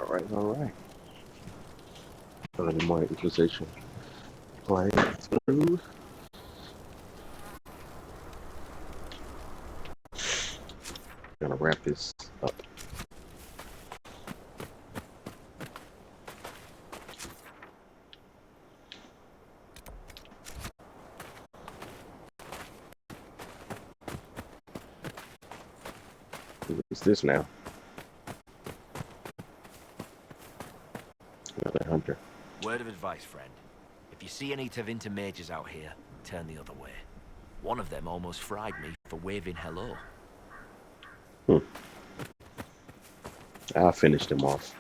Alright. Any more inquisition playing through. Gonna wrap this up. What's this now? Another hunter. Word of advice, friend. If you see any Tevinter mages out here, turn the other way. One of them almost fried me for waving hello. I'll finish them off.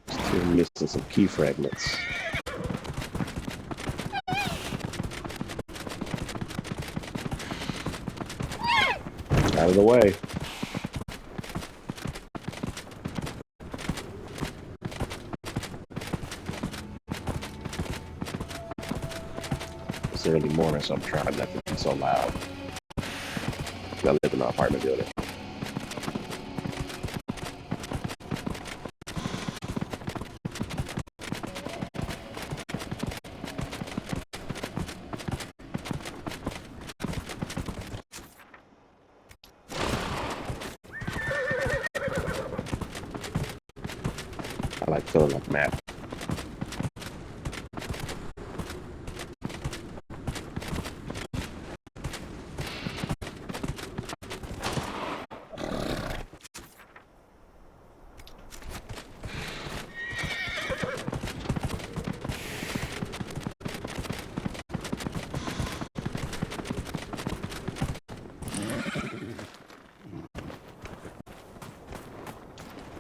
Still missing some key fragments. Out of the way. It's early morning, so I'm trying not to be so loud. I live in an apartment building. I like filling like a map.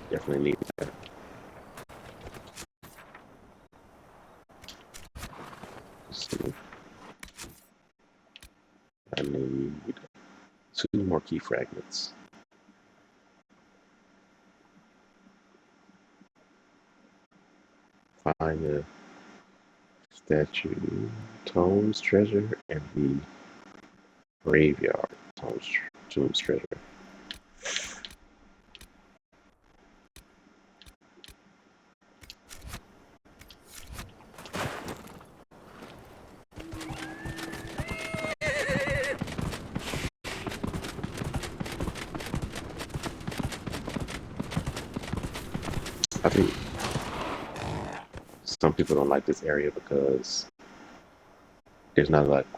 Definitely need that. Let's see. I need 2 more key fragments. Find the statue, Tomes treasure, and the graveyard, Tomes treasure. I think some people don't like this area because there's not a lot of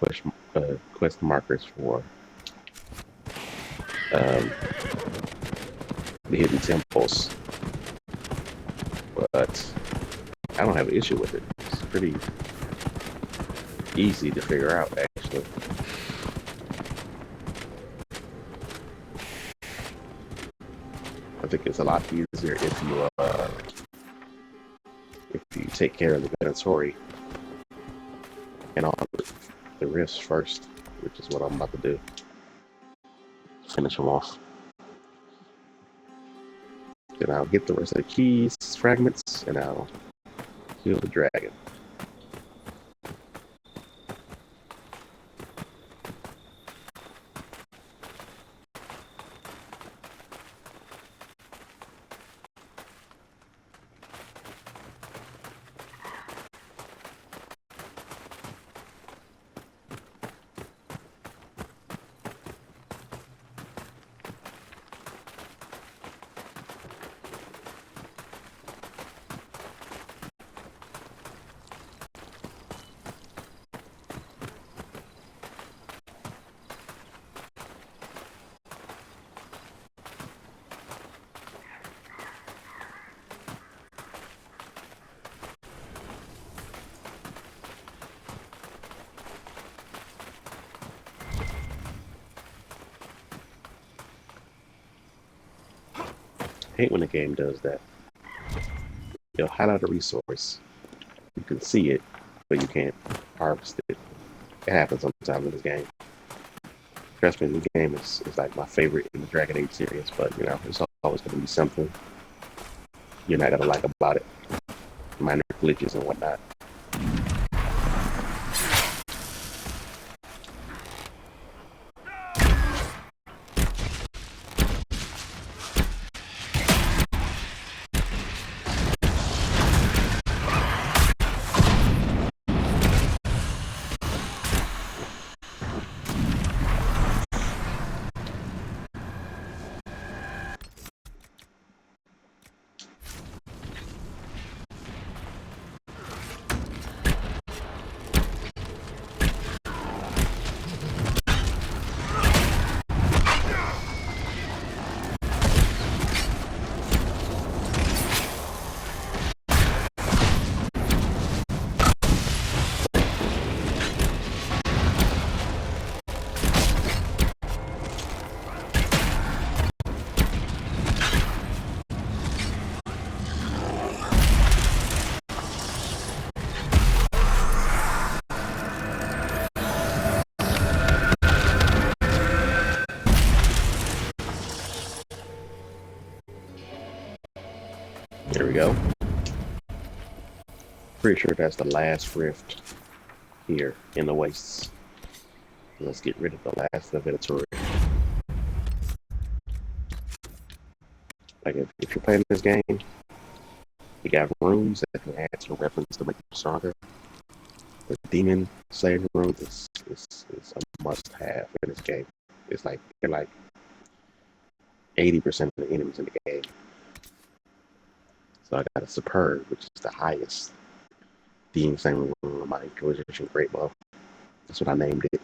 quest markers for the hidden temples, but I don't have an issue with it. It's pretty easy to figure out, actually. I think it's a lot easier if you take care of the inventory and all the rifts first, which is what I'm about to do. Finish them off. Then I'll get the rest of the keys, fragments, and I'll kill the dragon. I hate when the game does that. It'll highlight a resource. You can see it, but you can't harvest it. It happens sometimes in this game. trust me, the game is like my favorite in the Dragon Age series. But you know, it's always going to be something you're not gonna like about it, minor glitches and whatnot. There we go. Pretty sure that's the last rift here in the wastes. Let's get rid of the last inventory. Like if you're playing this game, you got rooms that can add to your weapons to make you stronger. The demon slaying room is a must-have in this game. It's like you're like 80% of the enemies in the game. So I got a superb, which is the highest demon slaying room on my inquisition great bow. That's what I named it.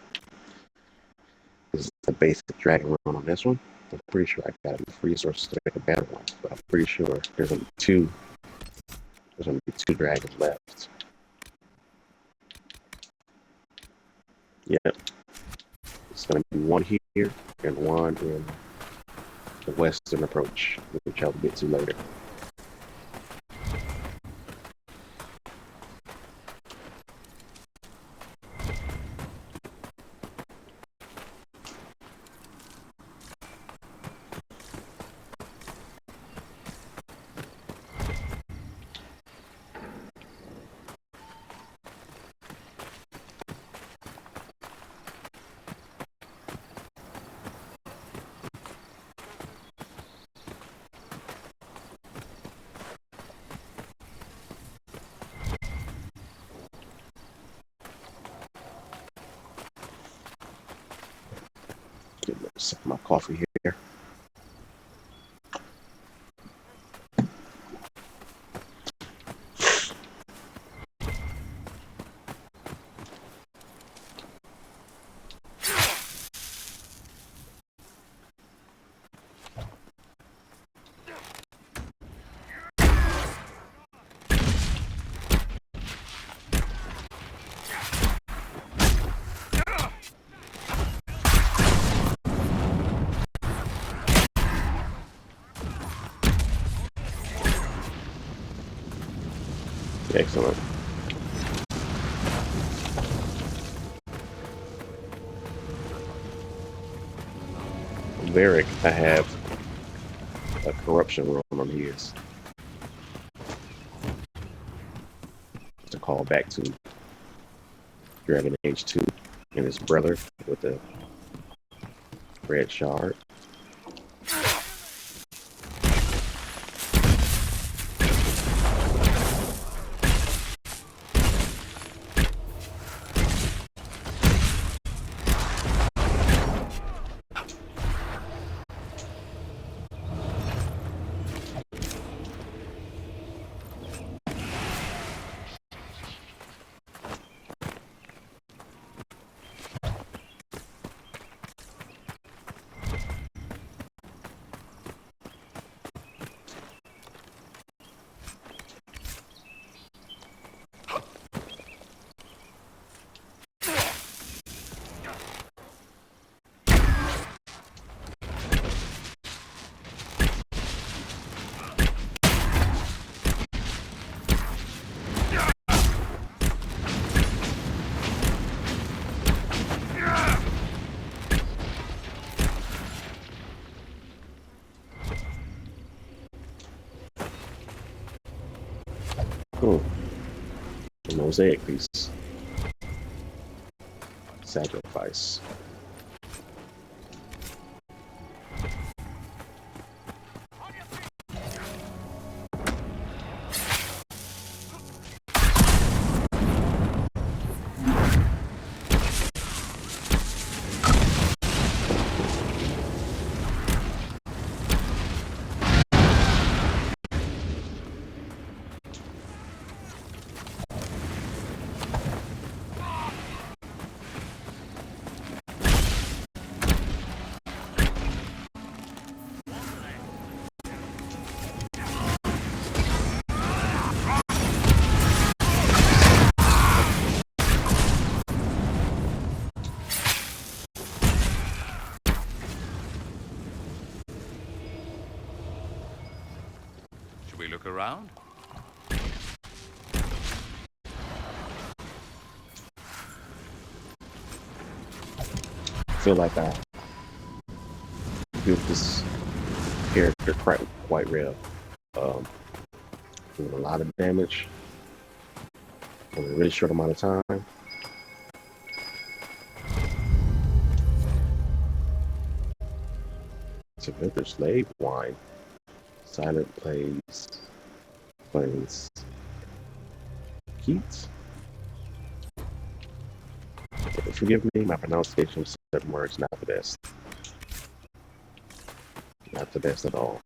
This is the basic dragon run on this one. I'm pretty sure I got enough resources to make a better one, but I'm pretty sure there's only two dragons left. Yep. It's gonna be one here and one in the western approach, which I'll get to later. Get a little sip of my coffee here. Excellent. Varric, I have a corruption room on his to call back to Dragon Age 2 and his brother with the red shard. mosaic piece. Sacrifice. Should we look around? I feel like I built this character quite real. Doing a lot of damage in a really short amount of time. It's a vintage slave wine. Silent plays Keats. Forgive me, my pronunciation of certain words not the best. Not the best at all.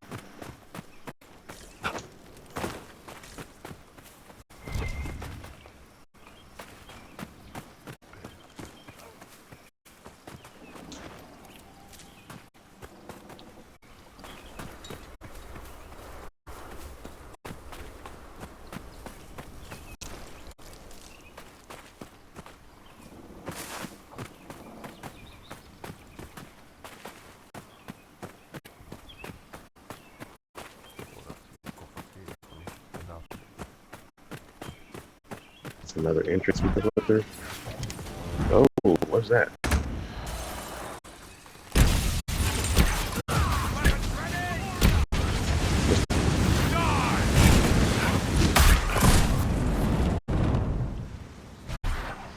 It's another entrance we can go through. Oh, what's that?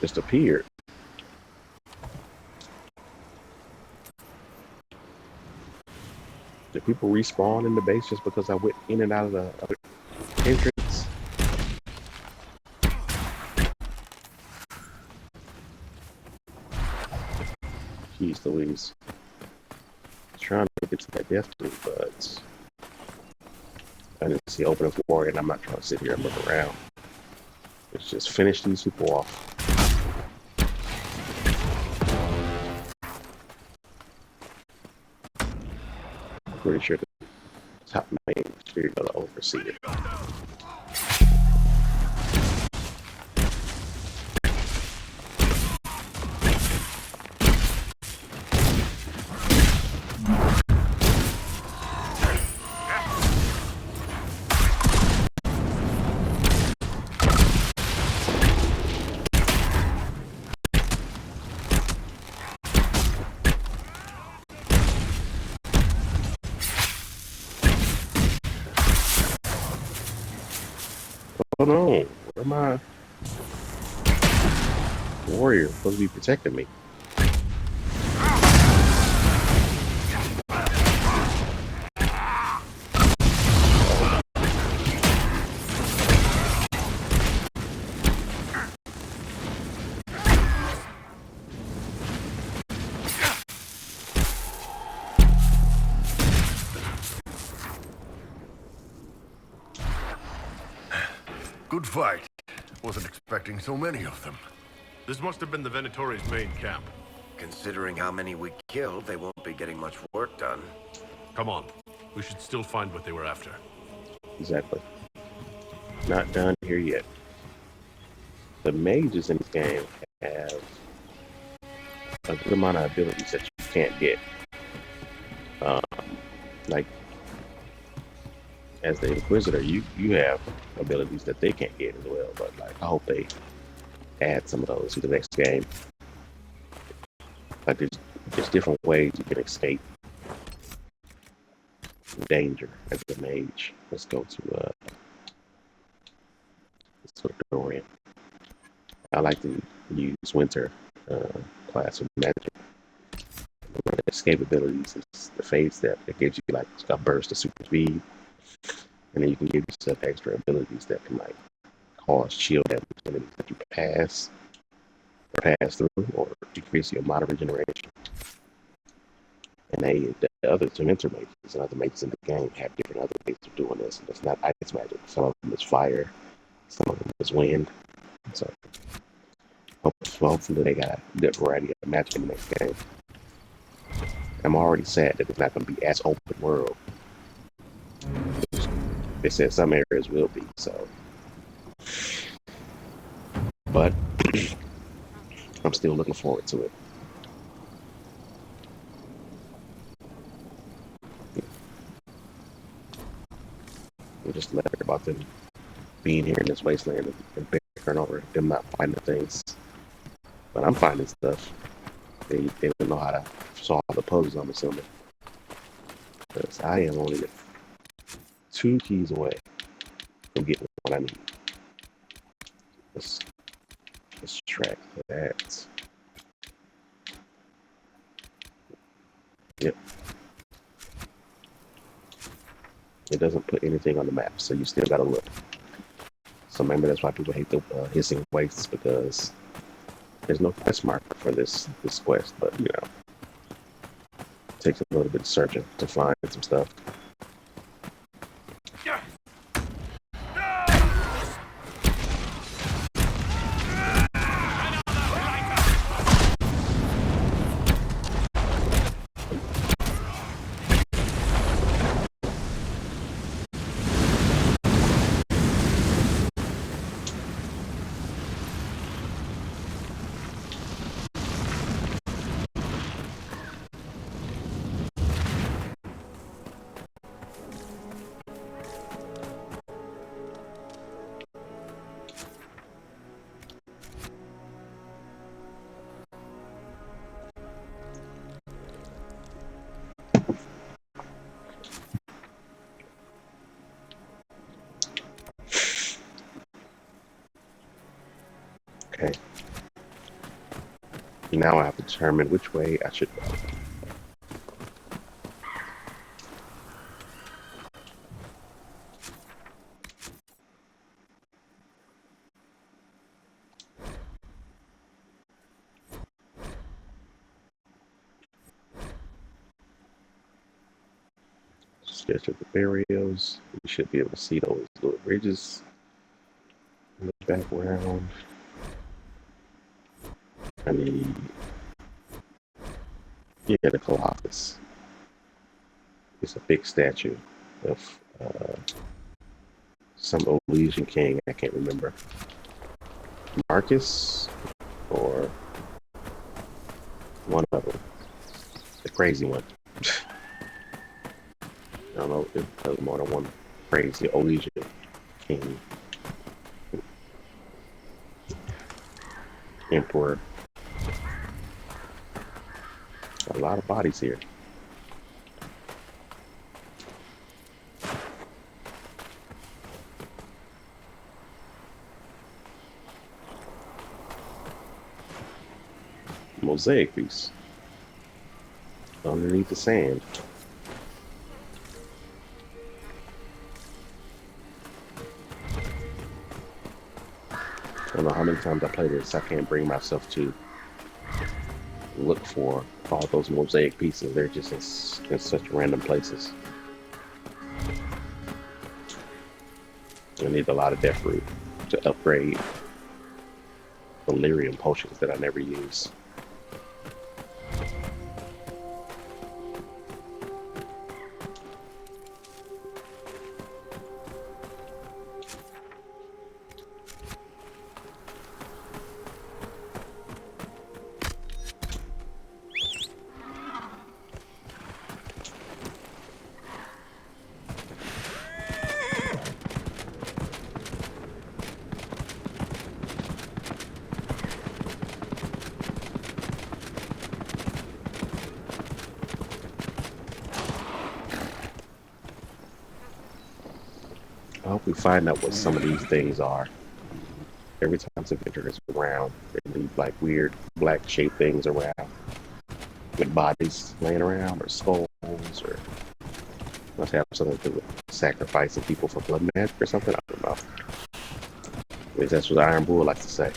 Just appeared. Do people respawn in the base just because I went in and out of the entrance? Jeez Louise. Trying to get to that death tree, but I didn't see open floor, and I'm not trying to sit here and look around. Let's just finish these people off. I'm pretty sure the top main is going to oversee it. Hold on, where my warrior supposed to be protecting me? Good fight. Wasn't expecting so many of them. This must have been the Venatori's main camp. Considering how many we killed, they won't be getting much work done. Come on. We should still find what they were after. Exactly. Not done here yet. The mages in this game have a good amount of abilities that you can't get. Like, as the Inquisitor, you have abilities that they can't get as well, but like I hope they add some of those to the next game. Like there's different ways you can escape danger as a mage. Let's go to the door in. I like to use winter class of magic. One of the escape abilities is the phase step. It gives you like a burst of super speed, and then you can give yourself extra abilities that can like cause shield damage enemies that you pass through, or decrease your mana regeneration. And the other two mages and other mages in the game have different other ways of doing this. And it's not ice magic. Some of them is fire, some of them is wind. So hopefully they got a good variety of magic in the next game. I'm already sad that it's not going to be as open world. They said some areas will be, so. But I'm still looking forward to it. I'm just letter about them being here in this wasteland and bickering over them not finding things. But I'm finding stuff. They don't know how to solve the puzzles, I'm assuming. Because I am only 2 keys away from getting what I need. Let's track that. Yep. It doesn't put anything on the map, so you still gotta look. So maybe that's why people hate the hissing wastes, because there's no quest marker for this quest, but you know, it takes a little bit of searching to find some stuff. Okay. Now I have to determine which way I should go. Sketch of the burials. You should be able to see those little ridges in the background. I need, the Colossus. It's a big statue of some Elysian king. I can't remember. Marcus or one of them. The crazy one. I don't know if there's more than one crazy Elysian king. Emperor. A lot of bodies here. Mosaic piece underneath the sand. I don't know how many times I play this. I can't bring myself to look for all those mosaic pieces. They're just in such random places. I need a lot of death root to upgrade delirium potions that I never use. I hope we find out what some of these things are. Every time signature is round. They leave like weird black shaped things around with bodies laying around or skulls or must have something to do with sacrificing people for blood magic or something. I don't know. At least that's what Iron Bull likes to say.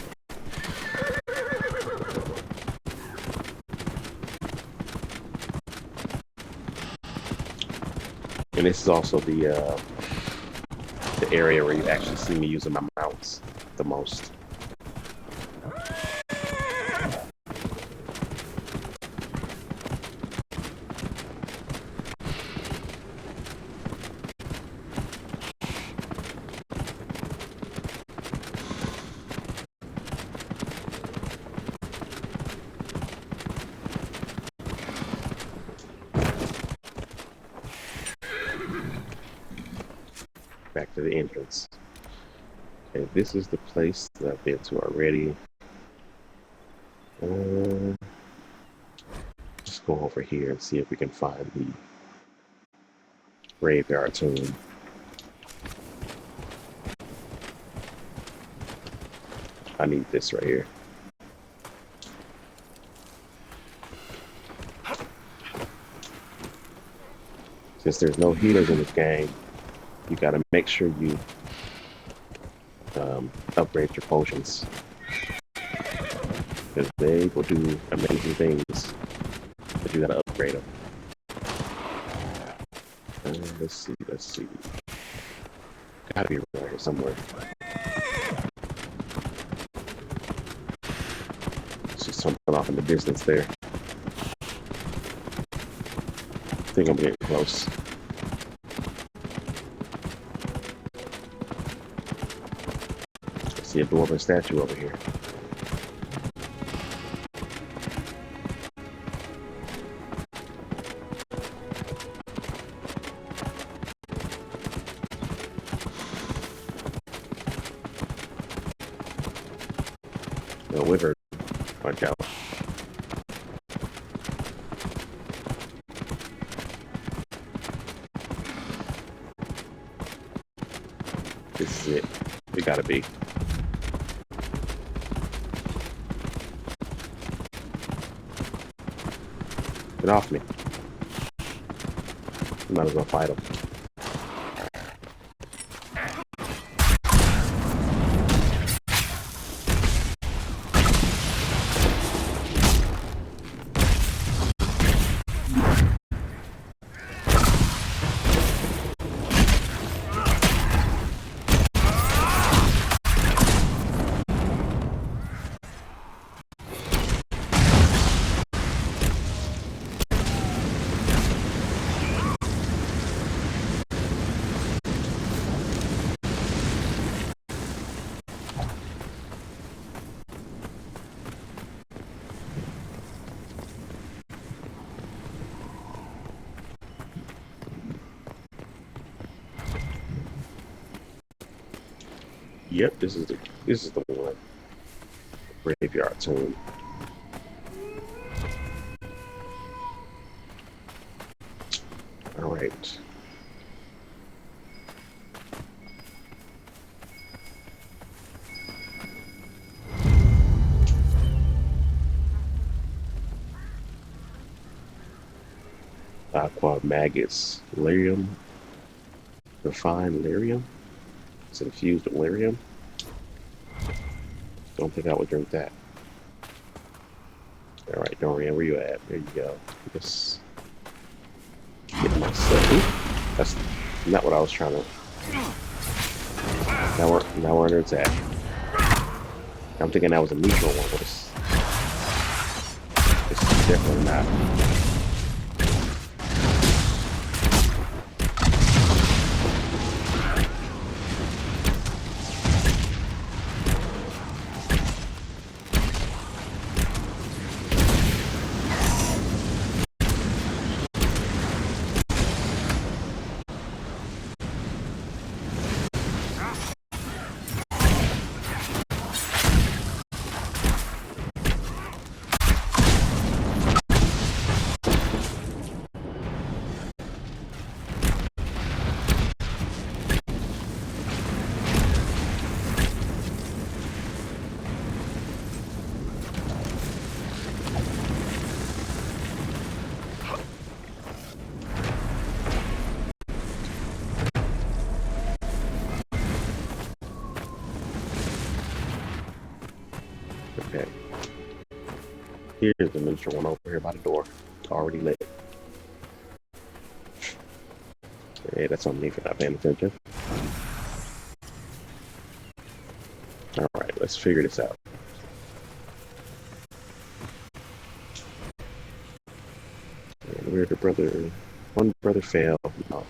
And this is also the area where you actually see me using my mounts the most. Back to the entrance. Okay, this is the place that I've been to already. Let's go over here and see if we can find the graveyard tomb. I need this right here. Since there's no healers in this game, you gotta make sure you upgrade your potions, because they will do amazing things, but you gotta upgrade them. Let's see. Gotta be around here somewhere. See something off in the distance there. I think I'm getting close. See a dwarven statue over here. A wyvern. Watch out. This is it. It gotta be. Get off me. You might as well fight him. Yep, this is the one. Graveyard tomb. All right. Aqua maggots, lyrium, refined lyrium. It's infused with lyrium. Don't think I would drink that. All right, Dorian, where you at? There you go. Just get myself. Ooh, that's not what I was trying to. Now we're under attack. I'm thinking that was a neutral one, but it's definitely not. Here's the miniature one over here by the door. Already lit. Yeah, that's on me for not paying attention. Alright, let's figure this out. And where the brother... One brother failed. No.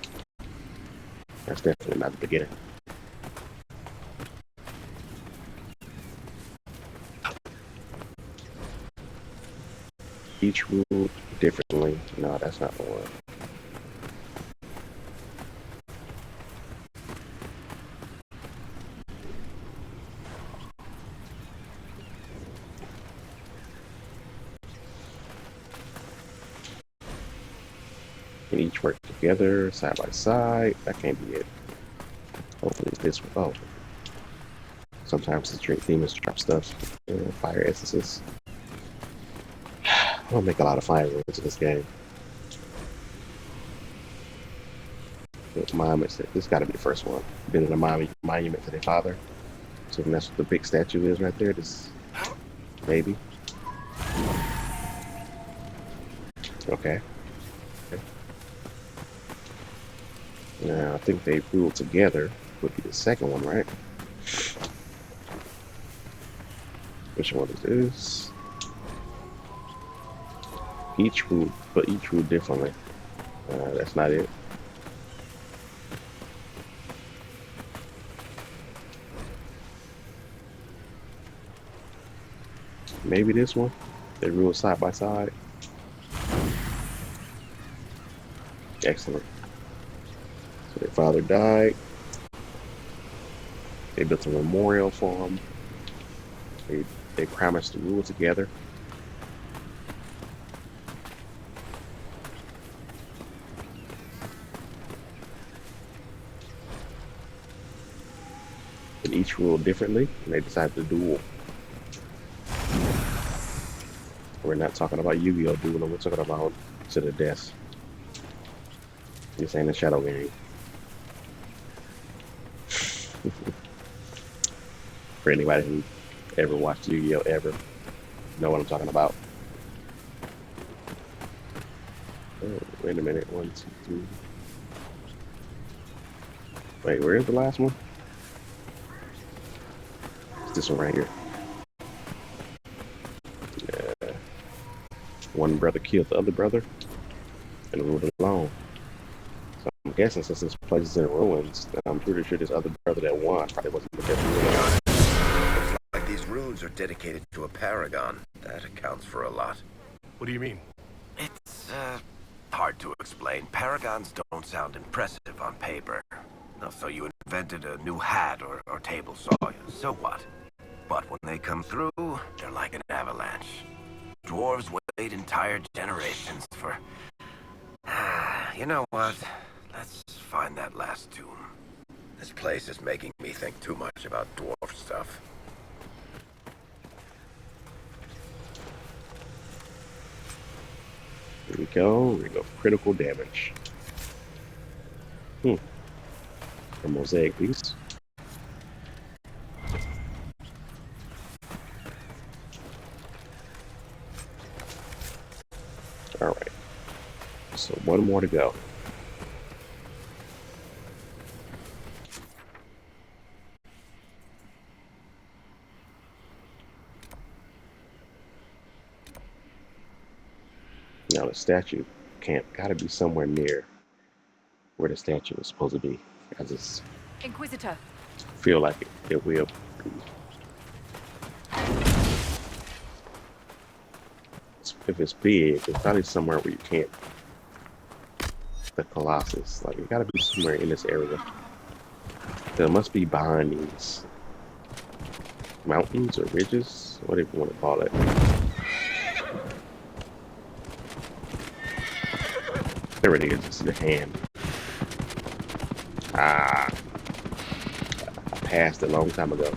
That's definitely not the beginning. Each ruled differently. No, that's not the one. And each work together, side by side. That can't be it. Hopefully it's this one. Oh. Sometimes the drink demons drop stuff. Fire essences. I don't make a lot of fireworks in this game. Monuments. This got to be the first one. Been in a monument to their father. So that's what the big statue is right there. This, maybe. Okay. Now I think they ruled together. Would be the second one, right? Which one is this? Each ruled, but each ruled differently. That's not it. Maybe this one. They ruled side by side. Excellent. So their father died. They built a memorial for him. They promised to rule together. And each ruled differently, and they decided to duel. We're not talking about Yu-Gi-Oh! Dueling, we're talking about to the death. This ain't a shadow game. For anybody who ever watched Yu-Gi-Oh! Ever, know what I'm talking about. Oh, wait a minute, 1, 2, 3. Wait, where's the last one? It's this one right here. One brother killed the other brother and ruled alone. So I'm guessing since this place is in ruins, I'm pretty sure this other brother that won probably wasn't the best ruler. Looks like these runes are dedicated to a paragon. That accounts for a lot. What do you mean? It's, hard to explain. Paragons don't sound impressive on paper. No, so you invented a new hat or table saw. So what? But when they come through, they're like an avalanche. Dwarves wait entire generations for... You know what? Let's find that last tomb. This place is making me think too much about dwarf stuff. Here we go. Here we go. Critical damage. A mosaic piece. Alright. So one more to go. Now the statue gotta be somewhere near where the statue is supposed to be. I just Inquisitor. feel like it will be. If it's big, it's probably somewhere where you can't. The Colossus, like it gotta be somewhere in this area. There must be behind these mountains or ridges, whatever you want to call it. There it is. It's the hand. I passed a long time ago.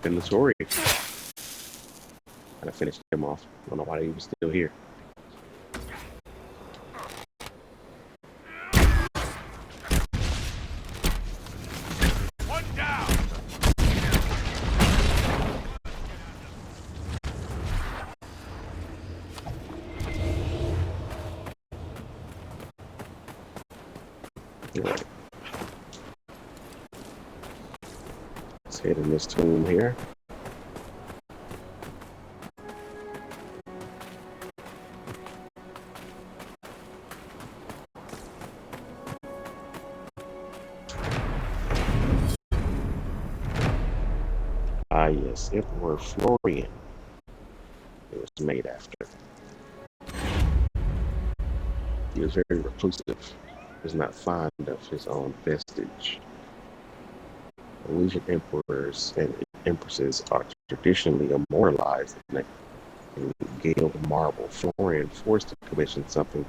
in the story. Gotta finish him off. I don't know why he was still here. One down. Right. Let's head in this tomb here. Ah, yes, Emperor Florian. It was made after. He was very reclusive. He was not fond of his own vestige. Illusion emperors and empresses are traditionally immortalized in gilded marble. Florian, forced to commission something,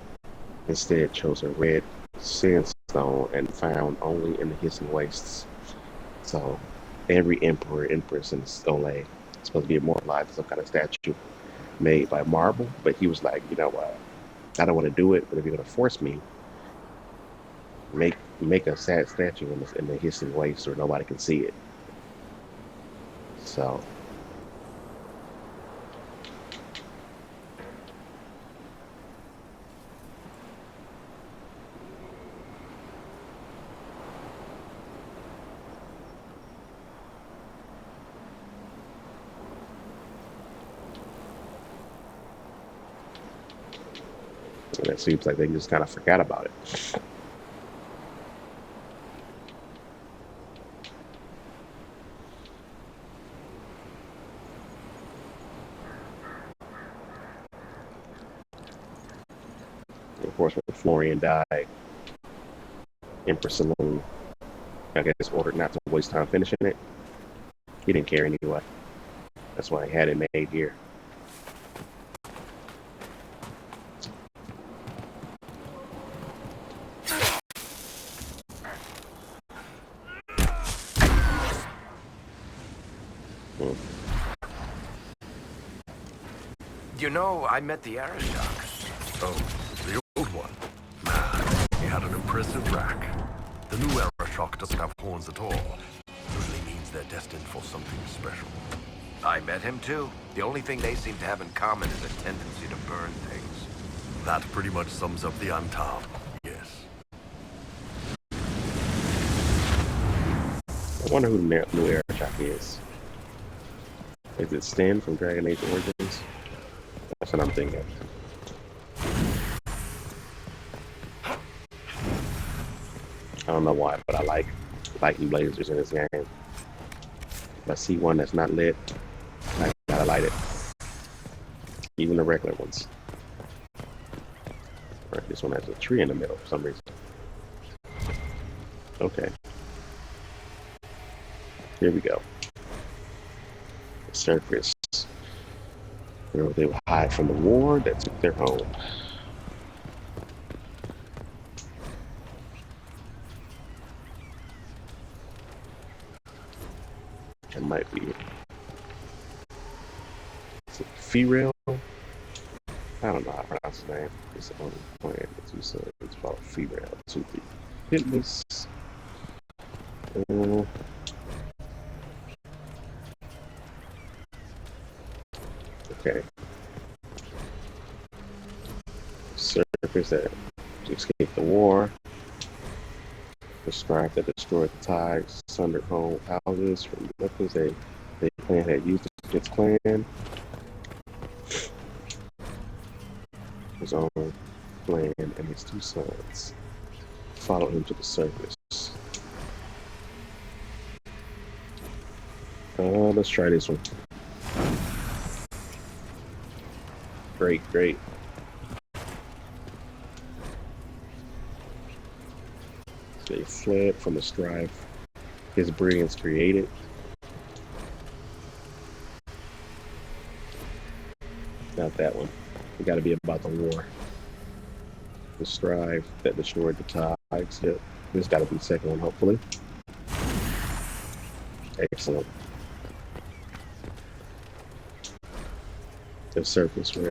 instead chose a red sandstone and found only in the hissing wastes. So every emperor, empress, and Stole is supposed to be immortalized in some kind of statue made by marble. But he was like, you know what? I don't want to do it, but if you're gonna force me, make a sad statue in the hissing waste where nobody can see it. So and it seems like they just kind of forgot about it. Of course, when Florian died, Empress Saloon, I guess, ordered not to waste time finishing it. He didn't care anyway. That's why he had it made here. You know, I met the Arishok. Oh, the old one. Man, he had an impressive rack. The new Arashok doesn't have horns at all. Usually means they're destined for something special. I met him too. The only thing they seem to have in common is a tendency to burn things. That pretty much sums up the Antam. Yes. I wonder who the new Arashok is. Is it Sten from Dragon Age Origins? That's what I'm thinking. I don't know why, but I like lighting lasers in this game. If I see one that's not lit, I gotta light it. Even the regular ones. Right, this one has a tree in the middle for some reason. Okay. Here we go. The surface. Where they would hide from the war that took their home. It might be. Is it Ferel? I don't know how to pronounce his name. It's the only plan. The two sons. It's called Ferel. Toothy. Hitless. Okay. Surface that escaped the war. The strife that destroyed the ties, sundered home houses from weapons they clan had used against clan. His own clan and his two sons followed him to the surface. Let's try this one. Great. They fled from the strife his brilliance created. Not that one. It got to be about the war. The strife that destroyed the ties. Yep. This got to be the second one, hopefully. Excellent. The surface where.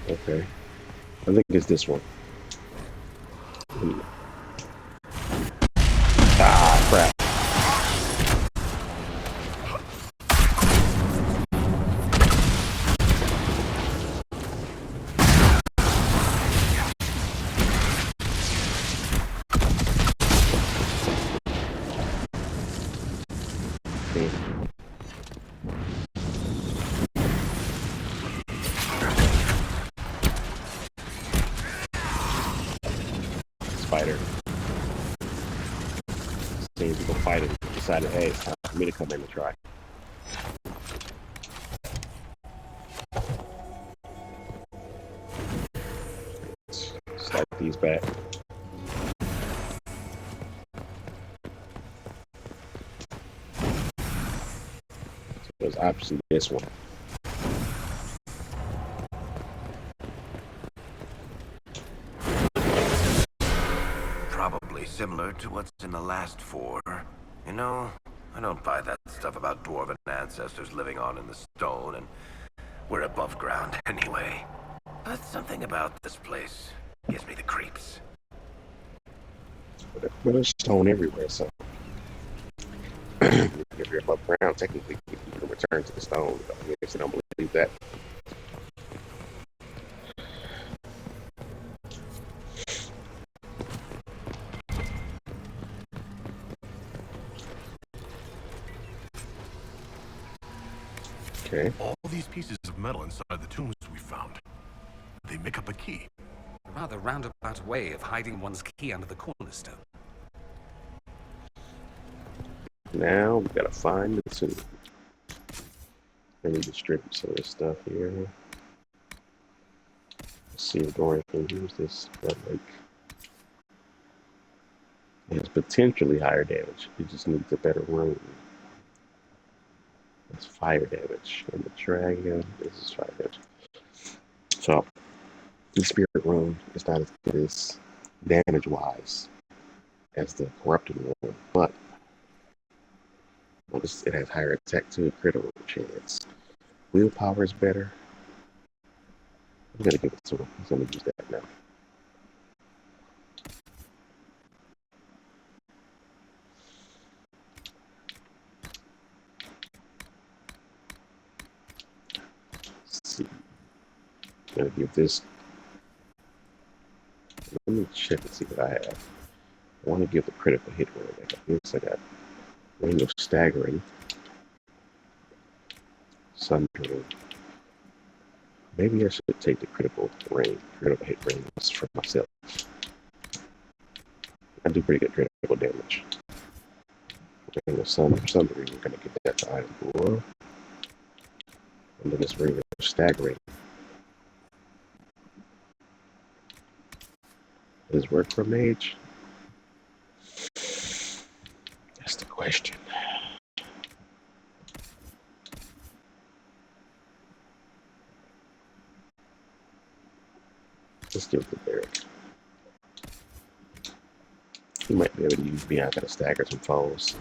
Okay. I think it's this one. Ah, crap. Spider. Seems to go fight it. Decided, hey, it's time for me to come in and try. Stack these back. So there's obviously this one. Probably similar to what's in the last 4. You know, I don't buy that stuff about dwarven ancestors living on in the stone, and we're above ground anyway. But something about this place gives me the creeps. But there's stone everywhere, so if you're above ground, technically you can return to the stone. But I guess I don't believe that. Okay. All these pieces of metal inside the tombs we found, they make up a key. A rather roundabout way of hiding one's key under the cornerstone. Now we gotta find the tomb. Let me distribute some of this stuff here. Let's see if Dorian can use this lake. It has potentially higher damage. It just needs a better room. It's fire damage. And the dragon, this is fire damage. So, the spirit room is not as good as damage-wise as the corrupted room, but it has higher attack to a critical chance. Willpower is better. I'm gonna give it to him. He's gonna use that now. Let's see. I'm gonna give this. Let me check and see what I have. I want to give the critical hit roll. I got ring of staggering, sundering. Maybe I should take the critical hit range for myself. I do pretty good critical damage. Ring of sundering, we're gonna get that to item 4. And then this ring of staggering. Does it work for a mage? That's the question. Let's give it to Barrick. He might be able to use Bianca to stagger some foes.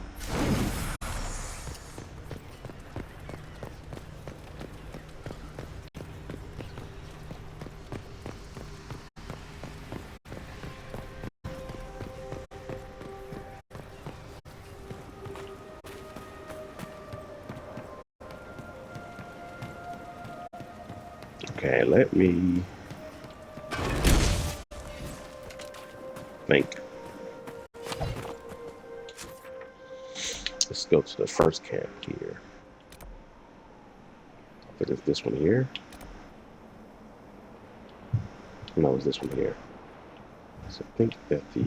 Okay, let me think. Let's go to the first camp here. I think it's this one here. No, it's this one here. So I think that the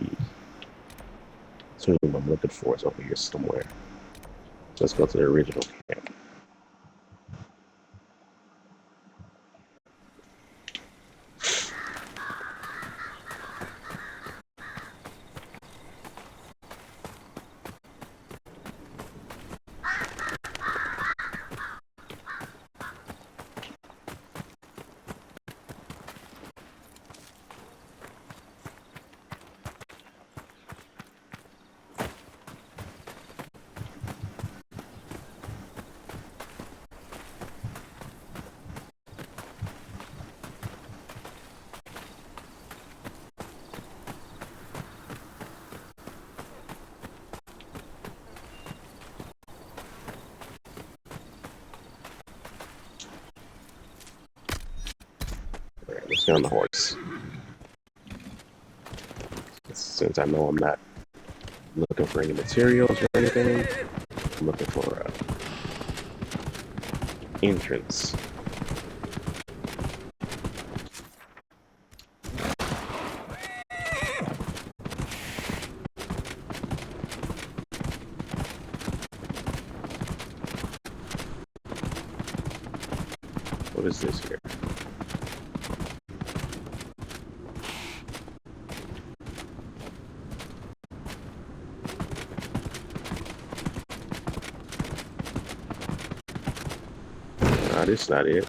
tomb I'm looking for is over here somewhere. So let's go to the original camp. Stay on the horse. Since I know I'm not looking for any materials or anything, I'm looking for a entrance. What is this here? Nah, this is not it.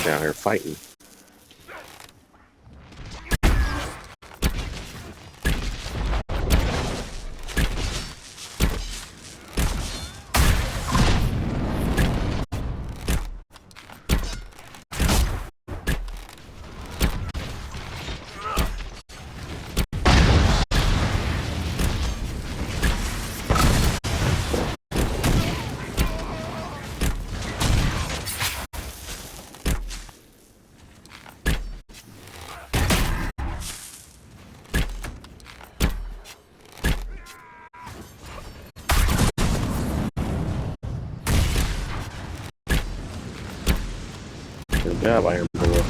Down here fighting. Good job, Iron Bullet.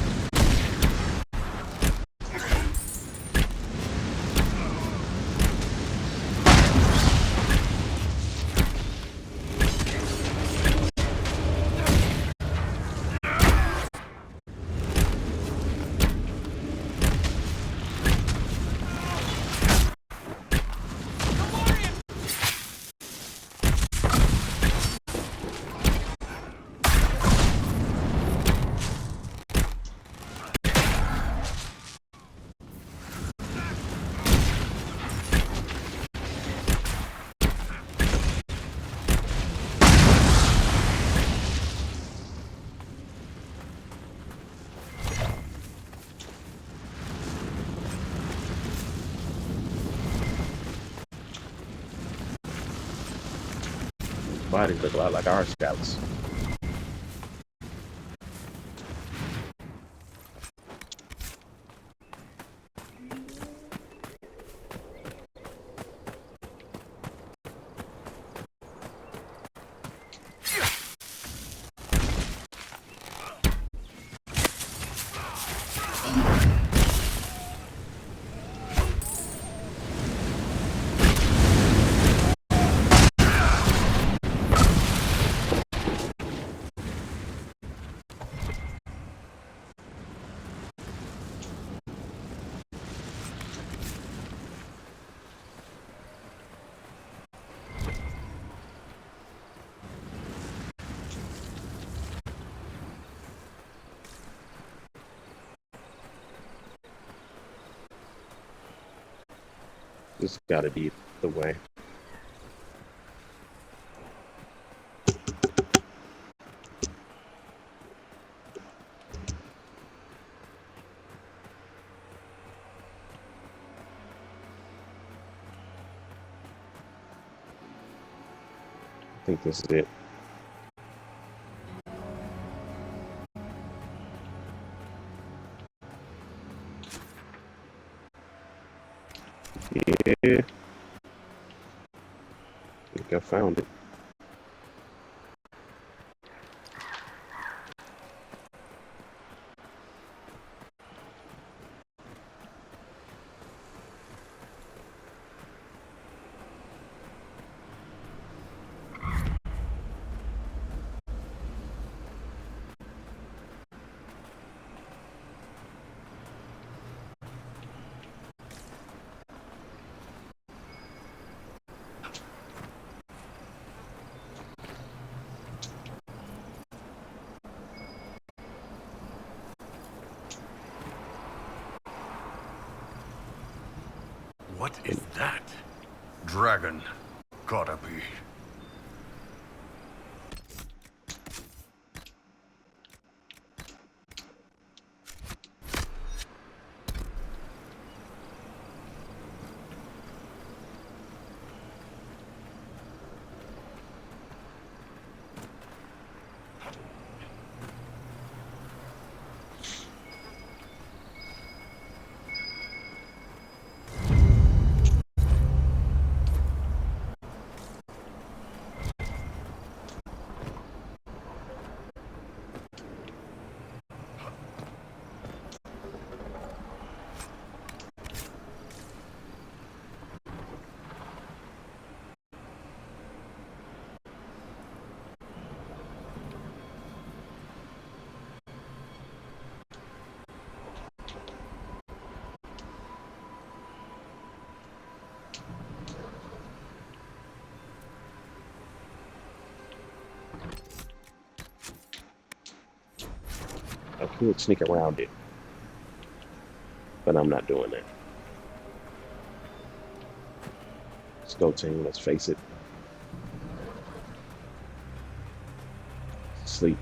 Bodies look a lot like our scouts. This has got to be the way. I think this is it. Yeah. I think I found it. What is that? Dragon. Gotta be. I could sneak around it, but I'm not doing that. Let's go, team. Let's face it. Sleep.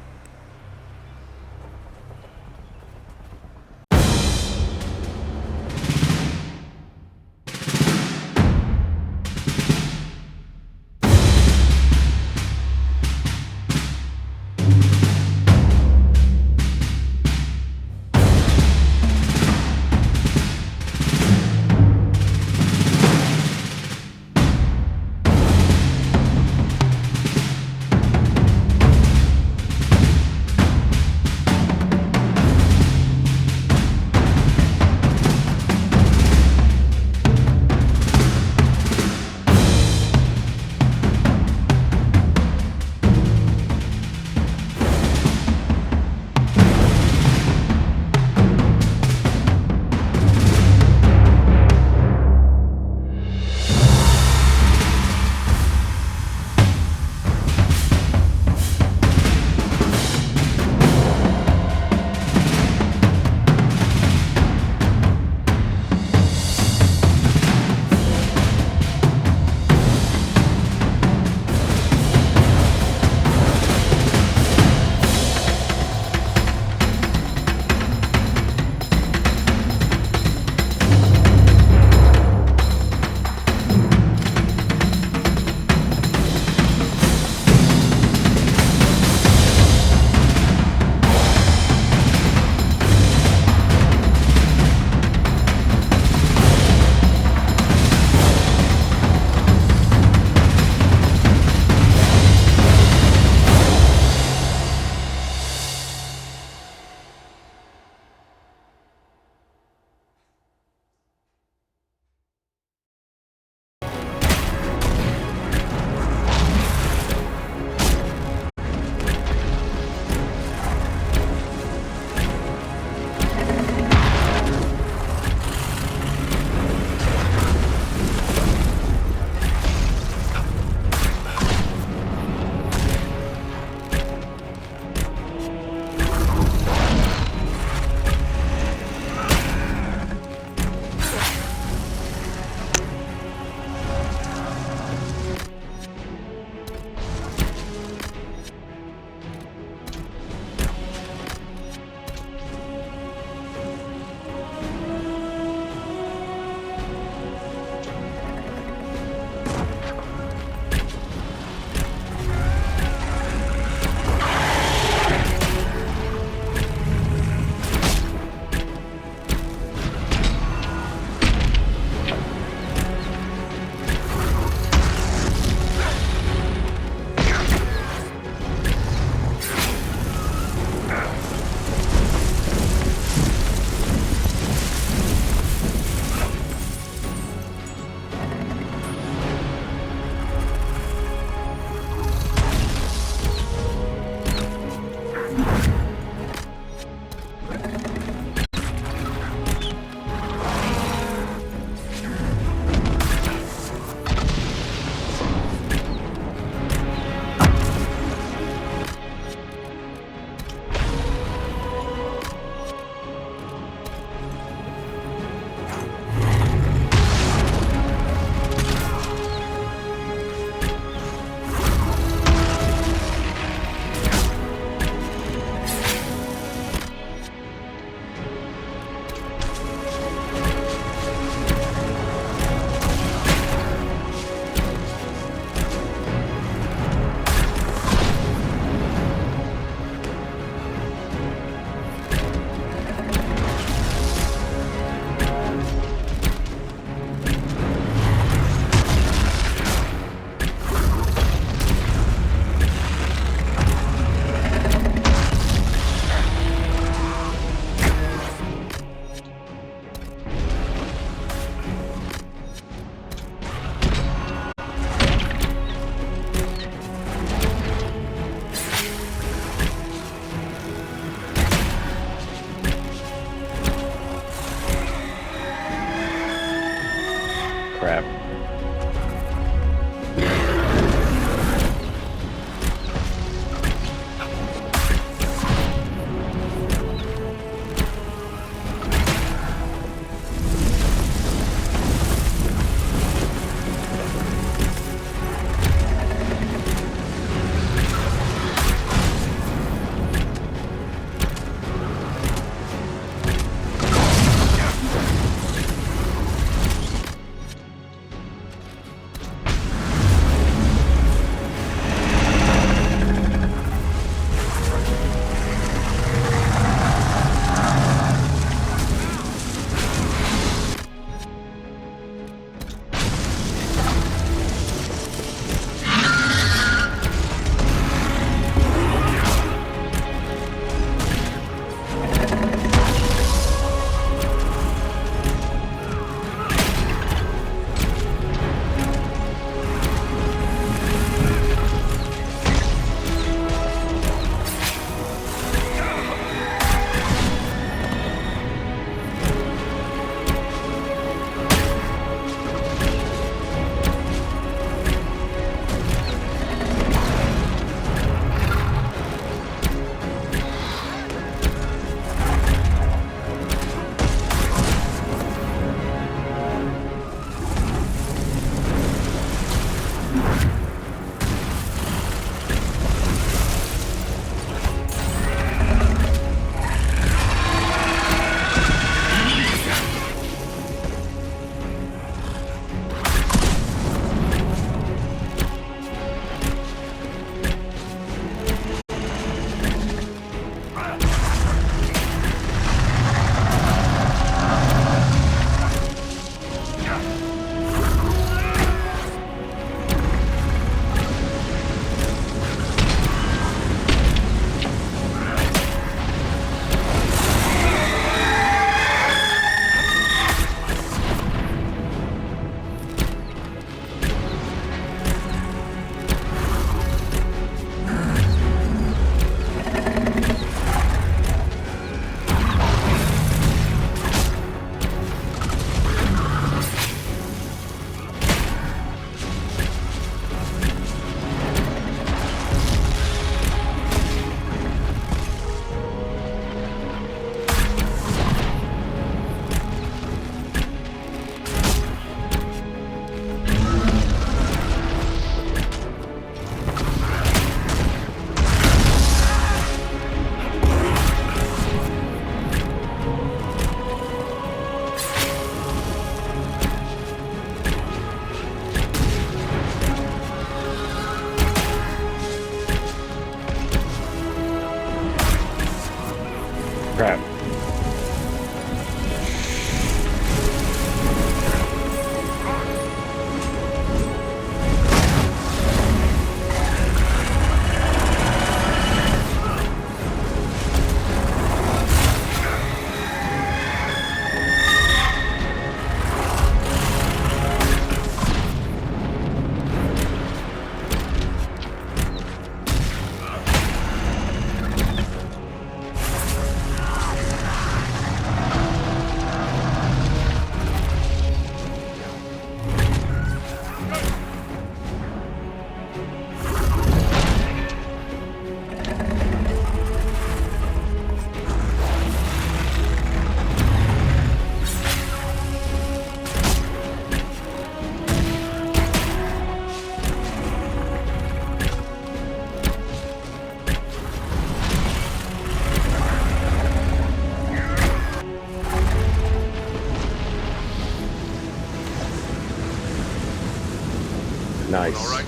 Nice. All right?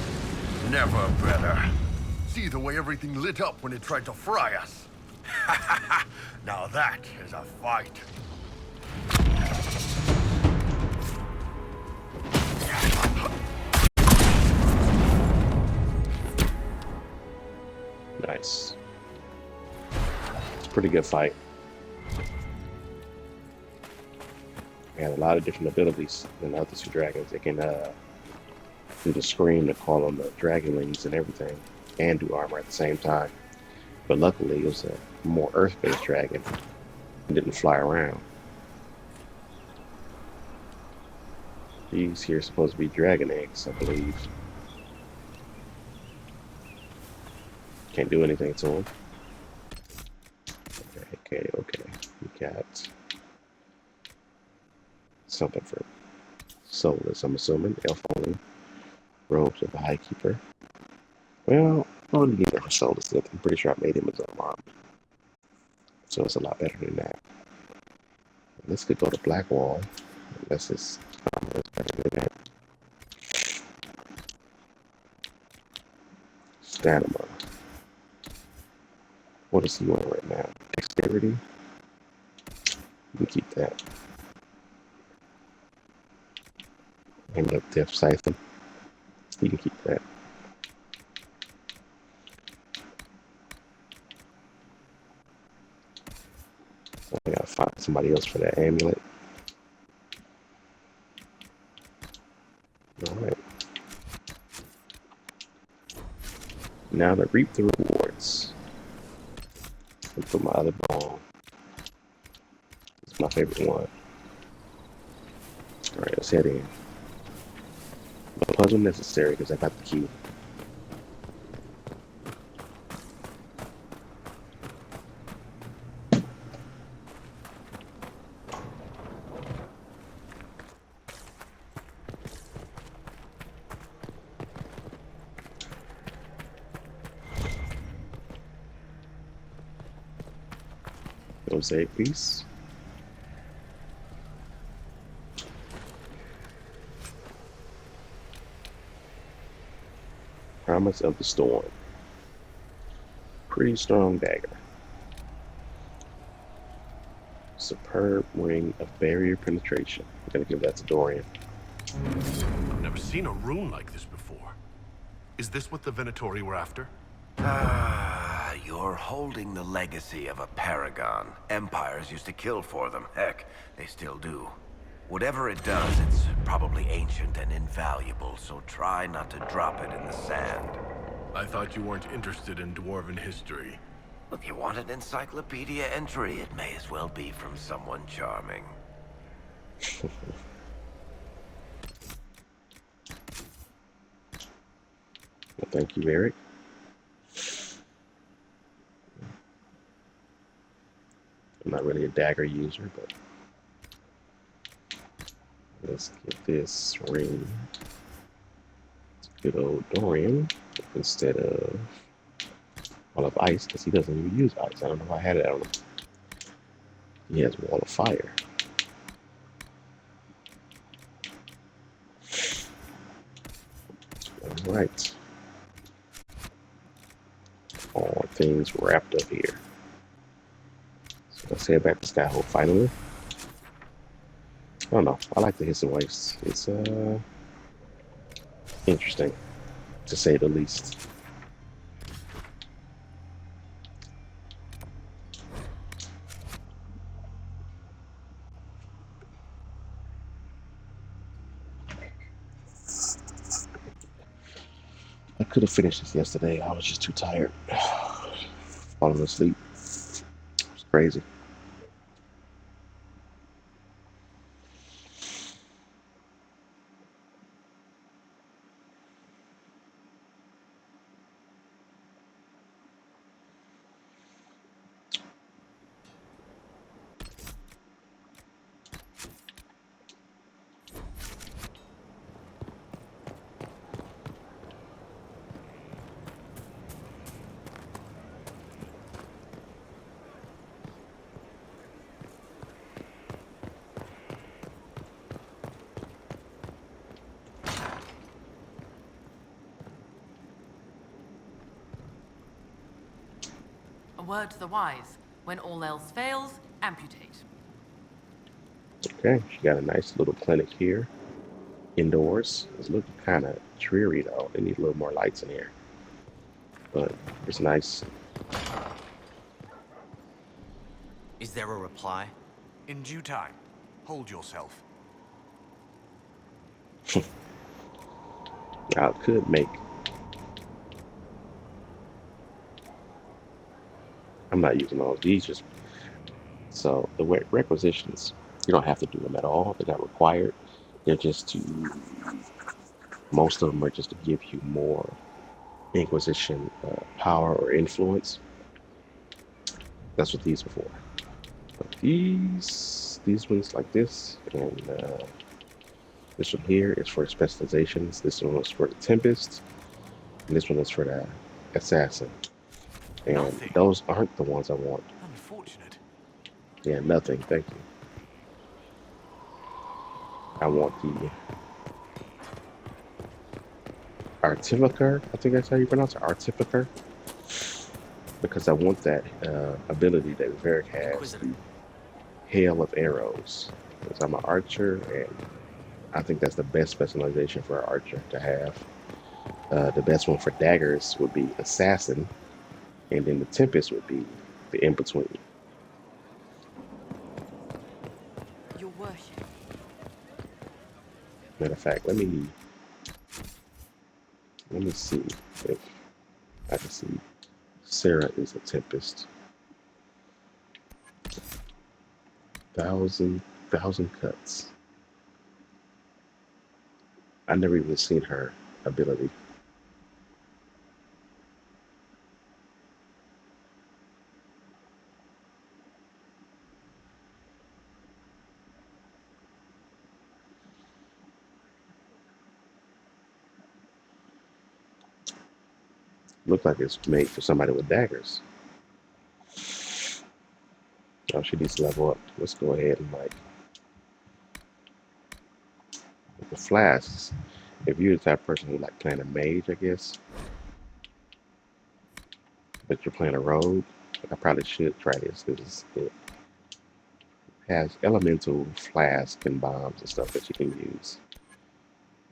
Never better. See the way everything lit up when it tried to fry us. Now that is a fight. Nice. It's a pretty good fight. They had a lot of different abilities than the other two dragons. They can do the scream to call on the dragonlings and everything, and do armor at the same time. But luckily, it was a more earth-based dragon. It didn't fly around. These here are supposed to be dragon eggs, I believe. Can't do anything to them. Okay. We got something for soulless, I'm assuming. Elf only. Robes of the High Keeper. Well, I don't need it for soulless. I'm pretty sure I made him his own armor. So it's a lot better than that. This could go to Blackwall. Unless his armor is better than that. Stamina. What is he on right now? Dexterity? You can keep that. And the Death Siphon. You can keep that. So I gotta find somebody else for that amulet. Alright. Now to reap the rewards. And put my other ball. It's my favorite one. Alright, let's head in. No puzzle necessary because I got the key. Mosaic piece. Promise of the Storm. Pretty strong dagger. Superb ring of barrier penetration. I'm gonna give that to Dorian. I've never seen a rune like this before. Is this what the Venatori were after? You're holding the legacy of a paragon. Empires used to kill for them. Heck, they still do. Whatever it does, it's probably ancient and invaluable, so try not to drop it in the sand. I thought you weren't interested in dwarven history. If you want an encyclopedia entry, it may as well be from someone charming. Well, thank you, Eric. I'm not really a dagger user, but let's get this ring. It's good old Dorian instead of Wall of Ice, because he doesn't even use ice. I don't know if I had it on him. He has Wall of Fire. All right. All things wrapped up here. Let's head back to Skyhope finally. I don't know. I like the hissing waves. It's interesting, to say the least. I could have finished this yesterday. I was just too tired. Falling asleep. It's crazy. word to the wise. When all else fails, amputate. Okay, she got a nice little clinic here indoors. It's looking kind of dreary though. They need a little more lights in here, but it's nice. Is there a reply? In due time. Hold yourself. I could make. I'm not using all of these. Just so the requisitions, you don't have to do them at all. They're not required. They're just to. Most of them are just to give you more inquisition power or influence. That's what these are for. But these ones like this, and this one here is for specializations. This one is for the Tempest, and this one is for the Assassin. And Nothing. those aren't the ones I want. Unfortunate. Yeah, nothing. Thank you. I want the Artificer. I think that's how you pronounce it, Artificer. Because I want that ability that Varric has, Inquisitor. the hail of arrows. Because I'm an archer, and I think that's the best specialization for an archer to have. The best one for daggers would be Assassin, and then the Tempest would be the in-between. Your worship. Matter of fact, let me see if I can see. Sarah is a Tempest. Thousand cuts. I never even seen her ability. Look like it's made for somebody with daggers. Oh, she needs to level up. Let's go ahead and like with the flasks. If you're the type of person who like playing a mage, I guess, but you're playing a rogue, I probably should try this because it has elemental flask and bombs and stuff that you can use,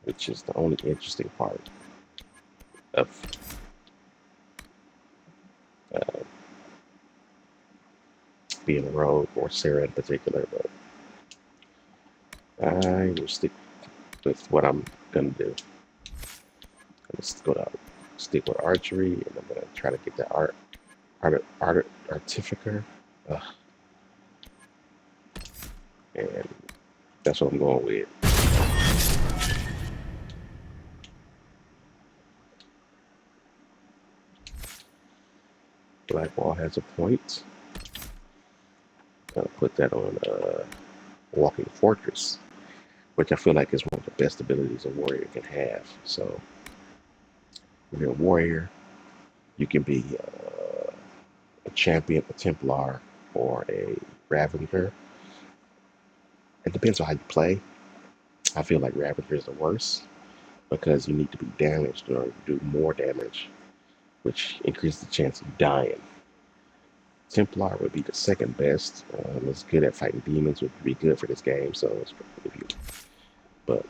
which is the only interesting part of being a rogue, or Sarah in particular. But I will stick with what I'm gonna do. I'm gonna stick with archery, and I'm gonna try to get that artificer. And that's what I'm going with. Blackwall has a point. Gonna put that on Walking Fortress, which I feel like is one of the best abilities a warrior can have. So, if you're a warrior, you can be a champion, a Templar, or a Ravager. It depends on how you play. I feel like Ravager is the worst because you need to be damaged in order to do more damage, which increases the chance of dying. Templar would be the second best. It's good at fighting demons, would be good for this game. So, if you, but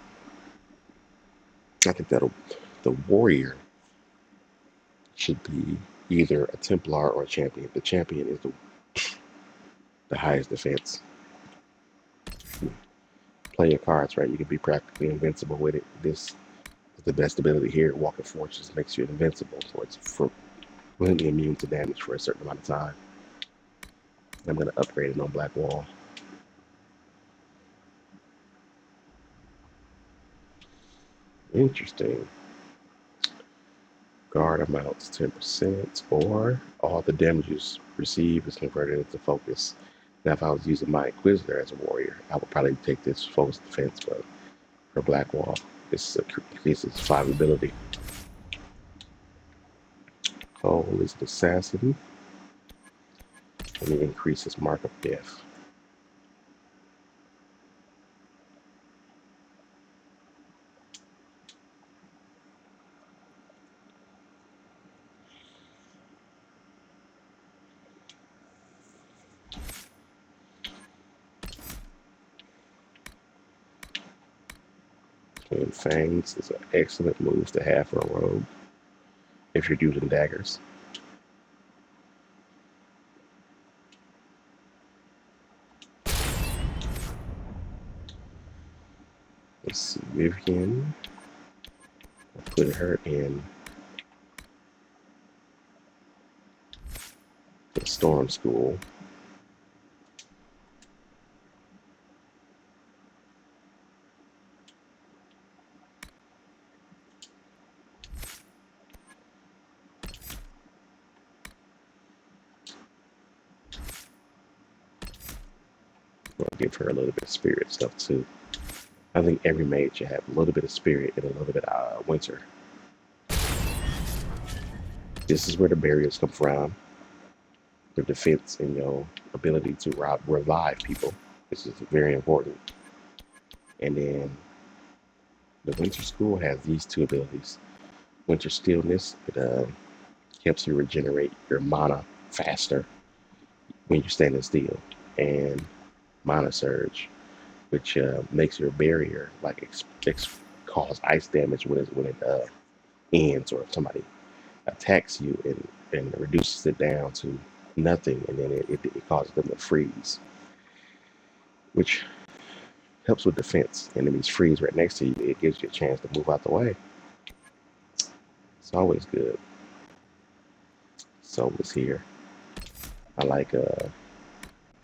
I think the warrior should be either a Templar or a champion. The champion is the highest defense. Play your cards right. You can be practically invincible with it. This is the best ability here. Walking Fortress makes you invincible, so it's completely immune to damage for a certain amount of time. I'm going to upgrade it on Blackwall. Interesting. Guard amounts 10%, or all the damage you receive is converted into focus. Now, if I was using my Inquisitor as a warrior, I would probably take this focus defense, but for Blackwall, this increases 5 ability. Cole is an assassin, and he increases mark of death. And fangs is an excellent move to have for a rogue if you're using daggers. Let's see, Vivian. I'll put her in the Storm School. I'll give her a little bit of spirit stuff too. I think every mage should have a little bit of spirit and a little bit of winter. This is where the barriers come from. Your defense and your ability to revive people. This is very important. And then the Winter School has these two abilities. Winter Stillness, it helps you regenerate your mana faster when you're standing still. And Mana Surge, which makes your barrier like cause ice damage when it ends, or if somebody attacks you and reduces it down to nothing, and then it causes them to freeze, which helps with defense. Enemies freeze right next to you. It gives you a chance to move out the way. It's always good. Soul is here. I like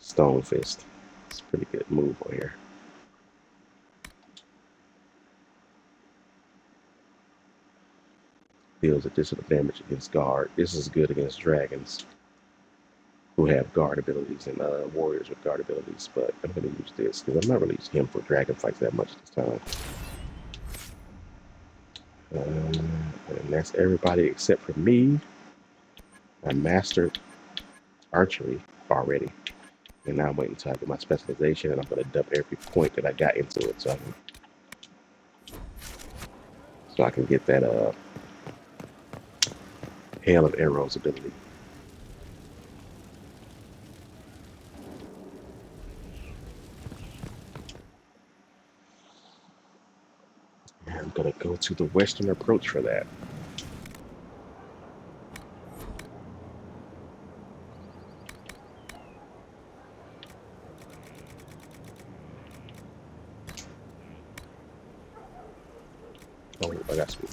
Stone Fist. It's a pretty good move on here. Deals additional damage against guard. This is good against dragons who have guard abilities and warriors with guard abilities, but I'm going to use this because I'm not really using him for dragon fights that much this time. And that's everybody except for me. I mastered archery already, and now I'm waiting until I get my specialization, and I'm going to dump every point that I got into it so I can get that Hail of Arrows ability. And I'm going to go to the Western approach for that. Oh, I got some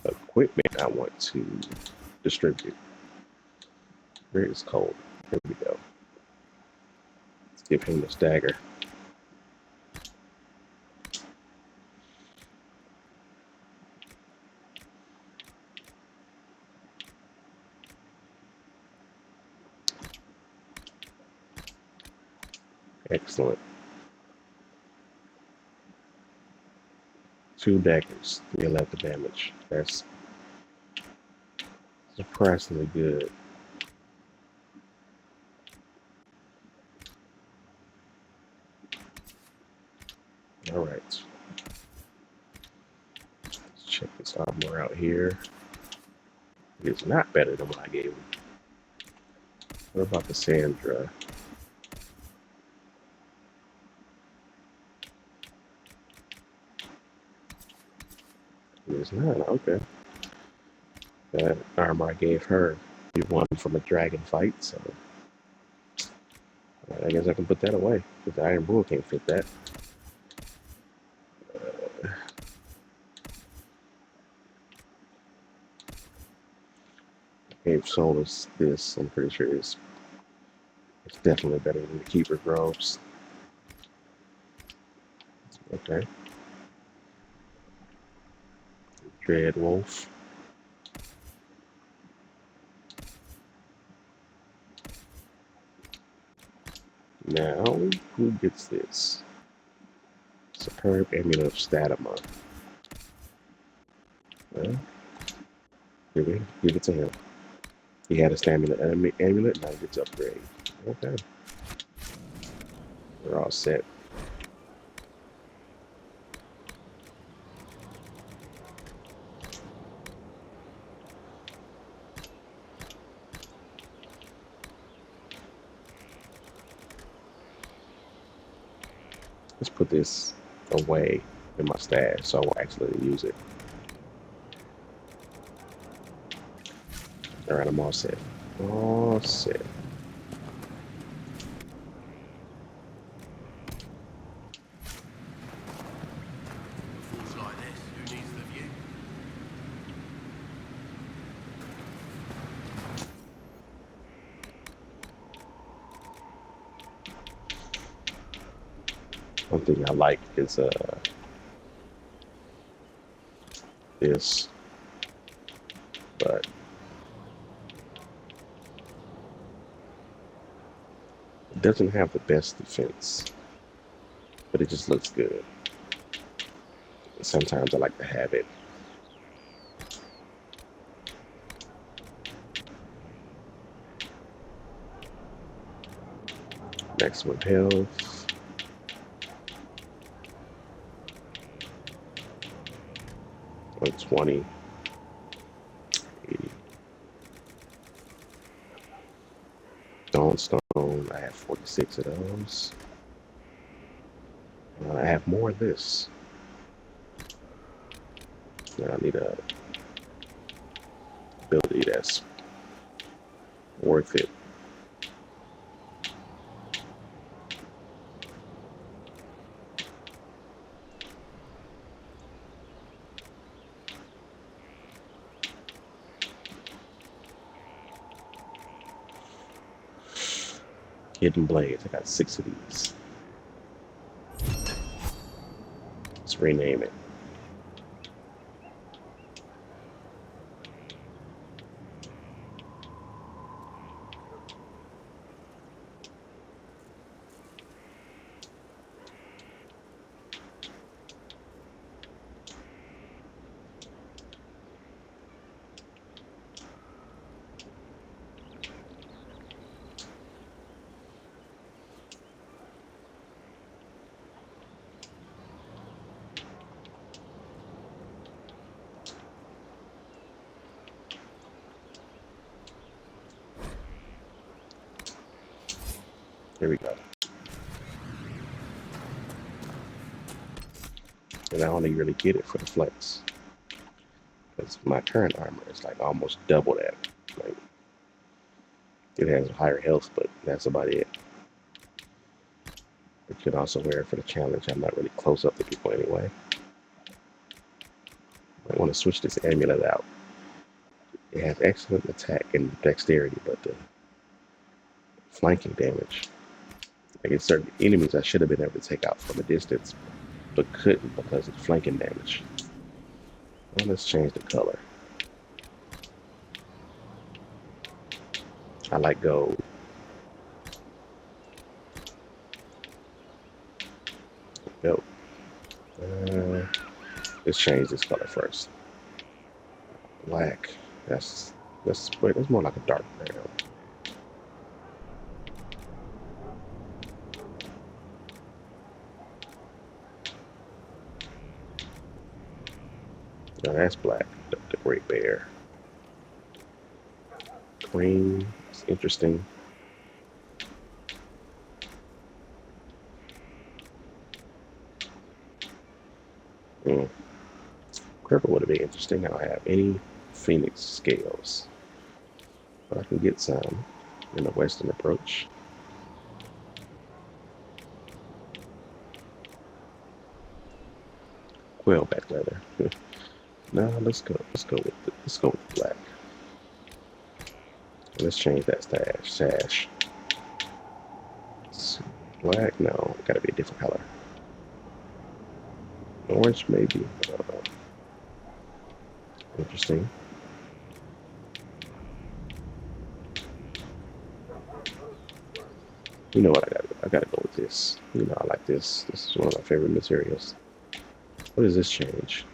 equipment I want to distribute. Where is Cold? Here we go. Let's give him this dagger. Excellent. 2 daggers, 311 damage. That's surprisingly good. All right. Let's check this armor out here. It's not better than what I gave him. What about the Sandra? It's not, okay. That armor I gave her, we won from a dragon fight, so I guess I can put that away, because the Iron Bull can't fit that. Gave Solus this, I'm pretty sure it's definitely better than the Keeper Groves. Okay. Dread Wolf. Now, who gets this? Superb Amulet of Statama. Well, give it to him. He had a stamina amulet, now he gets upgrade. Okay. We're all set. Let's put this away in my stash, so I won't actually use it. All right, I'm all set. All set. Fools like this, who needs the view? One thing I like is this, but it doesn't have the best defense, but it just looks good. Sometimes I like to have it. Maximum health. On 20. 80. Dawnstone, I have 46 of those. I have more of this. Now I need a ability that's worth it. Hidden Blades, I got 6 of these. Let's rename it. Here we go. And I only really get it for the flex. Because my current armor is like almost double that. Like, it has higher health, but that's about it. You can also wear it for the challenge. I'm not really close up to people anyway. I want to switch this amulet out. It has excellent attack and dexterity, but the flanking damage. Like in certain enemies I should have been able to take out from a distance, but couldn't because of the flanking damage. Well, let's change the color. I like gold. Go. Let's change this color first. Black. That's more like a dark brown. Now that's black, the Great Bear. Green, it's interesting. Purple would have been interesting. I don't have any Phoenix scales, but I can get some in the Western approach. Quailback leather. No, let's go with the black. Let's change that sash. Black? No, gotta be a different color. Orange, maybe. I don't know. Interesting. You know what? I gotta go with this. You know, I like this. This is one of my favorite materials. What does this change?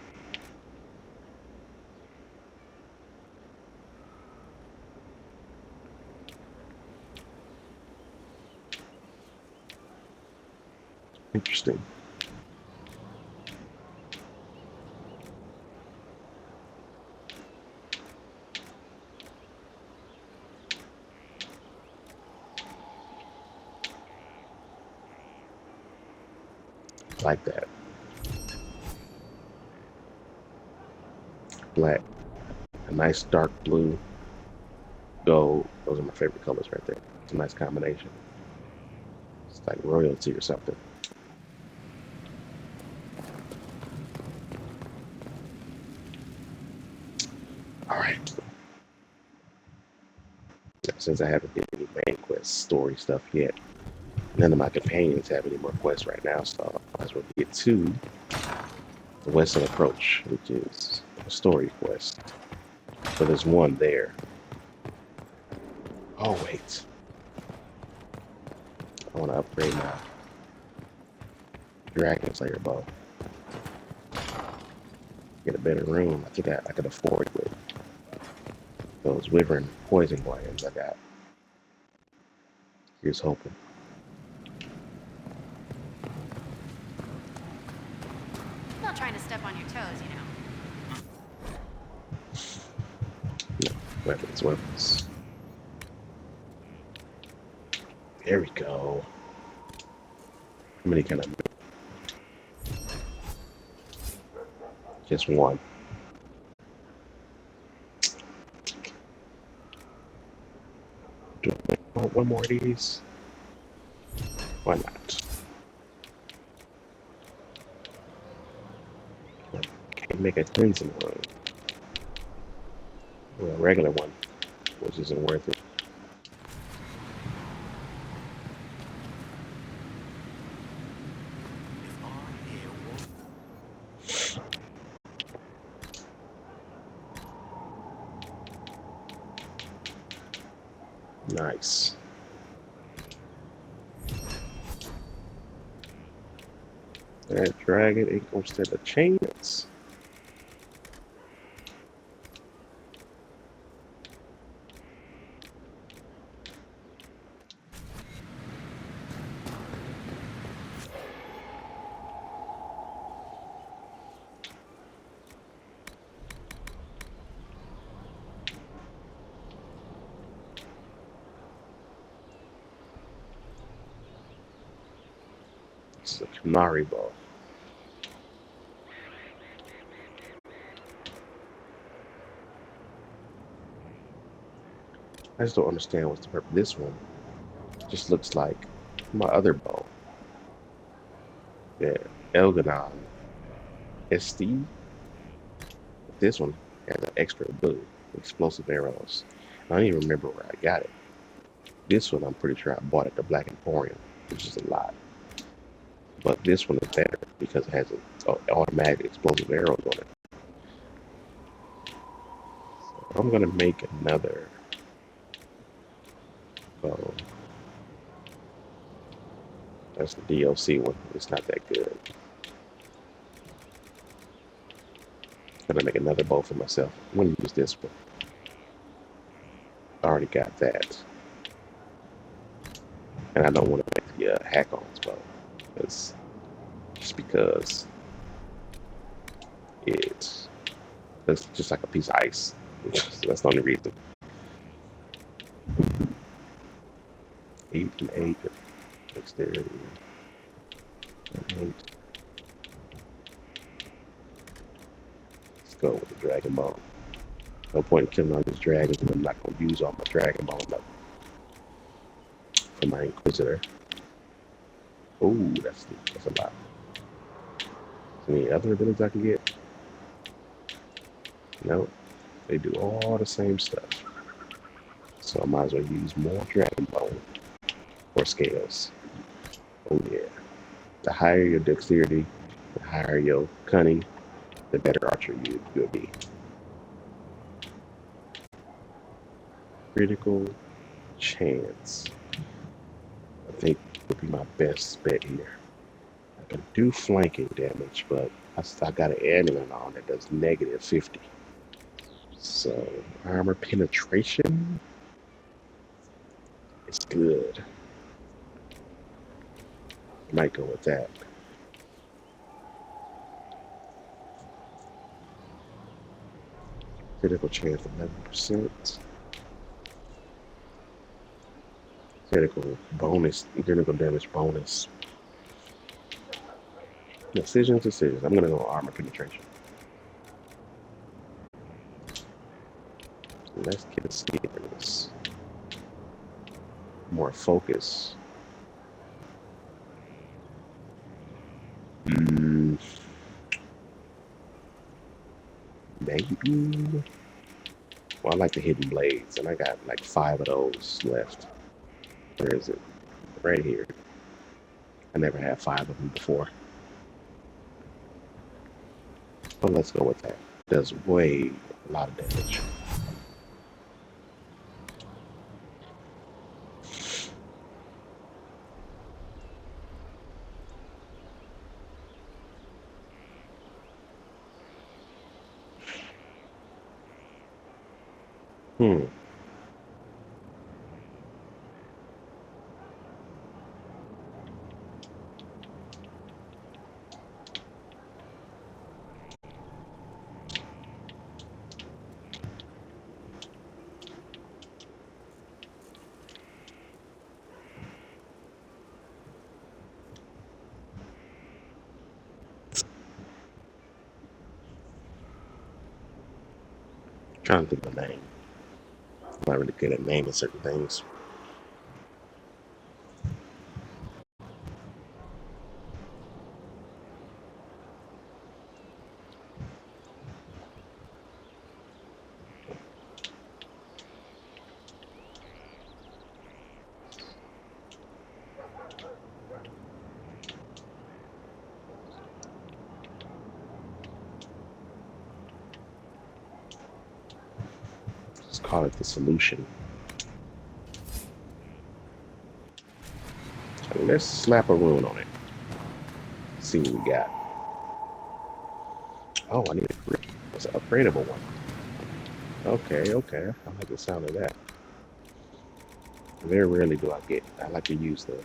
Interesting. Like that. black, a nice dark blue, gold. Those are my favorite colors right there. It's a nice combination. It's like royalty or something. All right. Since I haven't did any main quest story stuff yet, none of my companions have any more quests right now, so I might as well get to the Western Approach, which is a story quest. So there's one there. Oh wait, I want to upgrade my Dragon Slayer bow. Get a better room. I think I could afford it with those Wyvern poison glands I got. Here's hoping. Not trying to step on your toes, you know. No, weapons. There we go. How many can I make? Just one. Do I make one more of these? Why not? Can't make a cleansing one. Well, a regular one, which isn't worth it. Nice. That dragon ain't gonna stand a chance. It's a Canary bow. I just don't understand what's the purpose. This one just looks like my other bow. Yeah, Elganon ST. This one has an extra blue, explosive arrows. I don't even remember where I got it. This one I'm pretty sure I bought at the Black Emporium, which is a lot. But this one is better because it has an automatic explosive arrows on it. So I'm gonna make another bow. That's the DLC one. It's not that good. I'm gonna make another bow for myself. I'm gonna use this one. I already got that. And I don't want to make the hack-ons bow. It's just because it's just like a piece of ice. That's the only reason. 8 and 8. Dexterity. 8. Let's go with the Dragon Ball. No point in killing all these dragons when I'm not going to use all my Dragon Ball for my Inquisitor. Oh, that's a lot. Any other abilities I can get? No, they do all the same stuff. So I might as well use more Dragon Ball or scales. Oh yeah. The higher your dexterity, the higher your cunning, the better archer you'll be. Critical chance, I think, would be my best bet here. I can do flanking damage, but I got an amulet on that does -50. So armor penetration is good. Might go with that. Critical chance 11%. Critical bonus, critical damage bonus. Decisions. I'm gonna go armor penetration. Let's get a see in this. More focus. Maybe. Well, I like the hidden blades, and I got like 5 of those left. Where is it? Right here. I never had 5 of them before. So let's go with that. Does way a lot of damage. Hmm. Trying to think of a name. I'm not really good at naming certain things. Let's call it the solution. And let's slap a rune on it. See what we got. Oh, I need a grip. It's an upgradable one. Okay, okay. I like the sound of that. Very rarely do I like to use the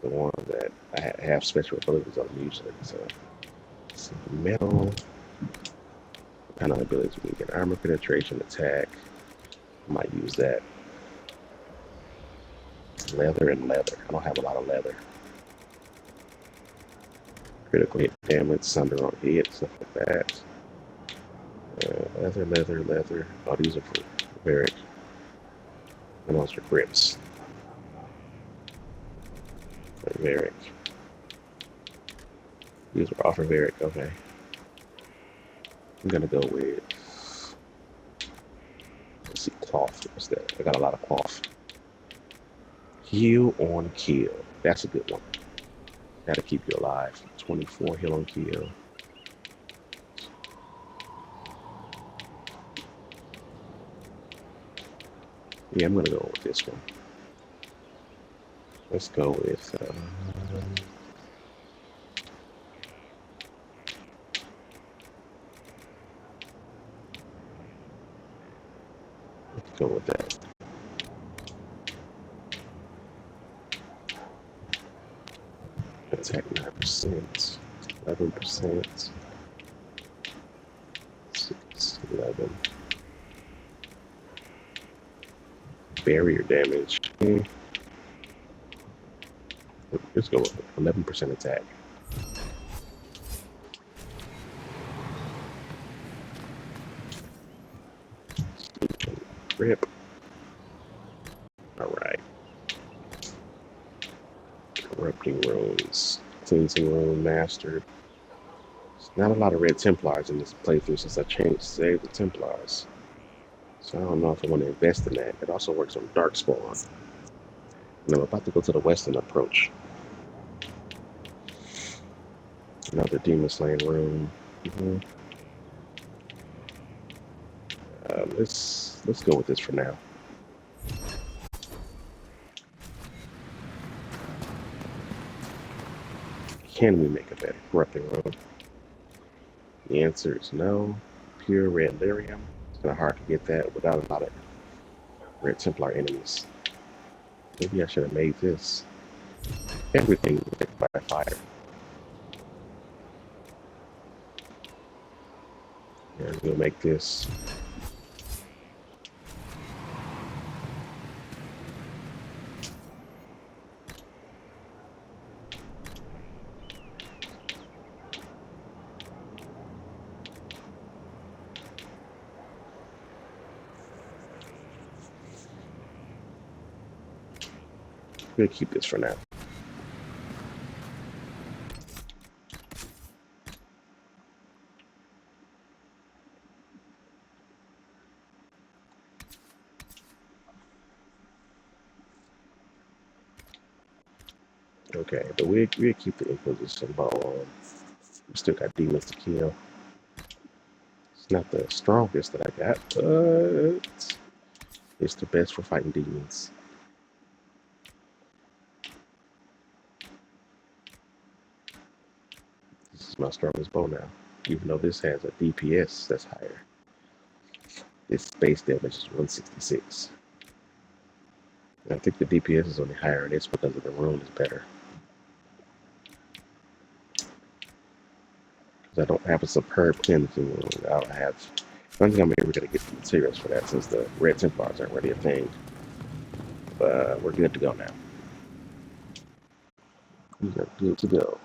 one that I have special abilities on usually. So, metal. What kind of abilities we get? Armor penetration, attack. I might use that. Leather and leather. I don't have a lot of leather. Critical hit damage, sunder on hit, stuff like that. Leather. Oh, these are for Varric. And those are grips. For Varric. These are all for Varric, okay. I'm gonna go with, let's see, cloth. What's that? I got a lot of cloth. Heal on kill. That's a good one. That'll keep you alive. 24 heal on kill. Yeah, I'm gonna go with this one. Let's go with let's go with that. Attack 9%, 11%, 6, 11. Barrier damage. Let's go with 11% attack. Rip. Alright. Corrupting runes. Cleansing rune mastered. There's not a lot of red Templars in this playthrough since I saved the Templars. So I don't know if I want to invest in that. It also works on Darkspawn. And I'm about to go to the western approach. Another Demon Slaying rune. Let's go with this for now. Can we make a better corrupting rune? The answer is no. Pure red lyrium. It's kind of hard to get that without a lot of red Templar enemies. Maybe I should have made this. Everything by fire. Yeah, we'll make this. We'll keep this for now. Okay, but we'll keep the Inquisition bow on. We still got demons to kill. It's not the strongest that I got, but it's the best for fighting demons. This is my strongest bow now, even though this has a DPS that's higher. Its base damage is 166. And I think the DPS is only higher, and it's because of the rune is better. Because I don't have a superb cleansing rune. I don't have. I don't think I'm ever going to get the materials for that since the Red Templars aren't really a thing. But we're good to go now. We are good to go.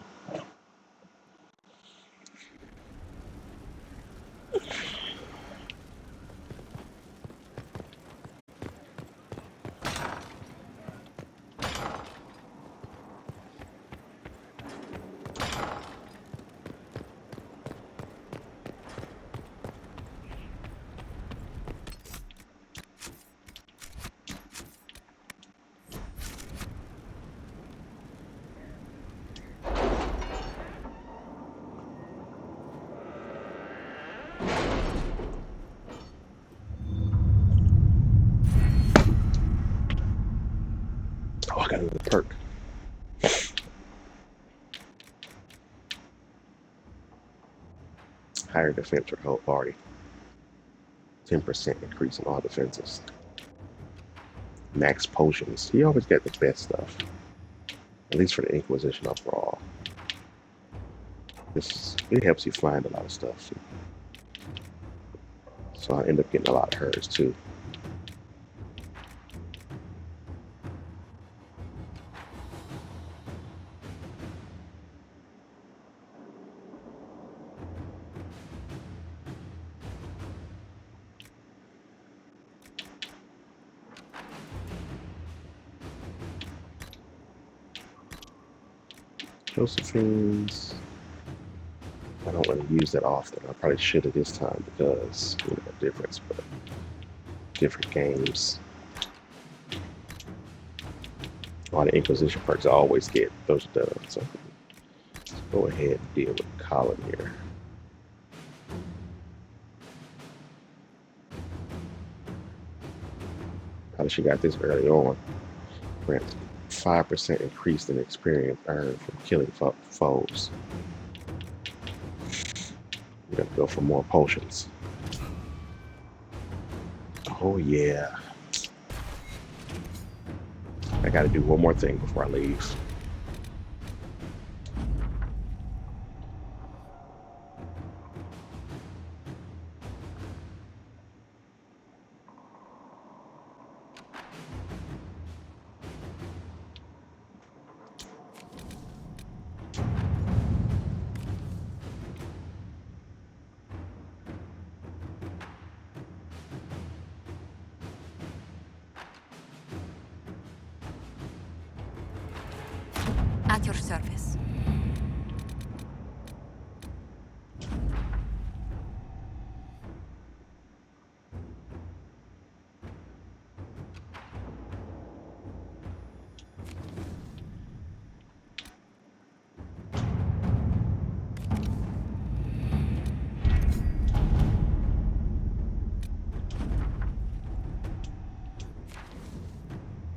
Oh, I got another perk. Higher defense for the whole party. 10% increase in all defenses. Max potions. He always got the best stuff. At least for the Inquisition overall. It helps you find a lot of stuff. So I end up getting a lot of hers too. Josephine's. I don't really use that often. I probably should have this time because, you know, difference, but different games. All the Inquisition perks I always get, those are done. So let's go ahead and deal with Colin here. Probably should got this early on. Grants 5% increase in experience earned from killing foes. We're gonna go for more potions. Oh yeah. I gotta do one more thing before I leave. At your service.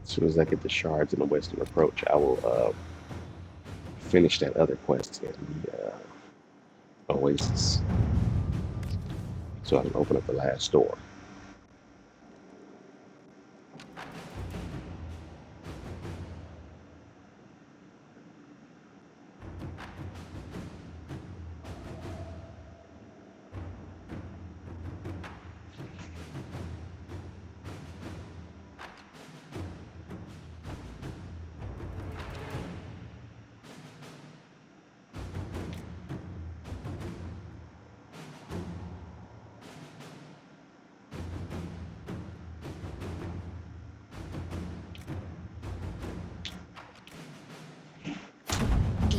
As soon as I get the shards in the Western Approach, I will finish that other quest in the Oasis, so I can open up the last door.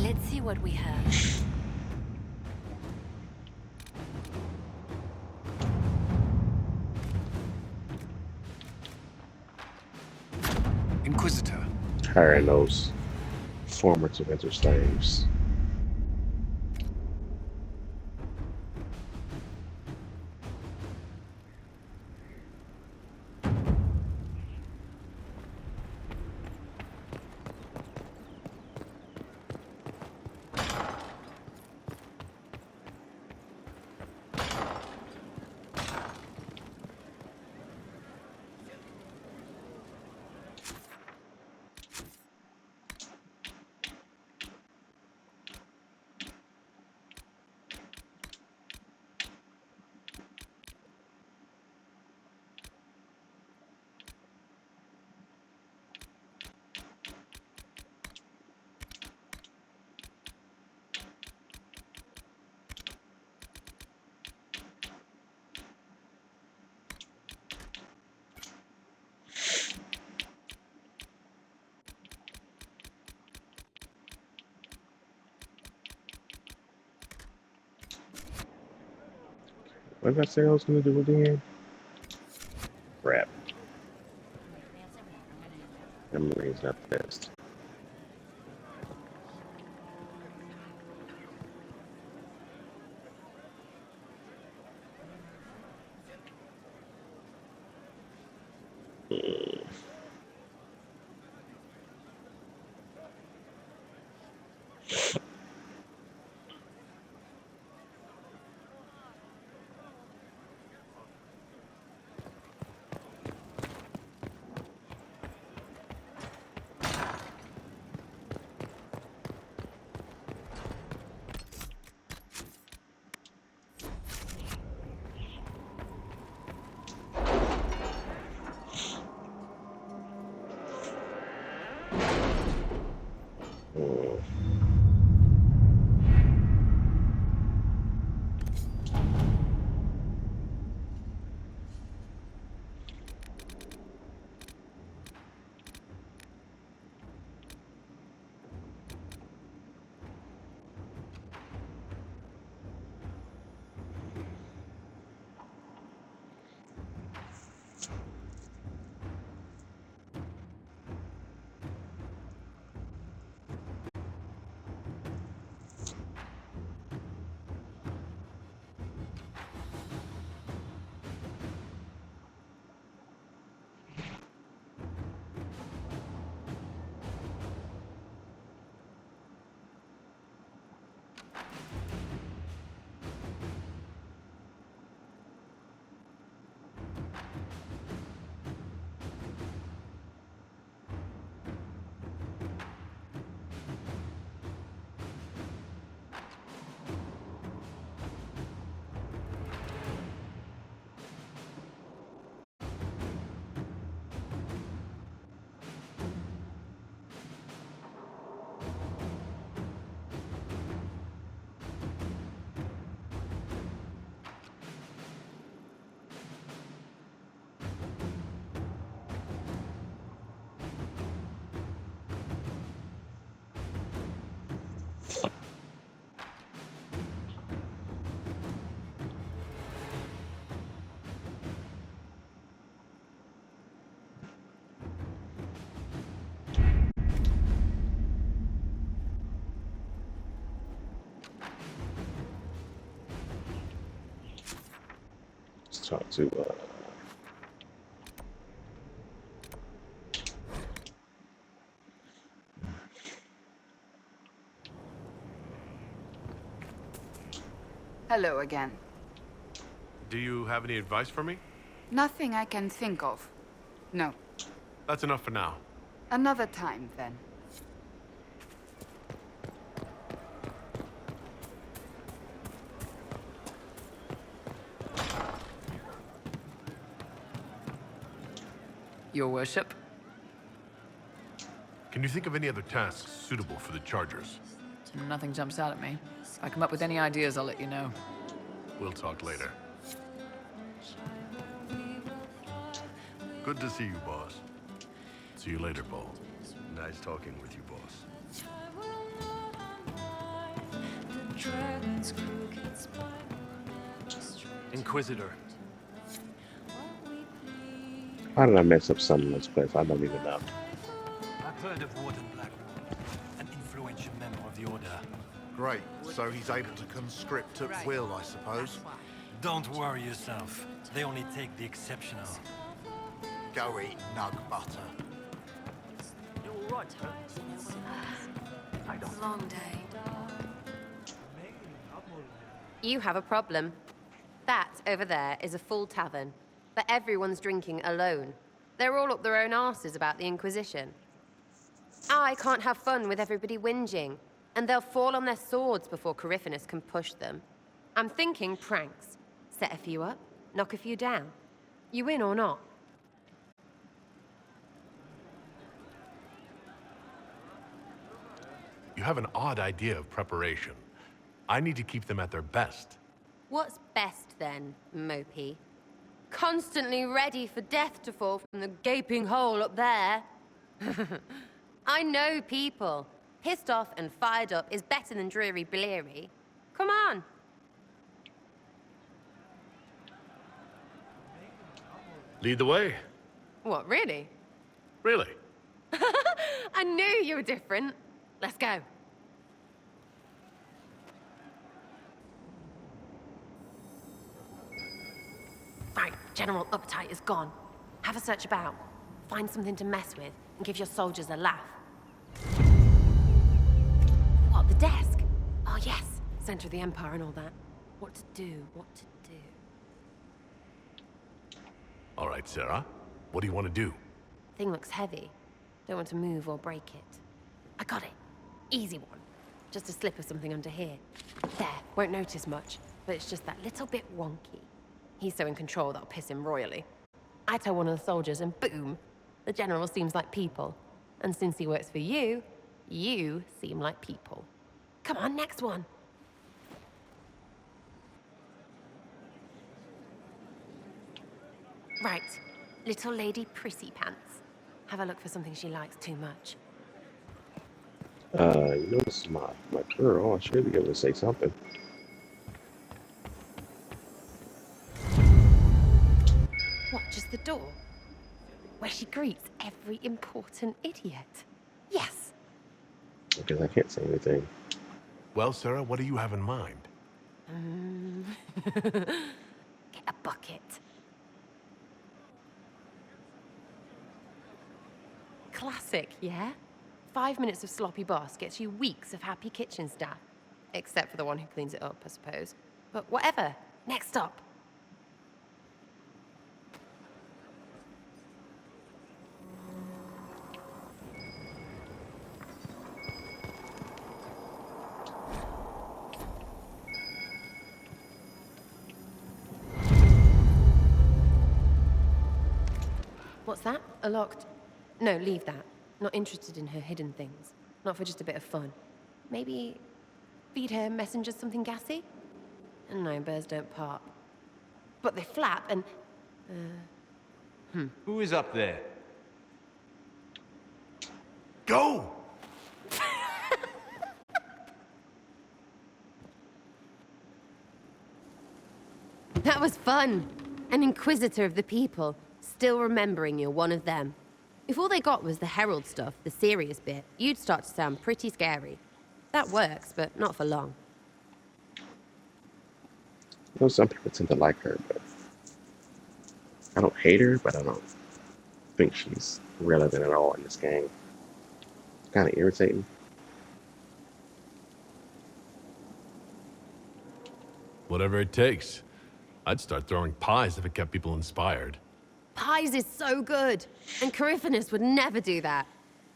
Let's see what we have. Inquisitor. Hiring those former Tormentor slaves. What did I say I was going to do again? Crap. Memory's not the best. Let's talk to Hello again. Do you have any advice for me? Nothing I can think of. No. That's enough for now. Another time, then. Your worship? Can you think of any other tasks suitable for the Chargers? Nothing jumps out at me. If I come up with any ideas, I'll let you know. We'll talk later. Good to see you, boss. See you later, Paul. Nice talking with you, boss. Inquisitor. How did I mess up something in this place? I don't even know. I've heard of Warden Blackwood, an influential member of the Order. Great. So he's able to conscript at will, I suppose. Don't worry yourself. They only take the exceptional. Go eat nug butter. Long day. You have a problem. That over there is a full tavern, but everyone's drinking alone. They're all up their own arses about the Inquisition. I can't have fun with everybody whinging, and they'll fall on their swords before Coryphanus can push them. I'm thinking pranks. Set a few up, knock a few down. You win or not? You have an odd idea of preparation. I need to keep them at their best. What's best then, Mopey? Constantly ready for death to fall from the gaping hole up there. I know people. Pissed off and fired up is better than dreary bleary. Come on. Lead the way. What, really? Really? I knew you were different. Let's go. Right, general uptight is gone. Have a search about. Find something to mess with and give your soldiers a laugh. What, the desk? Oh yes, center of the Empire and all that. What to do, what to do. All right, Sarah. What do you want to do? Thing looks heavy. Don't want to move or break it. I got it. Easy one. Just a slip of something under here. There, won't notice much, but it's just that little bit wonky. He's so in control that'll piss him royally. I tell one of the soldiers and boom, the general seems like people. And since he works for you, you seem like people. Come on, next one. Right, little lady prissy pants. Have a look for something she likes too much. You know, this is my girl. I should be able to say something. What, just the door? Where she greets every important idiot. Yes. Because I can't say anything. Well, Sarah, what do you have in mind? Get a bucket. Classic, yeah? 5 minutes of sloppy boss gets you weeks of happy kitchen staff. Except for the one who cleans it up, I suppose. But whatever. Next stop. What's that? A locked... No, leave that. Not interested in her hidden things. Not for just a bit of fun. Maybe feed her messengers something gassy? No, birds don't pop. But they flap and... Who is up there? Go! That was fun. An inquisitor of the people, still remembering you're one of them. If all they got was the herald stuff, the serious bit, you'd start to sound pretty scary. That works, but not for long. You know, some people tend to like her, but I don't hate her, but I don't think she's relevant at all in this game. Kind of irritating. Whatever it takes. I'd start throwing pies if it kept people inspired. Pies is so good, and Coryphanus would never do that.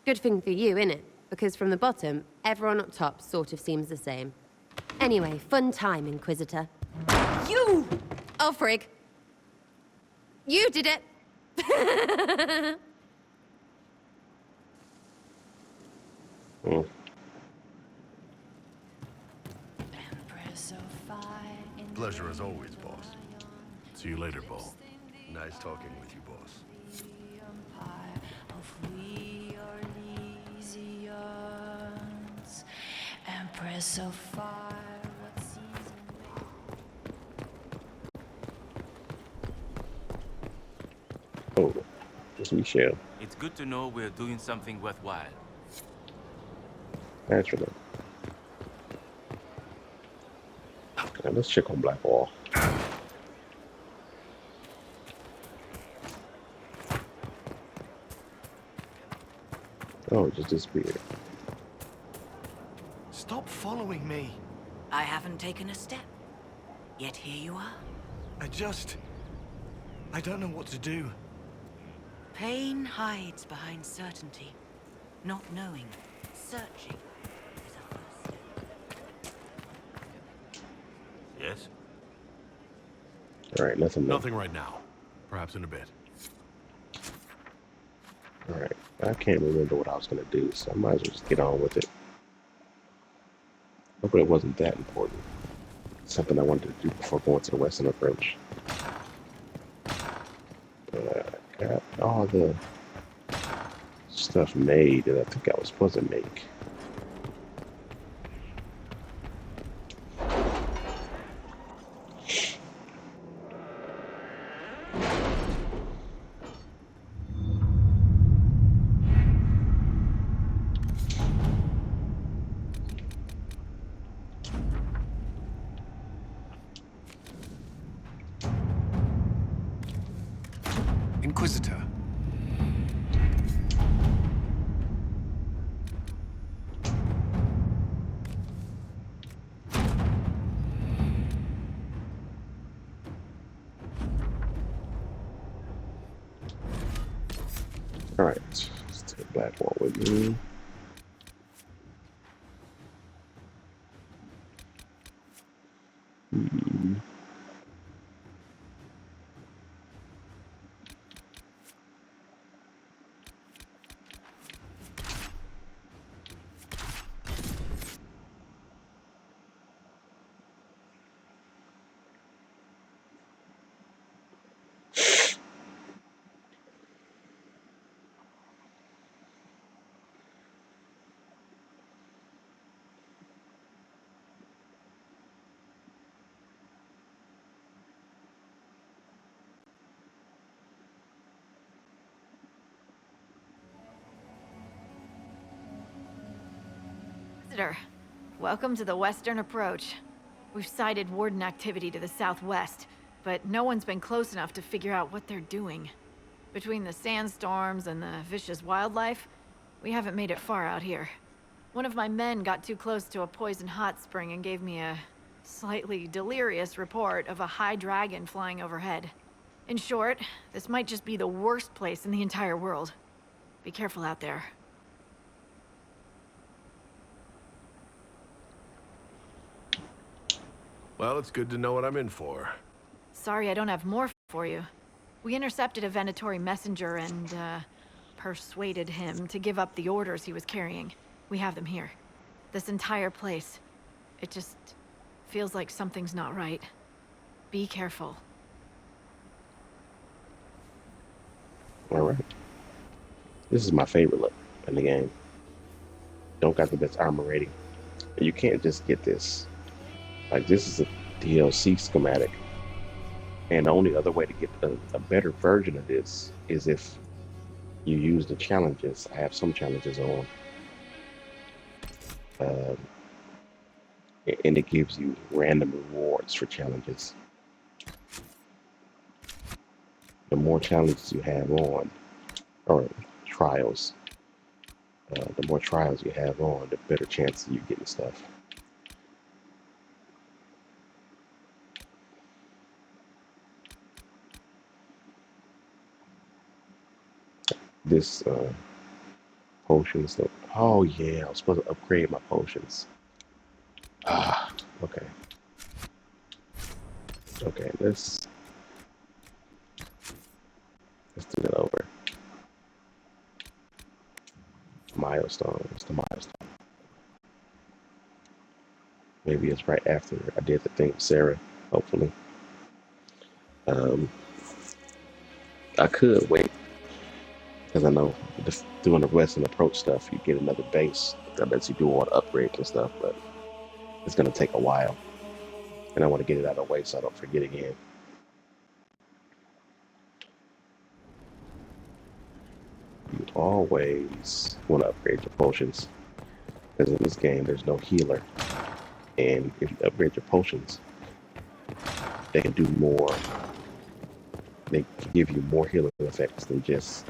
Good thing for you, innit? Because from the bottom, everyone up top sort of seems the same. Anyway, fun time, Inquisitor. You! Oh, frig. You did it! Pleasure as always, boss. See you later, Ball. Nice talking with you, boss. Empress of fire. Oh, it's Michelle. It's good to know we're doing something worthwhile. Naturally. Okay, let's check on Blackwall. Oh, it just disappeared. Stop following me. I haven't taken a step. Yet here you are. I don't know what to do. Pain hides behind certainty. Not knowing, searching is a first step. Yes? All right, nothing. Nothing right now. Perhaps in a bit. All right, I can't remember what I was gonna do, so I might as well just get on with it. Hopefully, it wasn't that important. Something I wanted to do before going to the Western approach. I got all the stuff made that I think I was supposed to make. Inquisitor. All right, let's take Blackwall with me. Visitor, welcome to the Western Approach. We've sighted Warden activity to the southwest, but no one's been close enough to figure out what they're doing. Between the sandstorms and the vicious wildlife, we haven't made it far out here. One of my men got too close to a poison hot spring and gave me a slightly delirious report of a high dragon flying overhead. In short, this might just be the worst place in the entire world. Be careful out there. Well, it's good to know what I'm in for. Sorry I don't have more for you. We intercepted a Venatori messenger and, persuaded him to give up the orders he was carrying. We have them here. This entire place. It just feels like something's not right. Be careful. All right. This is my favorite look in the game. Don't got the best armor rating. You can't just get this. Like, this is a DLC schematic. And the only other way to get a better version of this is if you use the challenges. I have some challenges on. And it gives you random rewards for challenges. The more challenges you have on, or trials, the more trials you have on, the better chance of you getting stuff. This potion stuff. Oh yeah, I was supposed to upgrade my potions. Ah, okay. Okay, let's do that over. Milestone. What's the milestone? Maybe it's right after I did the thing with Sarah, hopefully. I could wait, because I know doing the Western approach stuff, you get another base that lets you do all the upgrades and stuff, but it's going to take a while. And I want to get it out of the way so I don't forget again. always want to upgrade your potions. Because in this game, there's no healer. And if you upgrade your potions, they can do more. They can give you more healing effects than just,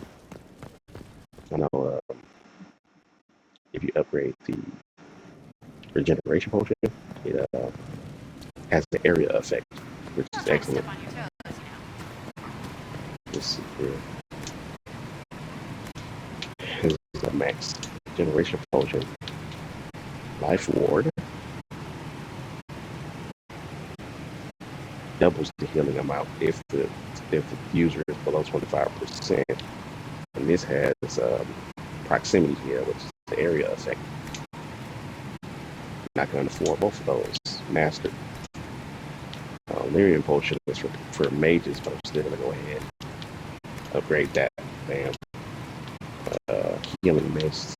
I know, if you upgrade the regeneration potion, it has the area effect, which is excellent. Let's see here. This is a max generation potion. Life Ward doubles the healing amount if the user is below 25%. And this has proximity here, which is the area effect. Not going to afford both of those. Mastered. Lyrian Potion is for mages, but I'm still going to go ahead and upgrade that. Bam. Healing Mist,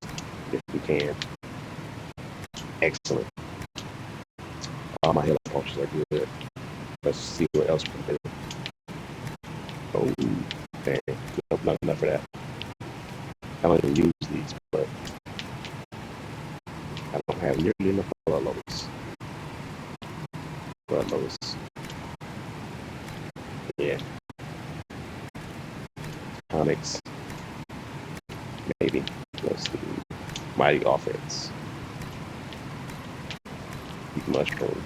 if we can. Excellent. All my healing potions are good. Let's see what else we can do. Oh, dang. Nope, not enough for that. I don't even use these, but I don't have nearly enough blood loads. Yeah. Tonics. Maybe. Let's see. Mighty Offense. Deep Mushroom.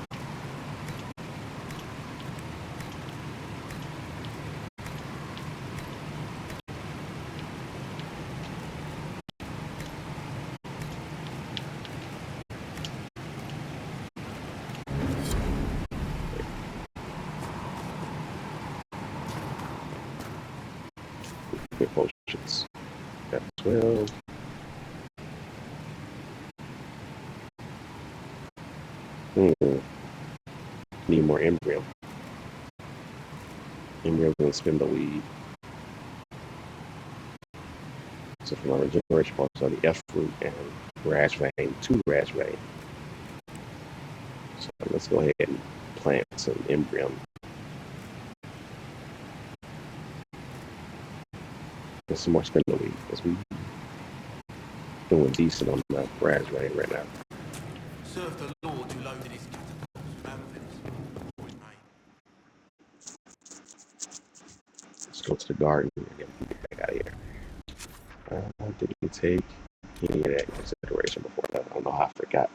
Good potions. Got 12. Need more Embryo. Embryo gonna spin the weed. So for my regeneration potions are the F fruit and Rash Vein, 2 Rash Vein. So let's go ahead and plant some Embryo. Get some more spin the weed because we doing decent on the Rash Vein right now. Serve the Lord who loaded his Let's go to the garden and get back out of here. Did we take any of that consideration before that? I don't know how I forgot.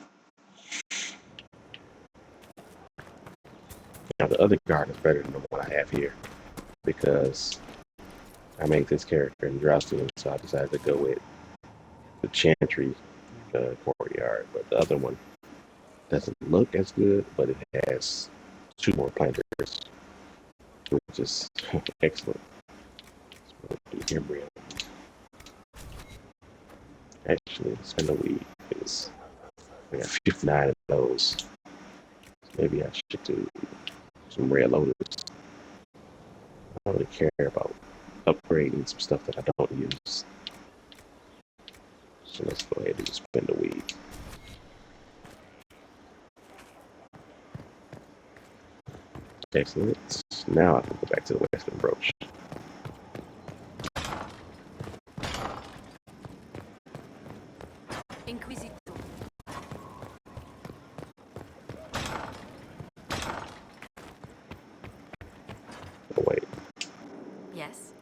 Now the other garden is better than the one I have here because I made this character in Droustin, so I decided to go with the Chantry courtyard. But the other one doesn't look as good, but it has 2 more planters, which is excellent. So the Embryo. Actually, spin the weed is I got 59 of those. So maybe I should do some Red Lotus. I don't really care about upgrading some stuff that I don't use. So let's go ahead and spin the weed. Excellent. Now I can go back to the Western Approach. Inquisition. Oh, wait. Yes.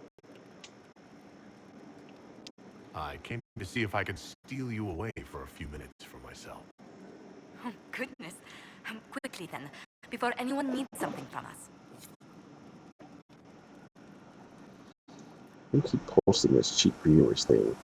I came to see if I could steal you away for a few minutes for myself. Oh, goodness. Quickly then, before anyone needs something from us. You keep posting this cheap viewers thing.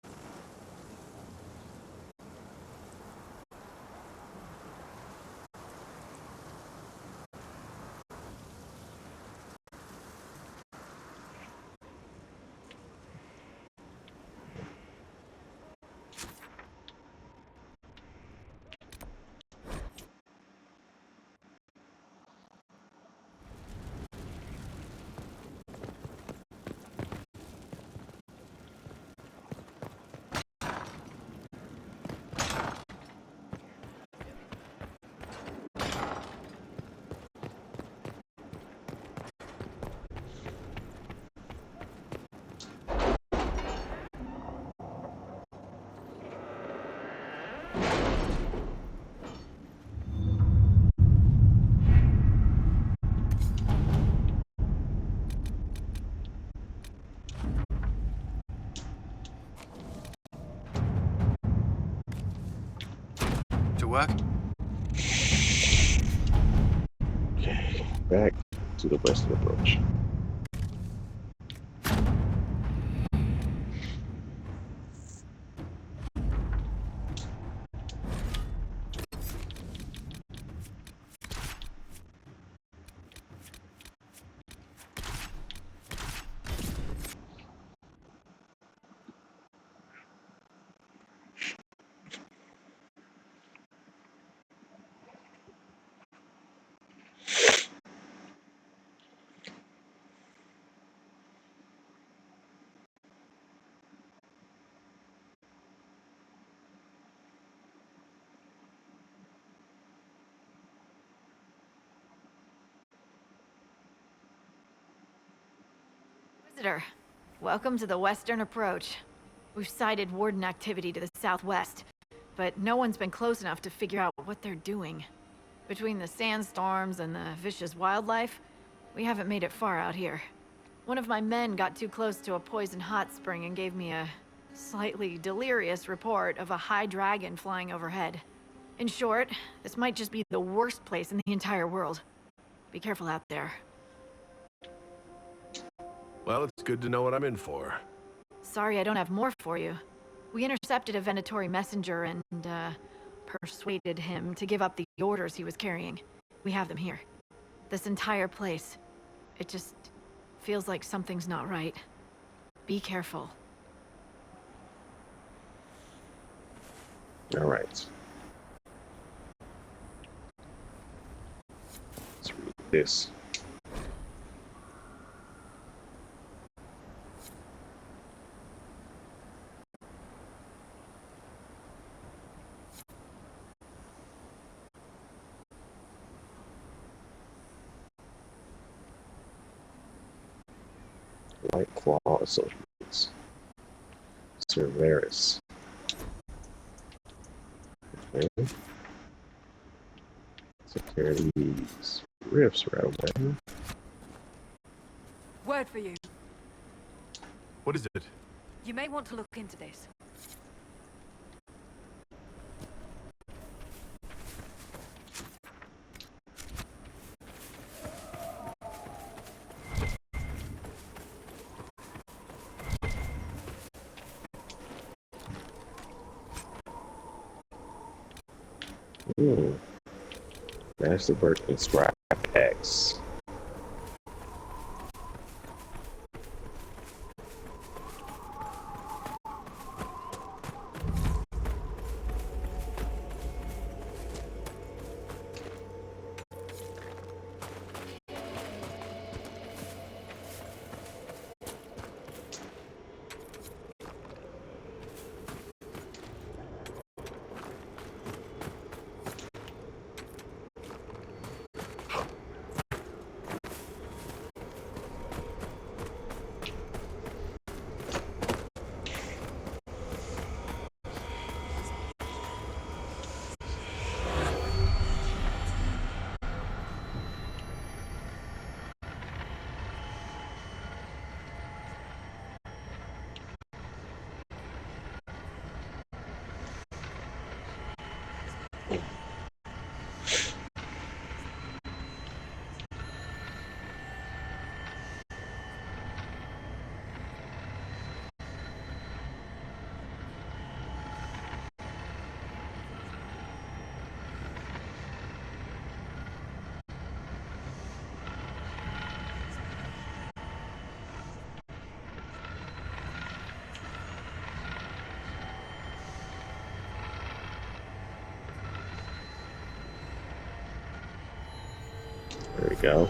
work? Okay, back to the western approach. Visitor, welcome to the western approach. We've sighted warden activity to the southwest, but no one's been close enough to figure out what they're doing. Between the sandstorms and the vicious wildlife, we haven't made it far out here. One of my men got too close to a poison hot spring and gave me a slightly delirious report of a high dragon flying overhead. In short, this might just be the worst place in the entire world. Be careful out there. Well, it's good to know what I'm in for. Sorry I don't have more for you. We intercepted a Venatori messenger and, persuaded him to give up the orders he was carrying. We have them here. This entire place. It just feels like something's not right. Be careful. All right. Let's read this. White Claw Associates. Cerberus. Okay. Secure these rifts right away. Word for you. What is it? You may want to look into this. Master Bird inscribed X. There we go.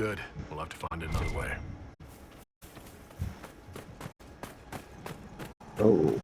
good. We'll have to find another way. Oh.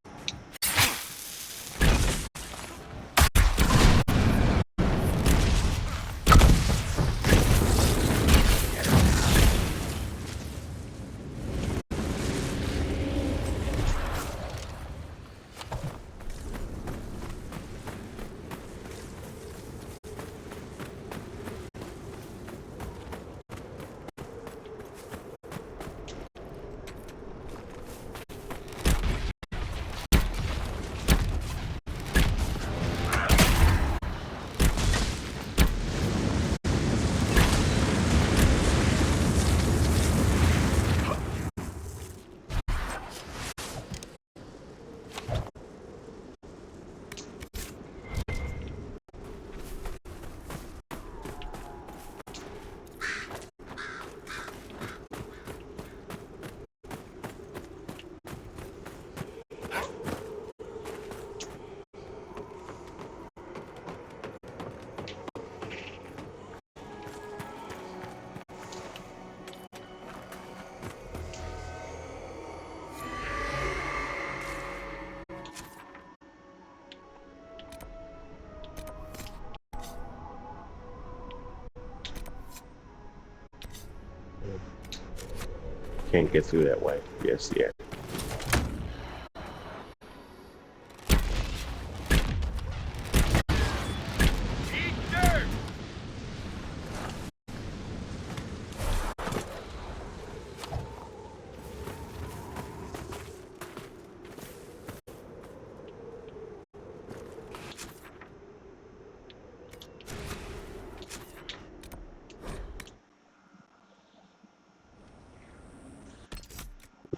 Can't get through that way. Yes, yeah.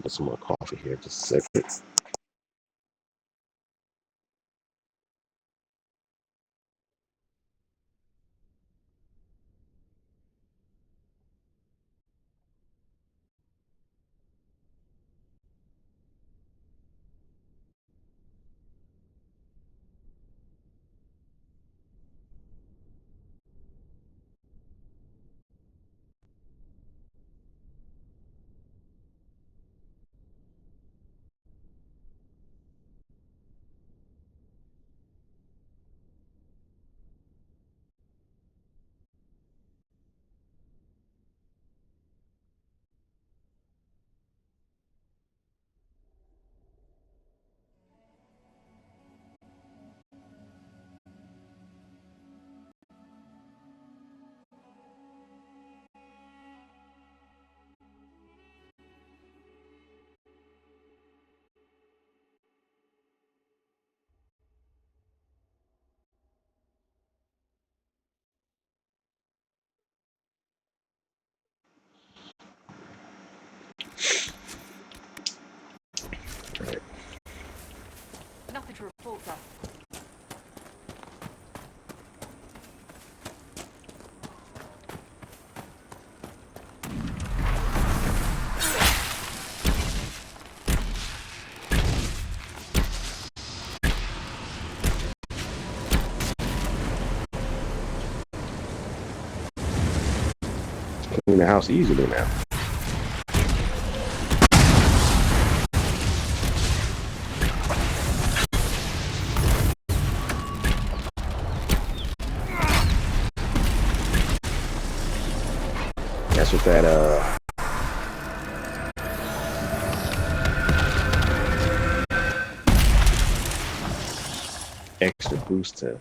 Get some more coffee here, just a second. Nothing to report, sir. Clean the house easily now. That's what that extra boost to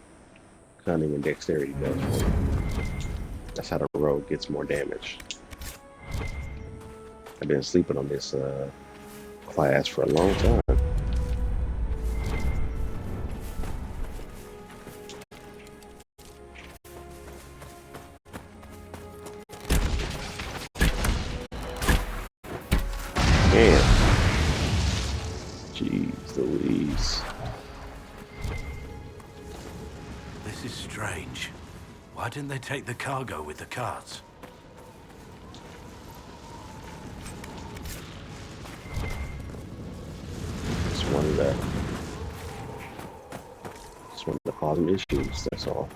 cunning and dexterity does for you. That's how the rogue gets more damage. I've been sleeping on this class for a long time. Damn. Jeez Louise. This is strange. Why didn't they take the cargo with the carts? It's one of the causing issues, that's all.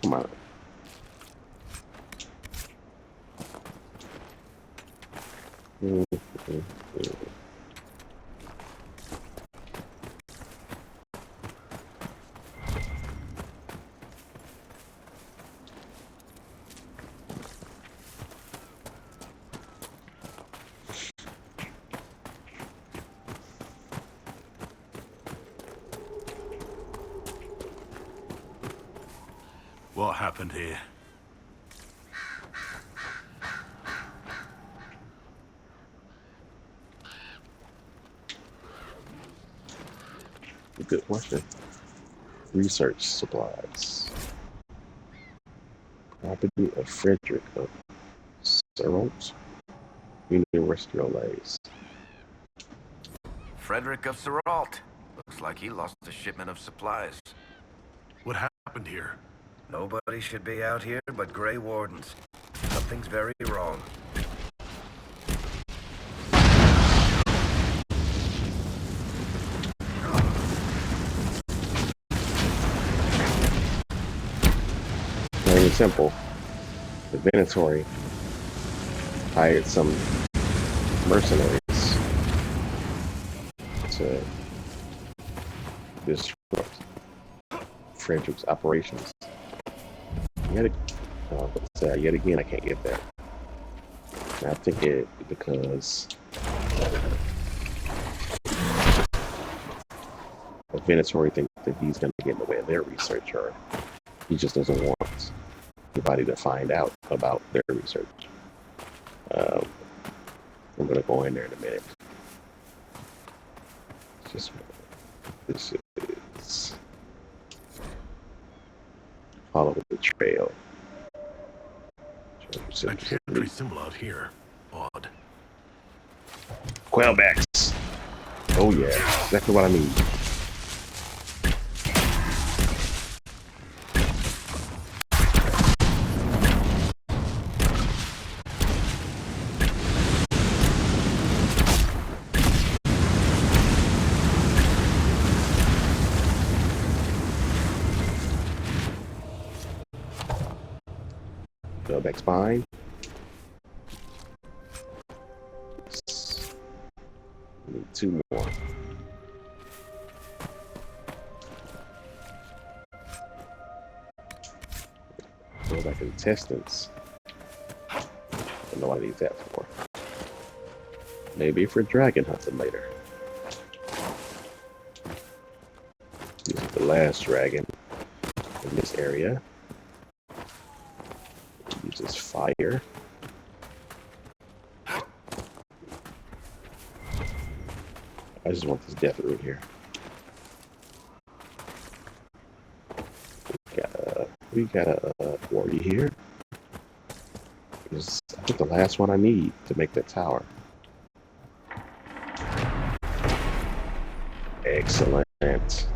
Come on. What happened here? Good question. Research supplies. Property of Frederick of Serralt. University Olays. Frederick of Serralt. Looks like he lost a shipment of supplies. What happened here? Nobody should be out here but Grey Wardens. Something's very wrong. Plain and simple. The Venatori hired some mercenaries to disrupt Frederick's operations. Yet again, I can't get that. And I think it because the Venatori think that he's going to get in the way of their research, or he just doesn't want anybody to find out about their research. I'm going to go in there in a minute. This is follow the trail. I can't read symbol out here. Odd. Quailbacks. Oh yeah, exactly what I need. Quailback spine. Need 2 more. Quailback intestines. I don't know what I need that for. Maybe for dragon hunting later. This is the last dragon in this area. It uses fire. I just want this death root here. We got a warrior here. It's, I think, the last one I need to make that tower. Excellent.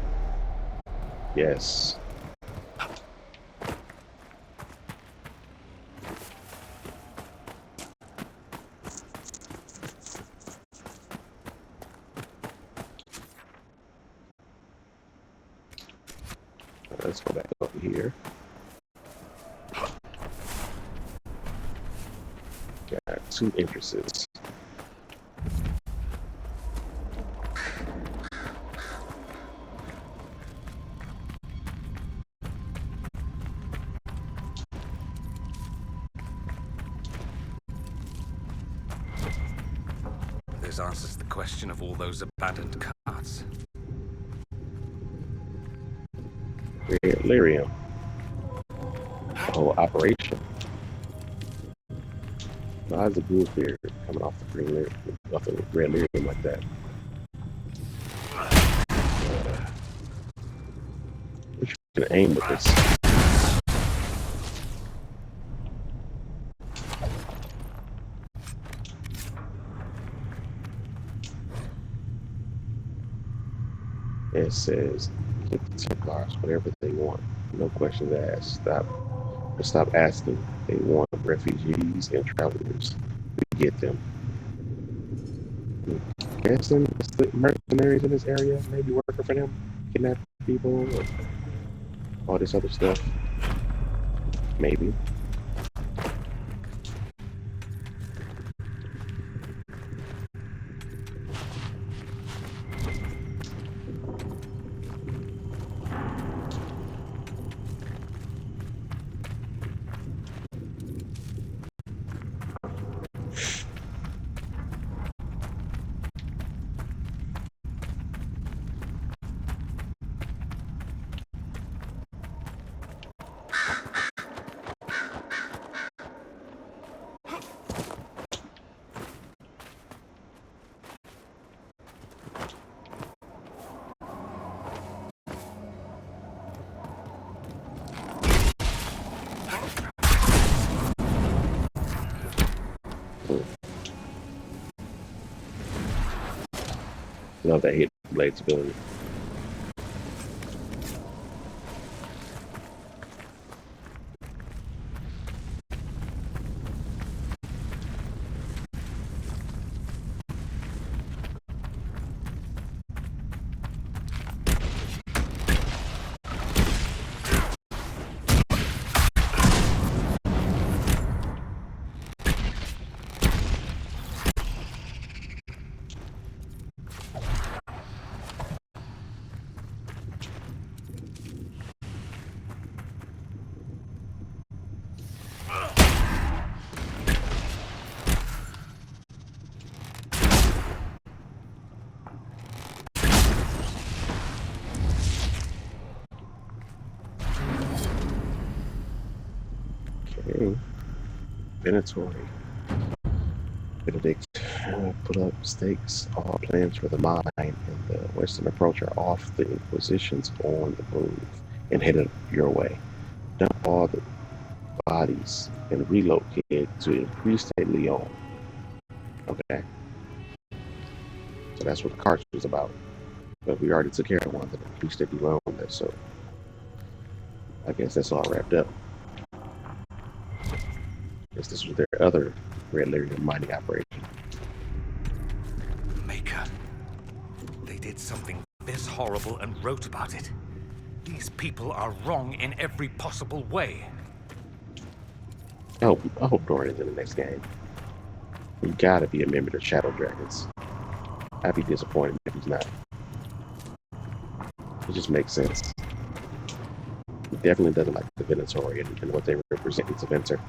Yes. Let's go back over here. Got 2 entrances. This answers the question of all those abandoned carts. Lyrium. Oh, operation. Why is the blue beard coming off the green lyrium, off the red lyrium like that? We should aim with this. It says, give the Templars whatever they want. No questions asked. Stop asking. They want refugees and travelers. We get them. Guessing the mercenaries in this area maybe working for them, kidnapping people, and all this other stuff. Maybe. Love that hit blade's ability. Okay. Venatori. Benedict put up stakes. All plans for the mine and the western approach are off. The Inquisition's on the move and headed your way. Dump all the bodies and relocate to Increase de Leon. Okay. So that's what the cart was about. But we already took care of one of the Increase de Leon there, so I guess that's all wrapped up. Guess this was their other Red Lyrium mining operation. Maker. They did something this horrible and wrote about it. These people are wrong in every possible way. I hope Doran is in the next game. He gotta be a member of the Shadow Dragons. I'd be disappointed if he's not. It just makes sense. He definitely doesn't like the Venatori and what they represent as a Venter.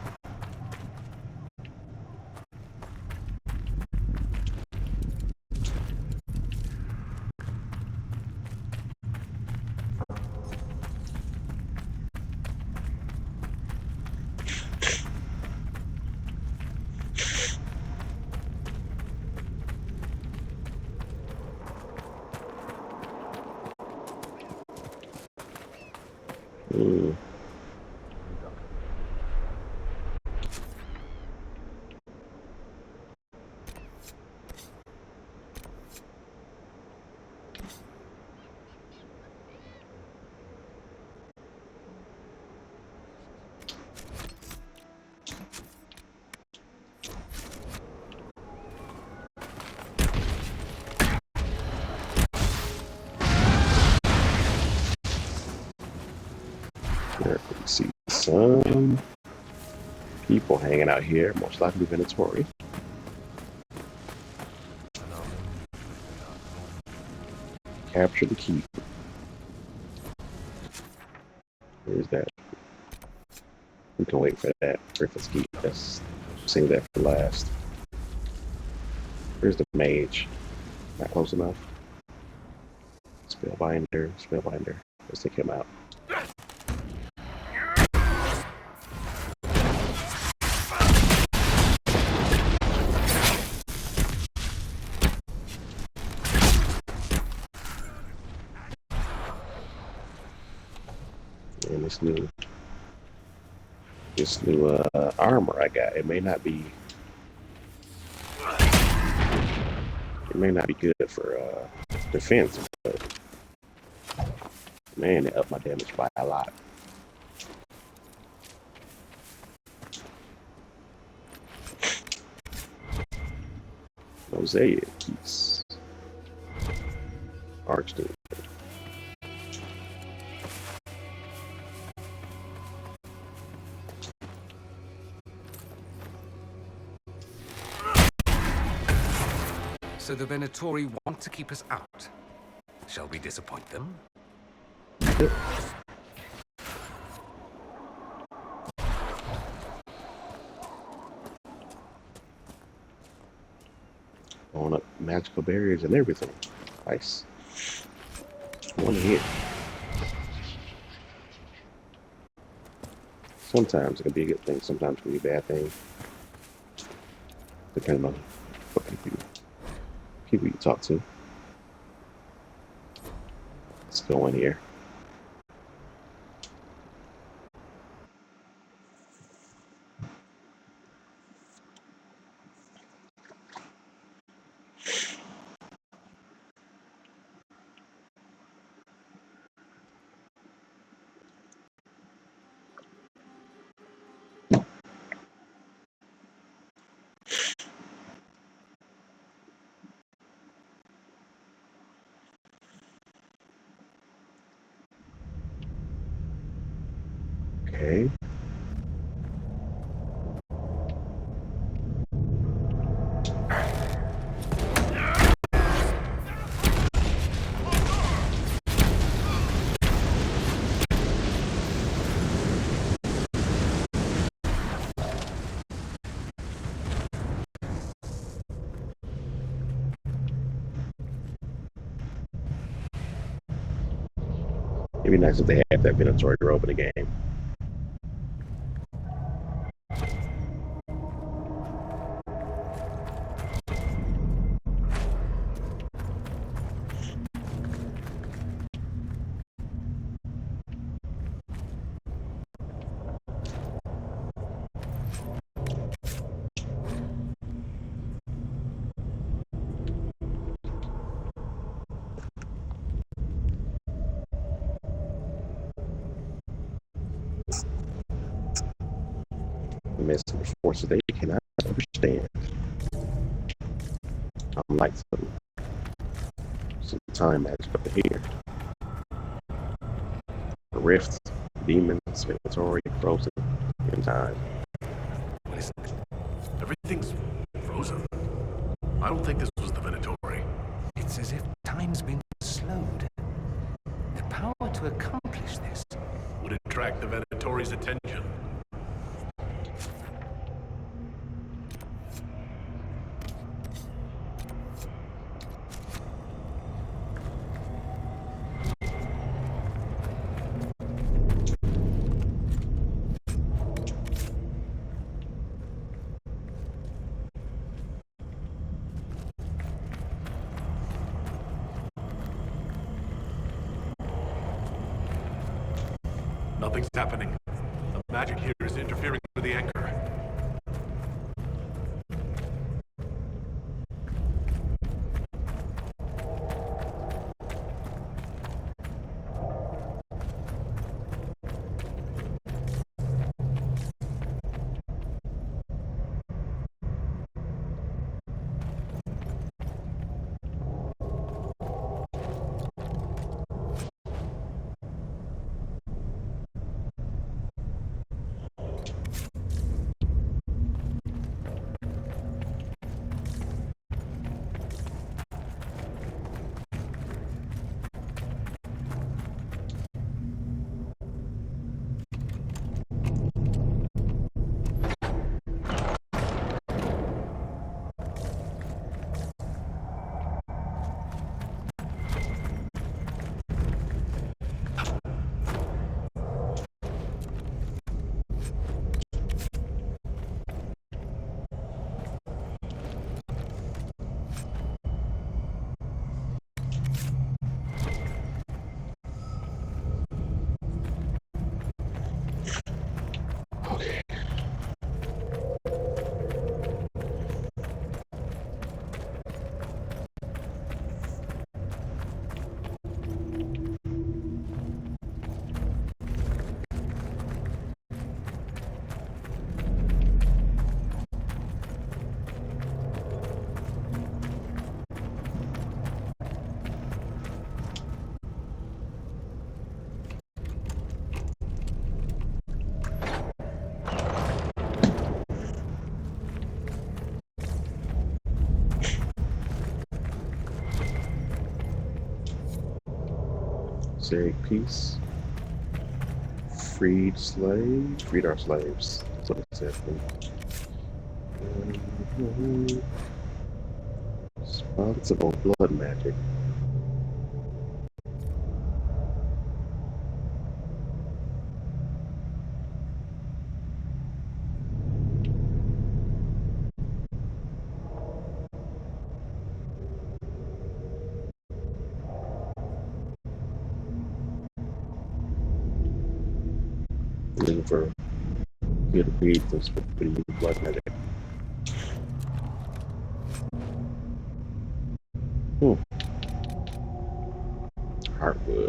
There we see some people hanging out here, most likely Venatori. Capture the keep. Where's that? We can wait for that. Griffin's keep. Let's save that for last. Where's the mage? Not close enough. Spellbinder, Spellbinder. Let's take him out. And this new armor I got, it may not be good for defense, but man, it upped my damage by a lot. Mosaic piece. Archdemon. So the Venatori want to keep us out. Shall we disappoint them? Yep. Blowing up magical barriers and everything. Nice. One hit. Sometimes it can be a good thing, sometimes it can be a bad thing. Depending on what people you talk to. Let's go in here. Okay. It'd be nice if they had that Venatori robe in the game. Some forces they cannot understand. Unlike some time magic up here. The rifts, demons, Venatori, frozen in time. What is it? Everything's frozen. I don't think this was the Venatori. It's as if time's been slowed. The power to accomplish this would attract the Venatori's attention. Nothing's happening. The magic here is interfering with the anchor. Say peace. Freed slaves. Freed our slaves. That's what it said. Responsible blood magic. Looking for here to read this blood magic. Heartwood.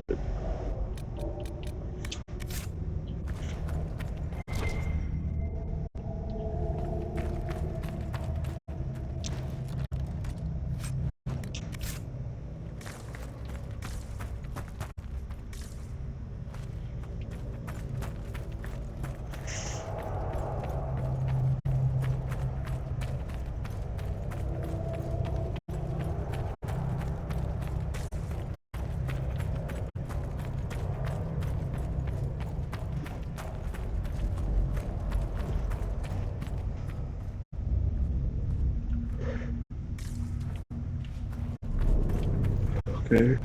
Okay.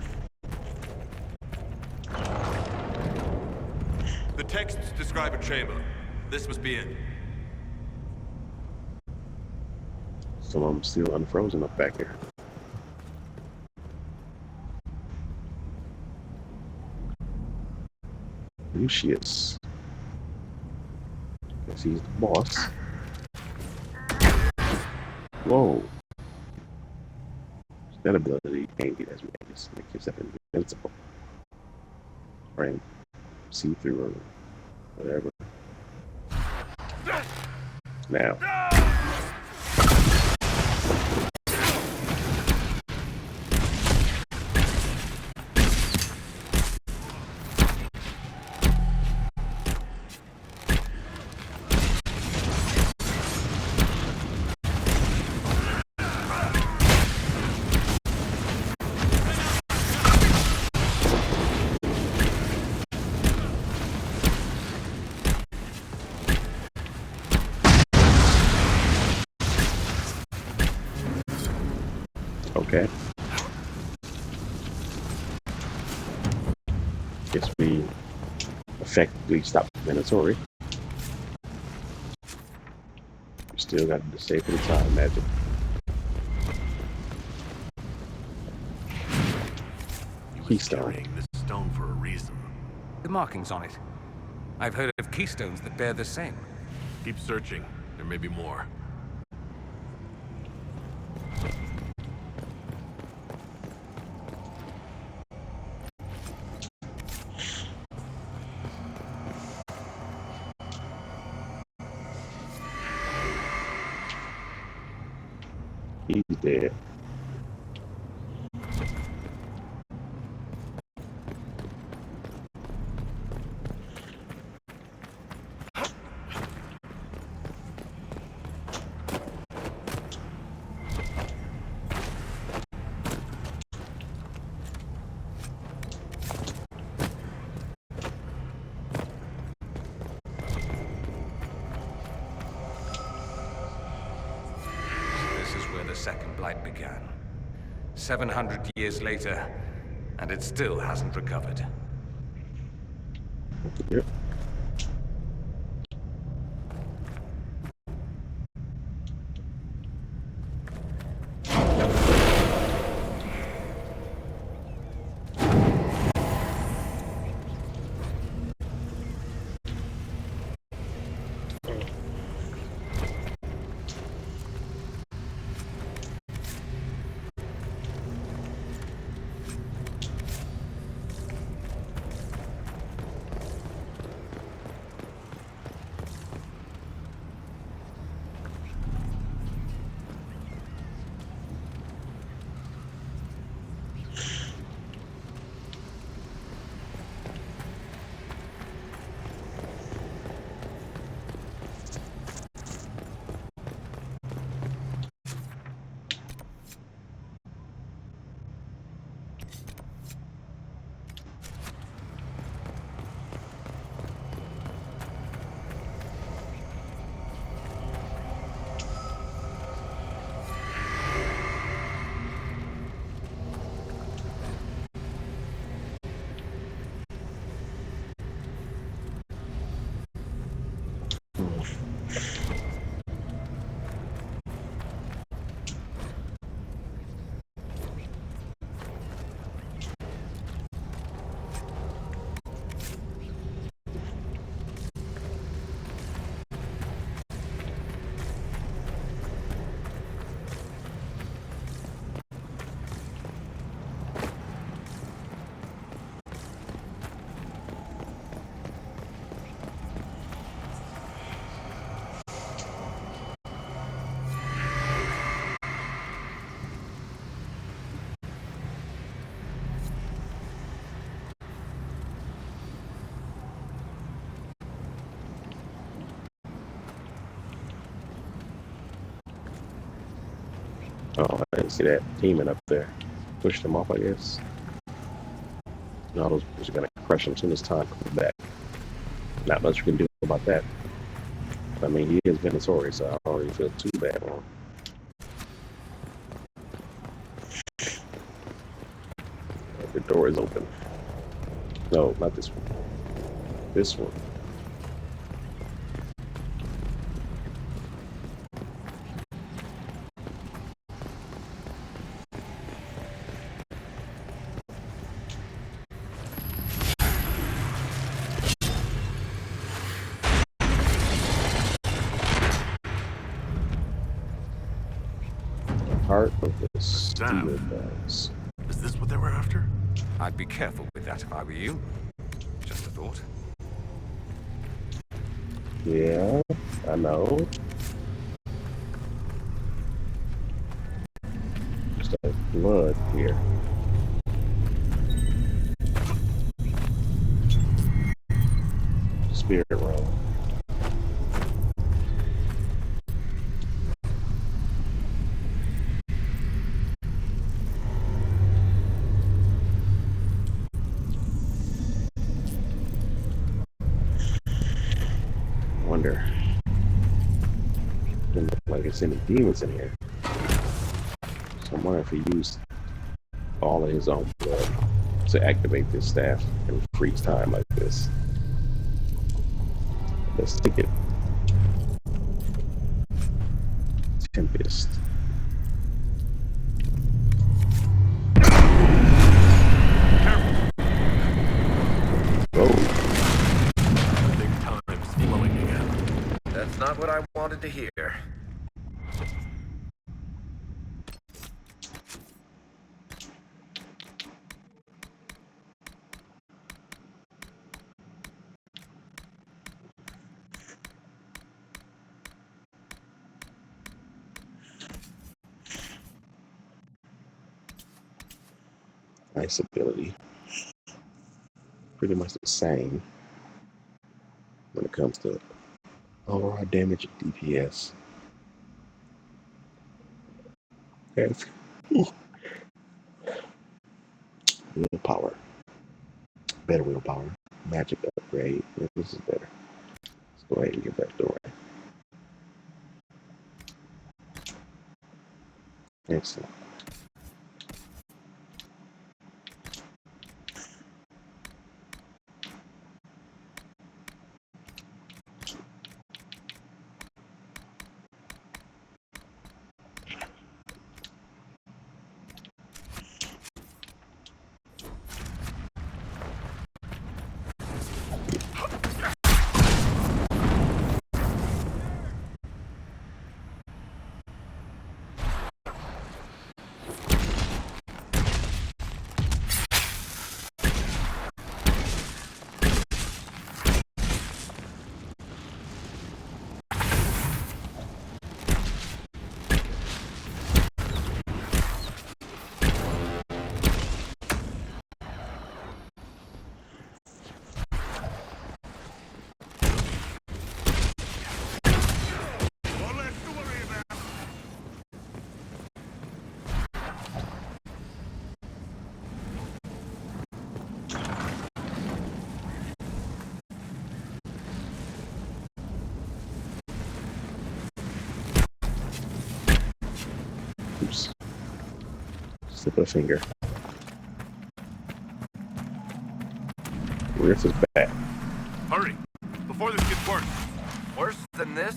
The texts describe a chamber. This must be it. Some of them still unfrozen up back here. Lucius. Guess he's the boss. Whoa. That ability you can't get as just make yourself invincible. Or see through or whatever. Now. Okay. Guess we effectively stopped the Minotaur. We still got to save for the time magic. Keystone. This stone for a reason. The markings on it. I've heard of keystones that bear the same. Keep searching. There may be more. He's dead. The Second Blight began. 700 years later, and it still hasn't recovered. Yep. Oh, I didn't see that demon up there. Pushed them off, I guess. No, those are gonna crush him as soon as time comes back. Not much we can do about that. I mean, he is Venatori, so I don't really feel too bad for him. The door is open. No, not this one. This one. Heart of the steel bells. Is this what they were after? I'd be careful with that if I were you. Just a thought. Yeah, I know. Just like blood here. Spirit realm. Wonder. Doesn't look like it's any demons in here. So I'm wondering if he used all of his own blood to activate this staff and freeze time like this. Let's take it. Tempest. That's not what I wanted to hear. Nice ability. Pretty much the same when it comes to overall damage and DPS. Yes. Willpower. Better willpower. Magic upgrade. Yeah, this is better. Let's go ahead and get that door. Excellent. Oops. Slip of a finger. Where's his bat? Hurry! Before this gets worse. Worse than this?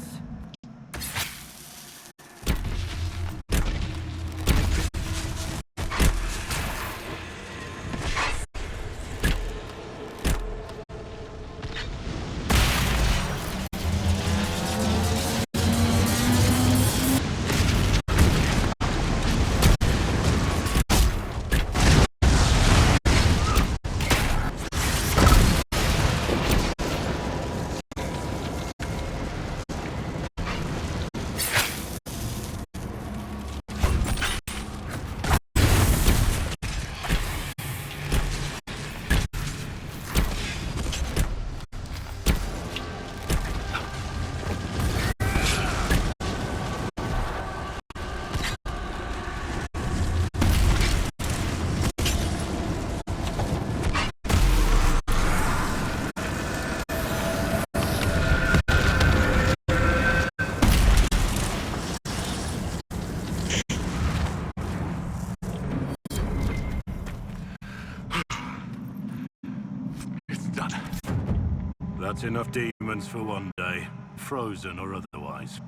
That's enough demons for one day, frozen or otherwise.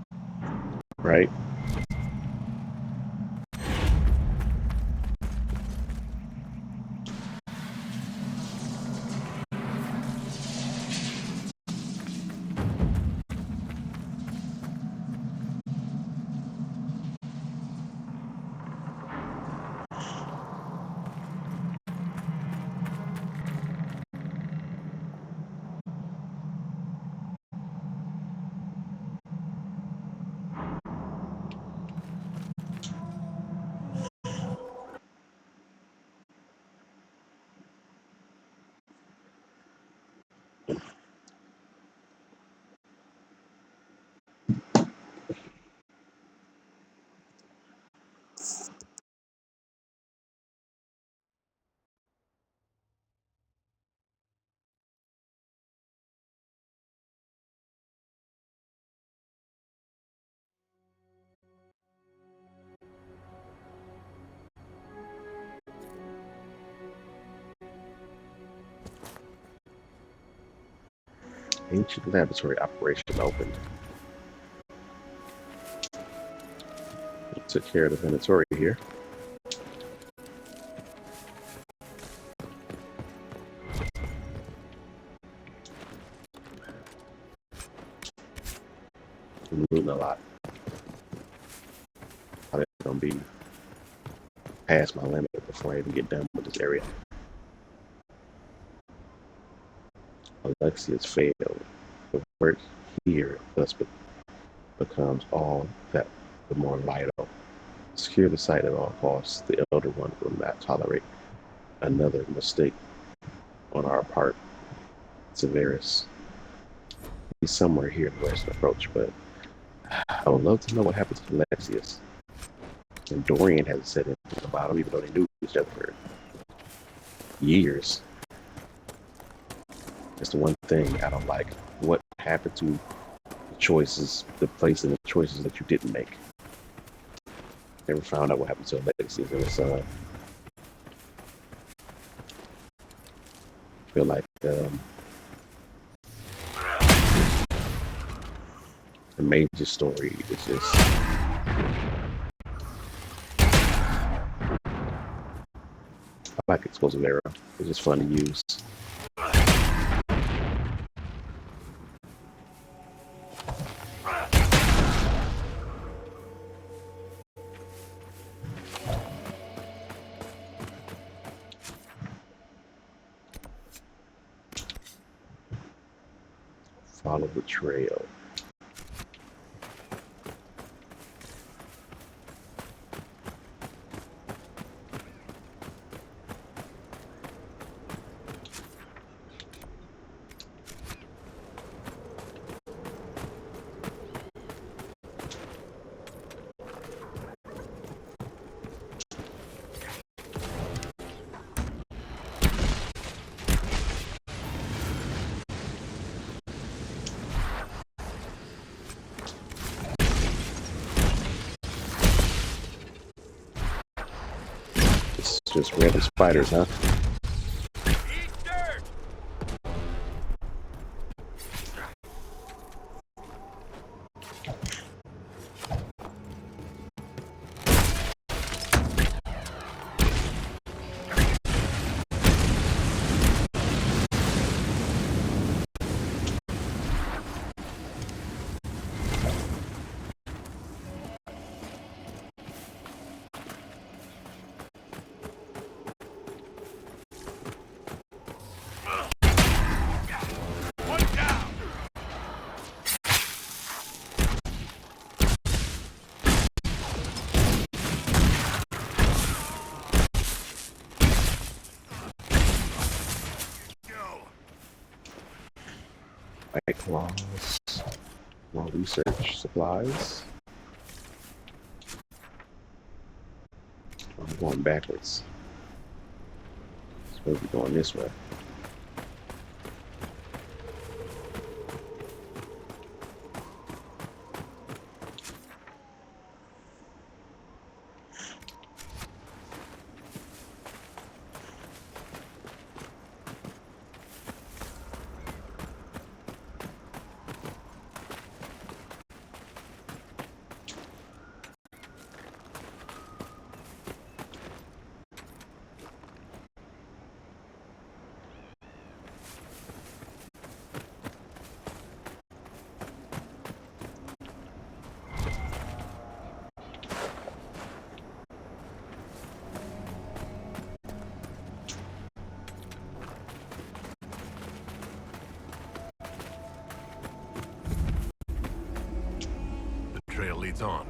Right? Ancient laboratory operation opened. Took care of the inventory here. I'm looting a lot. I'm gonna be past my limit before I even get done with this area. Alexia's failed. The work here thus becomes all that the more vital. Secure the site at all costs. The Elder One will not tolerate another mistake on our part. Severus. He's somewhere here in the Western Approach, but I would love to know what happened to Alexius. And Dorian hasn't said anything about him, even though they knew each other for years. That's the one thing I don't like. What happened to the choices, the place and the choices that you didn't make? Never found out what happened to Alexius and his son. I feel like the major story is just I like explosive arrow. It's just fun to use. Follow the trail. Just random spiders, huh? White claws, more research supplies. I'm going backwards. Supposed to be going this way. trail leads on.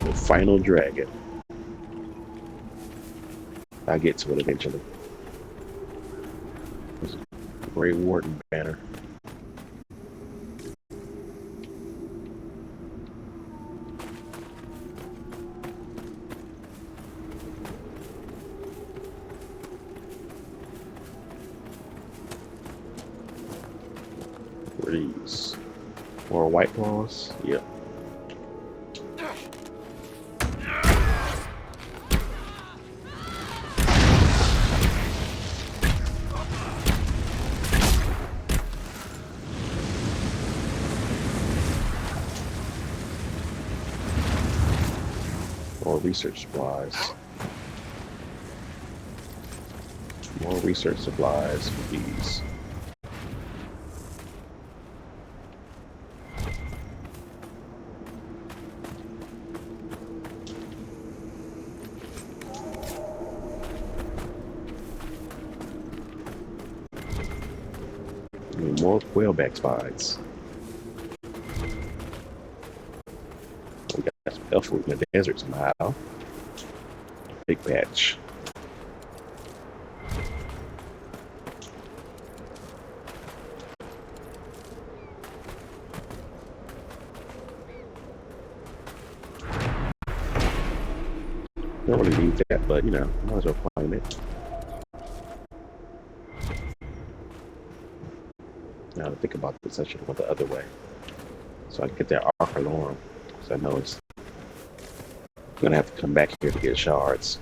The final dragon. I'll get to it eventually. There's a Grey Warden banner. What are these? More white claws? Yep. More research supplies. More research supplies for these. Need more whaleback spines. We got some elf fruit in the desert somehow. Big patch. Don't really need that, but you know, might as well find it. Now to think about this, I should have went the other way. So I can get that Arc Alarm. Because I know it's gonna have to come back here to get shards.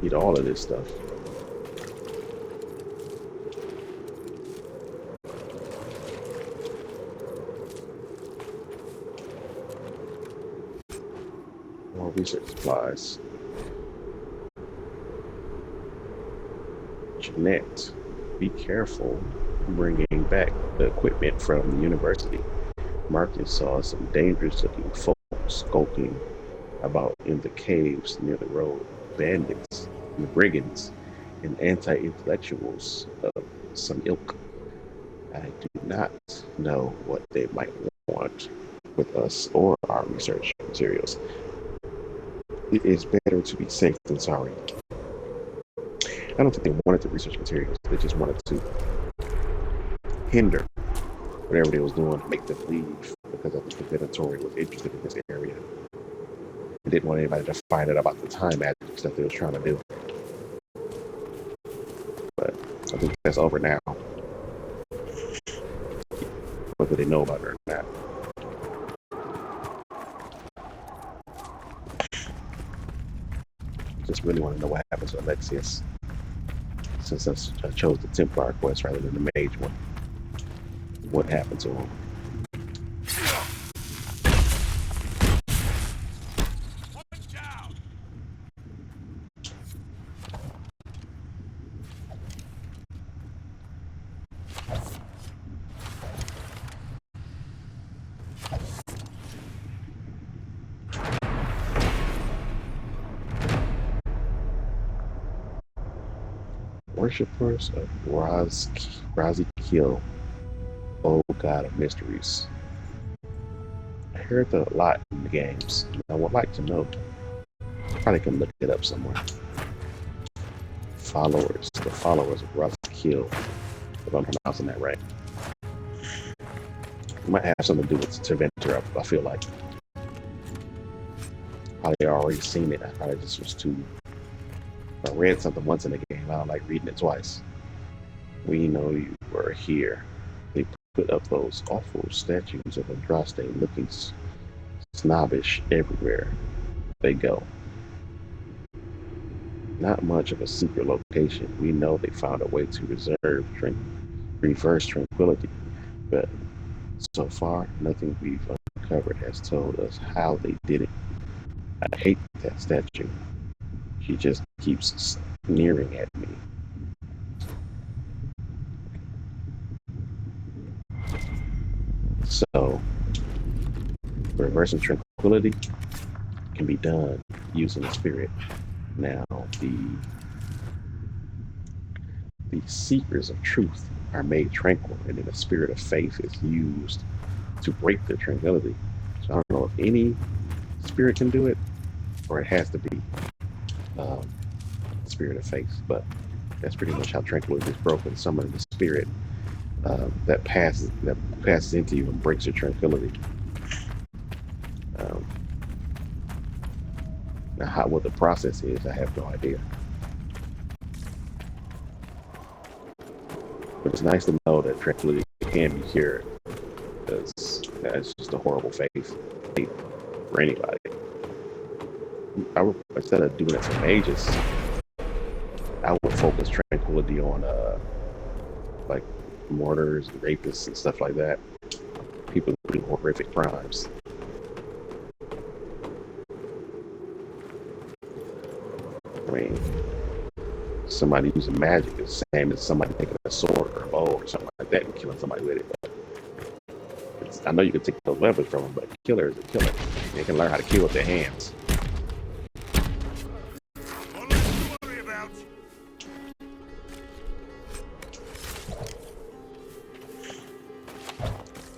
Need all of this stuff. More research supplies. Jeanette, be careful bringing back the equipment from the university. Marcus saw some dangerous looking folks skulking about in the caves near the road. Bandits, and brigands, and anti-intellectuals of some ilk. I do not know what they might want with us or our research materials. It is better to be safe than sorry. I don't think they wanted the research materials. They just wanted to hinder whatever they was doing to make them leave, because I think the Venatori was interested in this area. They didn't want anybody to find out about the time magic stuff they was trying to do. But I think that's over now. whether they know about it or not. Just really want to know what happens to Alexius, since I chose the Templar quest rather than the Mage one. What happened to him? Worshippers of Razikil, O God of Mysteries. I heard that a lot in the games, and I would like to know. Probably can look it up somewhere. The followers of Razikil, if I'm pronouncing that right. It might have something to do with Terventer, I feel like. Probably already seen it. I probably just was too... I read something once in the game. I don't like reading it twice. We know you were here. They put up those awful statues of Andraste looking snobbish everywhere they go. Not much of a secret location. We know they found a way to reverse tranquility, but so far nothing we've uncovered has told us how they did it. I hate that statue. She just keeps sneering at me. So, reversing tranquility can be done using the spirit. Now, the seekers of truth are made tranquil, and then the spirit of faith is used to break their tranquility. So I don't know if any spirit can do it, or it has to be spirit of faith, but that's pretty much how tranquility is broken. Summon the spirit that passes into you and breaks your tranquility. Now, what the process is, I have no idea. But it's nice to know that tranquility can be cured, because that's just a horrible fate for anybody. Instead of doing it for mages, I would focus tranquility on like mortars and rapists and stuff like that. People doing horrific crimes. I mean, somebody using magic is the same as somebody taking a sword or a bow or something like that and killing somebody with it. But I know you can take those weapons from them, but a killer is a killer. They can learn how to kill with their hands.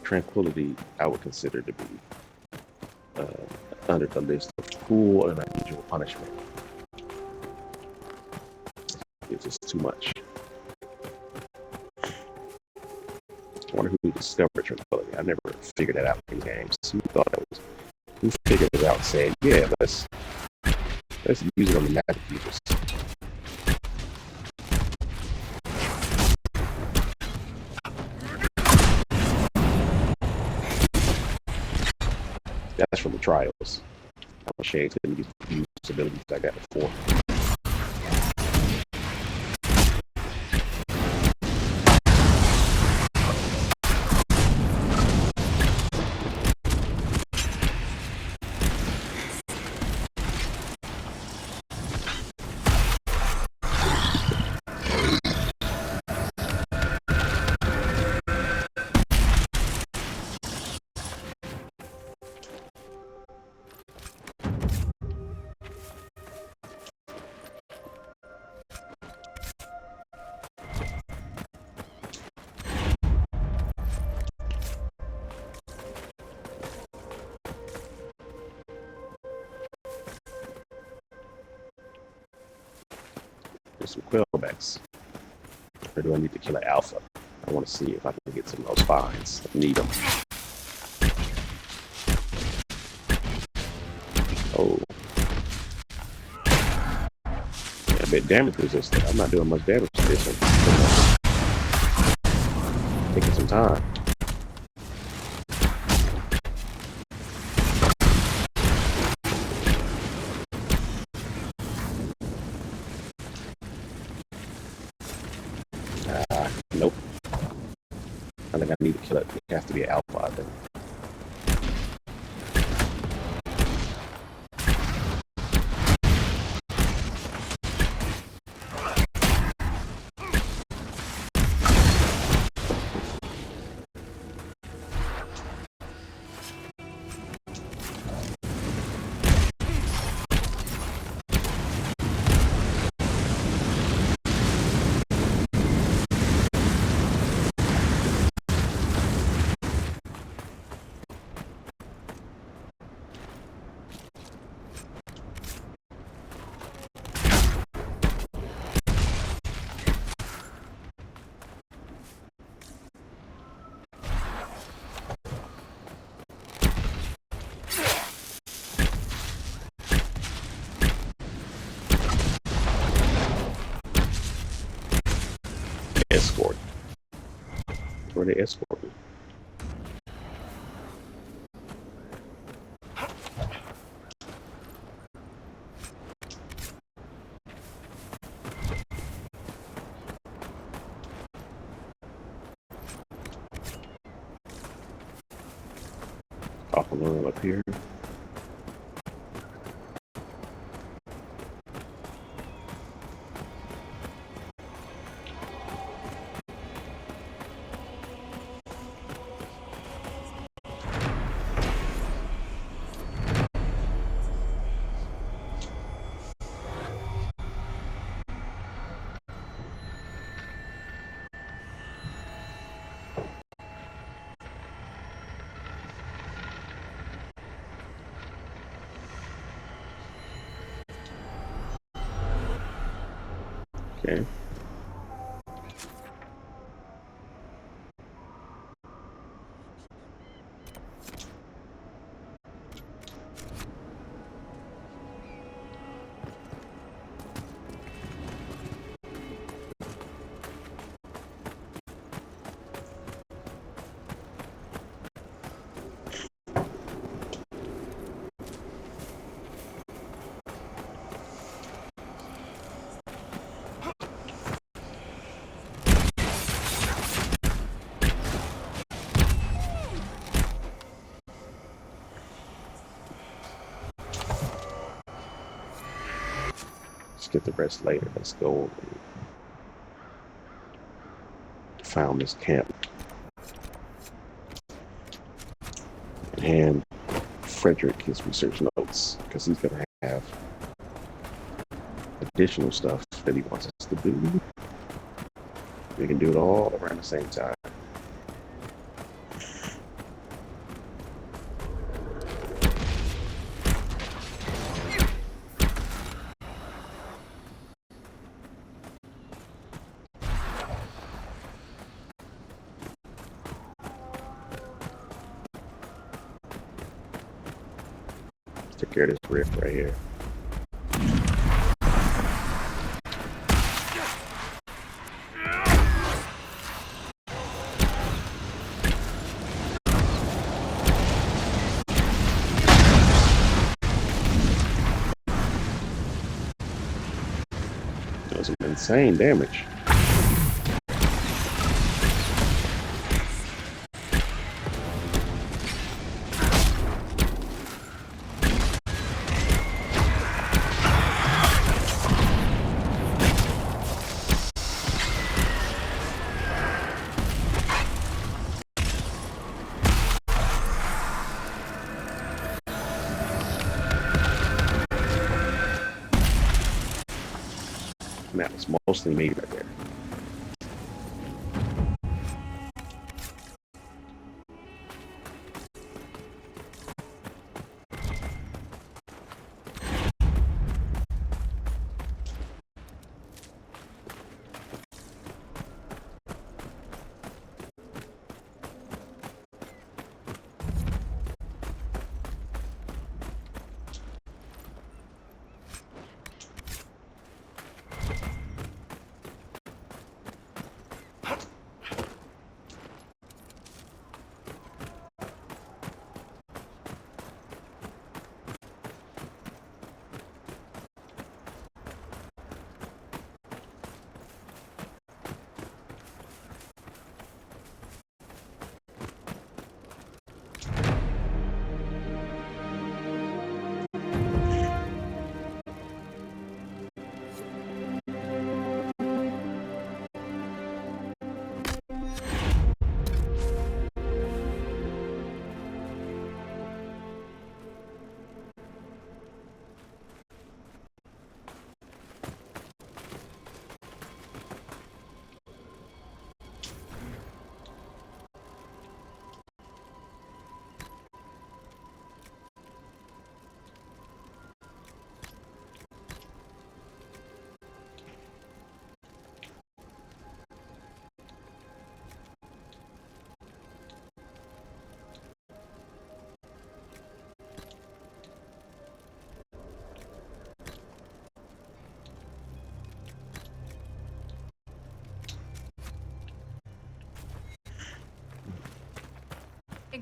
Tranquility, I would consider to be under the list of cruel and unusual punishment. It's just too much. I wonder who discovered tranquility. I never figured that out in games. Who figured it out and said, yeah, let's use it on the magic users. That's from the trials. I'm ashamed to use abilities I got before. Some quillbacks. Or do I need to kill an alpha? I want to see if I can get some of those finds. I need them. Oh. Yeah, a bit damage resistant. I'm not doing much damage to this one. Taking some time. I think I need to kill it. It has to be an alpha, I think. Escort. Where they escort me? Off a little up here. Okay. Let's get the rest later. Let's go. Found this camp. And Frederick his research notes because he's going to have additional stuff that he wants us to do. We can do it all around the same time. Take care of this rift right here. That was some insane damage. And that was mostly me right there.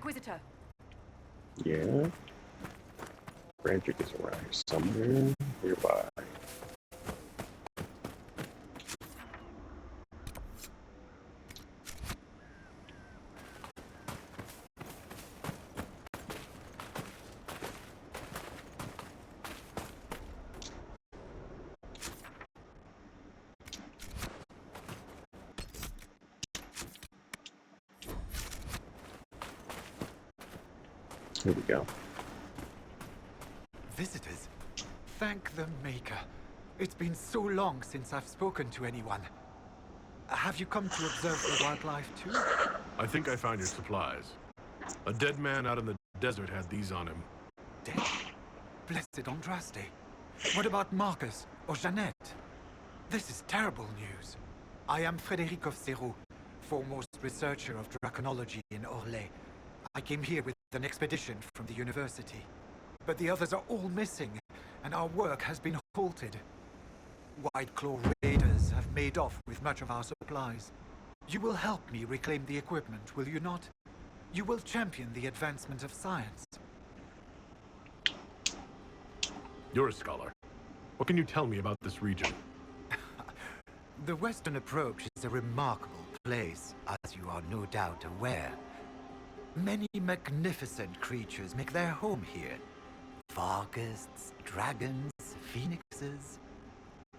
Inquisitor. Yeah. Frederick is around here somewhere nearby. Here we go. Visitors? Thank the Maker. It's been so long since I've spoken to anyone. Have you come to observe the wildlife too? I think I found your supplies. A dead man out in the desert had these on him. Dead? Blessed Andraste. What about Marcus or Jeannette? This is terrible news. I am Frédéric of Serrault, foremost researcher of draconology in Orlais. I came here with an expedition from the university. But the others are all missing, and our work has been halted. White-claw raiders have made off with much of our supplies. You will help me reclaim the equipment, will you not? You will champion the advancement of science. You're a scholar. What can you tell me about this region? The Western Approach is a remarkable place, as you are no doubt aware. Many magnificent creatures make their home here. Vargusts, dragons, phoenixes.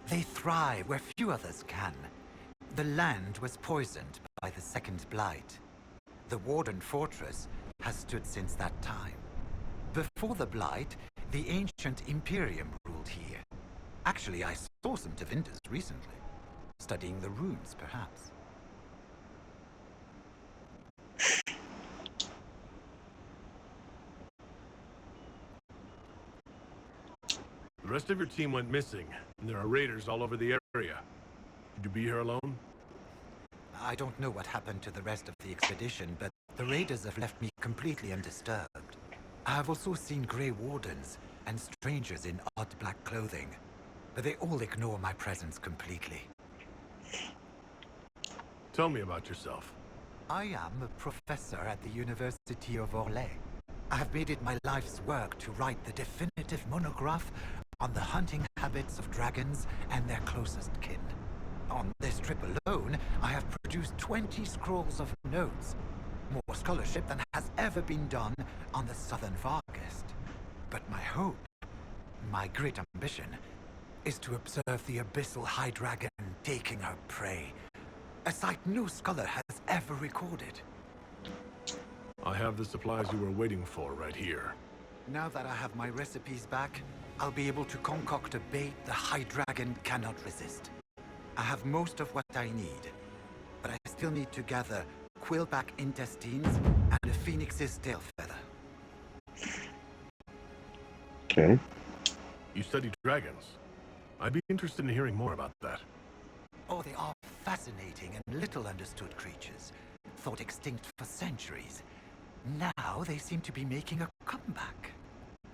They thrive where few others can. The land was poisoned by the Second Blight. The Warden Fortress has stood since that time. Before the Blight, the ancient Imperium ruled here. Actually, I saw some Tevinders recently. Studying the runes, perhaps. The rest of your team went missing, and there are raiders all over the area. Did you be here alone? I don't know what happened to the rest of the expedition, but the raiders have left me completely undisturbed. I have also seen Grey Wardens and strangers in odd black clothing, but they all ignore my presence completely. Tell me about yourself. I am a professor at the University of Orlais. I have made it my life's work to write the definitive monograph on the hunting habits of dragons and their closest kin. On this trip alone, I have produced 20 scrolls of notes, more scholarship than has ever been done on the Southern Vargest. But my hope, my great ambition, is to observe the abyssal high dragon taking her prey, a sight no scholar has ever recorded. I have the supplies you were waiting for right here. Now that I have my recipes back, I'll be able to concoct a bait the high dragon cannot resist. I have most of what I need, but I still need to gather quillback intestines and a phoenix's tail feather. Okay. You study dragons. I'd be interested in hearing more about that. Oh, they are fascinating and little understood creatures, thought extinct for centuries. Now they seem to be making a comeback.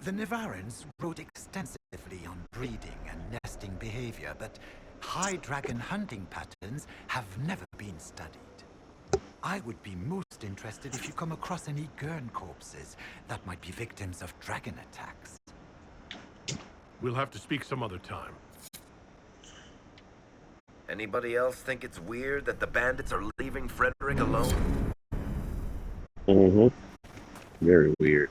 The Nevarans wrote extensively on breeding and nesting behavior, but high dragon hunting patterns have never been studied. I would be most interested if you come across any Gurn corpses that might be victims of dragon attacks. We'll have to speak some other time. Anybody else think it's weird that the bandits are leaving Frederick alone? Mm-hmm. Very weird.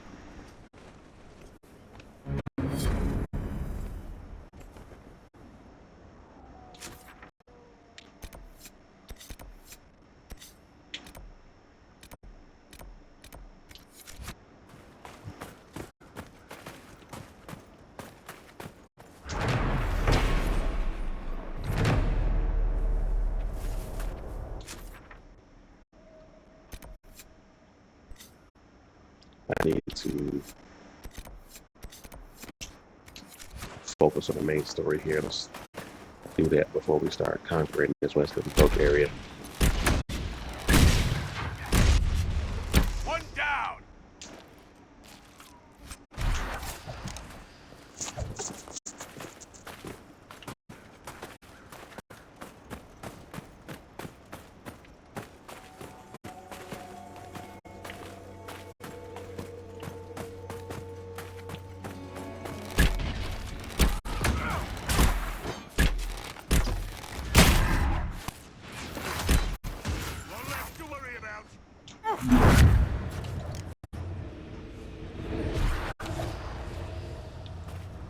I need to focus on the main story here. Let's do that before we start conquering this West of the Broke area. One down!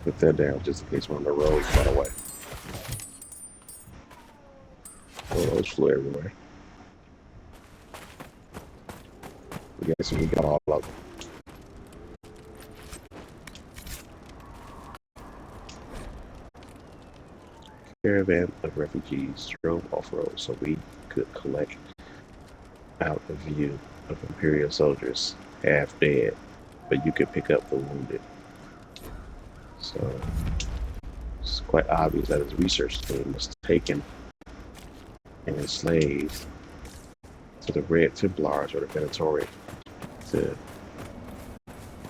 Put that down just in case one of the roads got away. Oh, those flew everywhere. I guess we got all of them. Caravan of refugees drove off-road so we could collect out a view of Imperial soldiers, half dead, but you could pick up the wounded. So it's quite obvious that his research team was taken and enslaved to the Red Templars or the Venatori to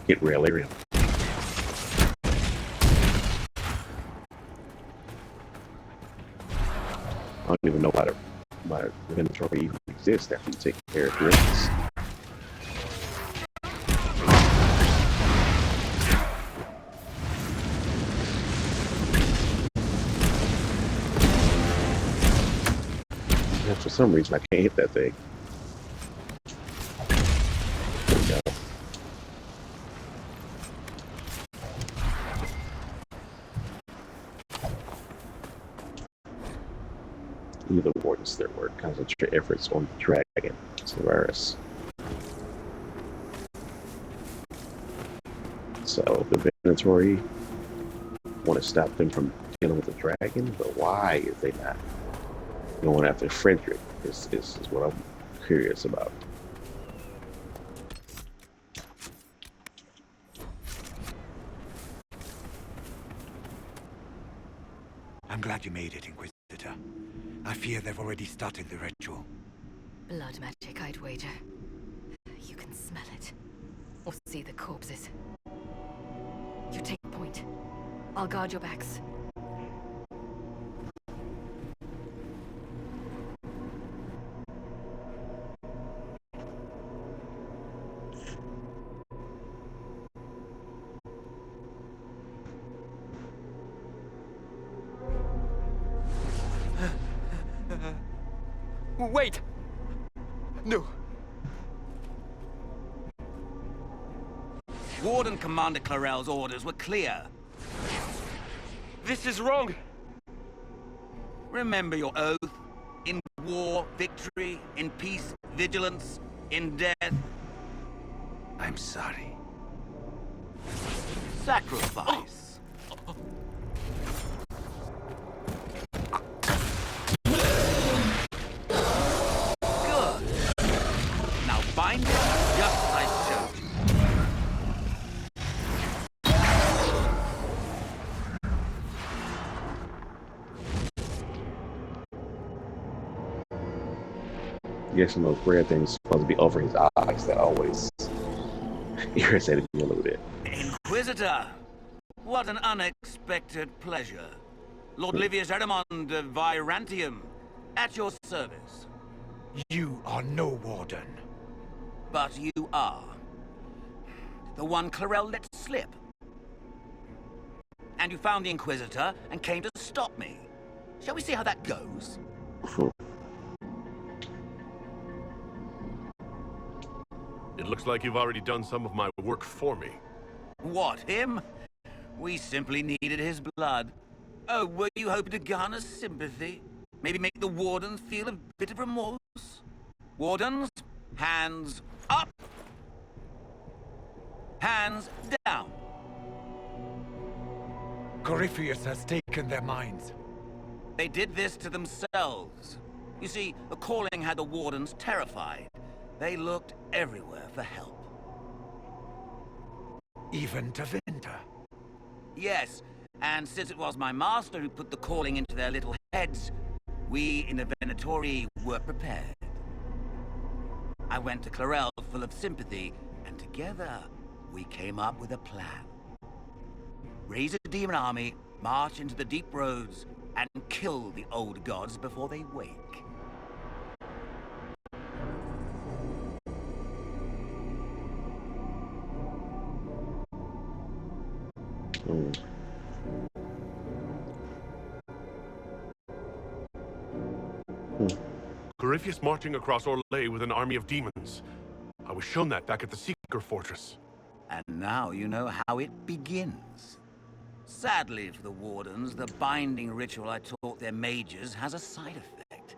get Relirium. I don't even know why the Venatori even exists after you take care of Griffins. And for some reason, I can't hit that thing. There we go. Either wardens their work, concentrate efforts on the dragon, Solaris. So the Venatori want to stop them from dealing with the dragon, but why is they not going after Frederick is what I'm curious about. I'm glad you made it, Inquisitor. I fear they've already started the ritual. Blood magic, I'd wager. You can smell it. Or see the corpses. You take point. I'll guard your backs. Wait! No. Warden Commander Clarel's orders were clear. This is wrong. Remember your oath. In war, victory. In peace, vigilance. In death, I'm sorry. sacrifice. Good. Now bind it just as I showed you. Guessing those red things supposed to be over his eyes that always irritated me a little bit. Inquisitor, what an unexpected pleasure. Lord Livius Erimond of Virantium, at your service. You are no warden. But you are. The one Clarel let slip. And you found the Inquisitor and came to stop me. Shall we see how that goes? It looks like you've already done some of my work for me. What, him? We simply needed his blood. Oh, were you hoping to garner sympathy? Maybe make the Wardens feel a bit of remorse? Wardens, hands up! Hands down! Corypheus has taken their minds. They did this to themselves. You see, the calling had the Wardens terrified. They looked everywhere for help. Even to Vinter. Yes, and since it was my master who put the calling into their little heads, we in the Venatori were prepared. I went to Clarel full of sympathy, and together we came up with a plan. Raise a demon army, march into the deep roads, and kill the old gods before they wake. Corypheus marching across Orlais with an army of demons. I was shown that back at the Seeker Fortress. And now you know how it begins. Sadly for the Wardens, the binding ritual I taught their mages has a side effect.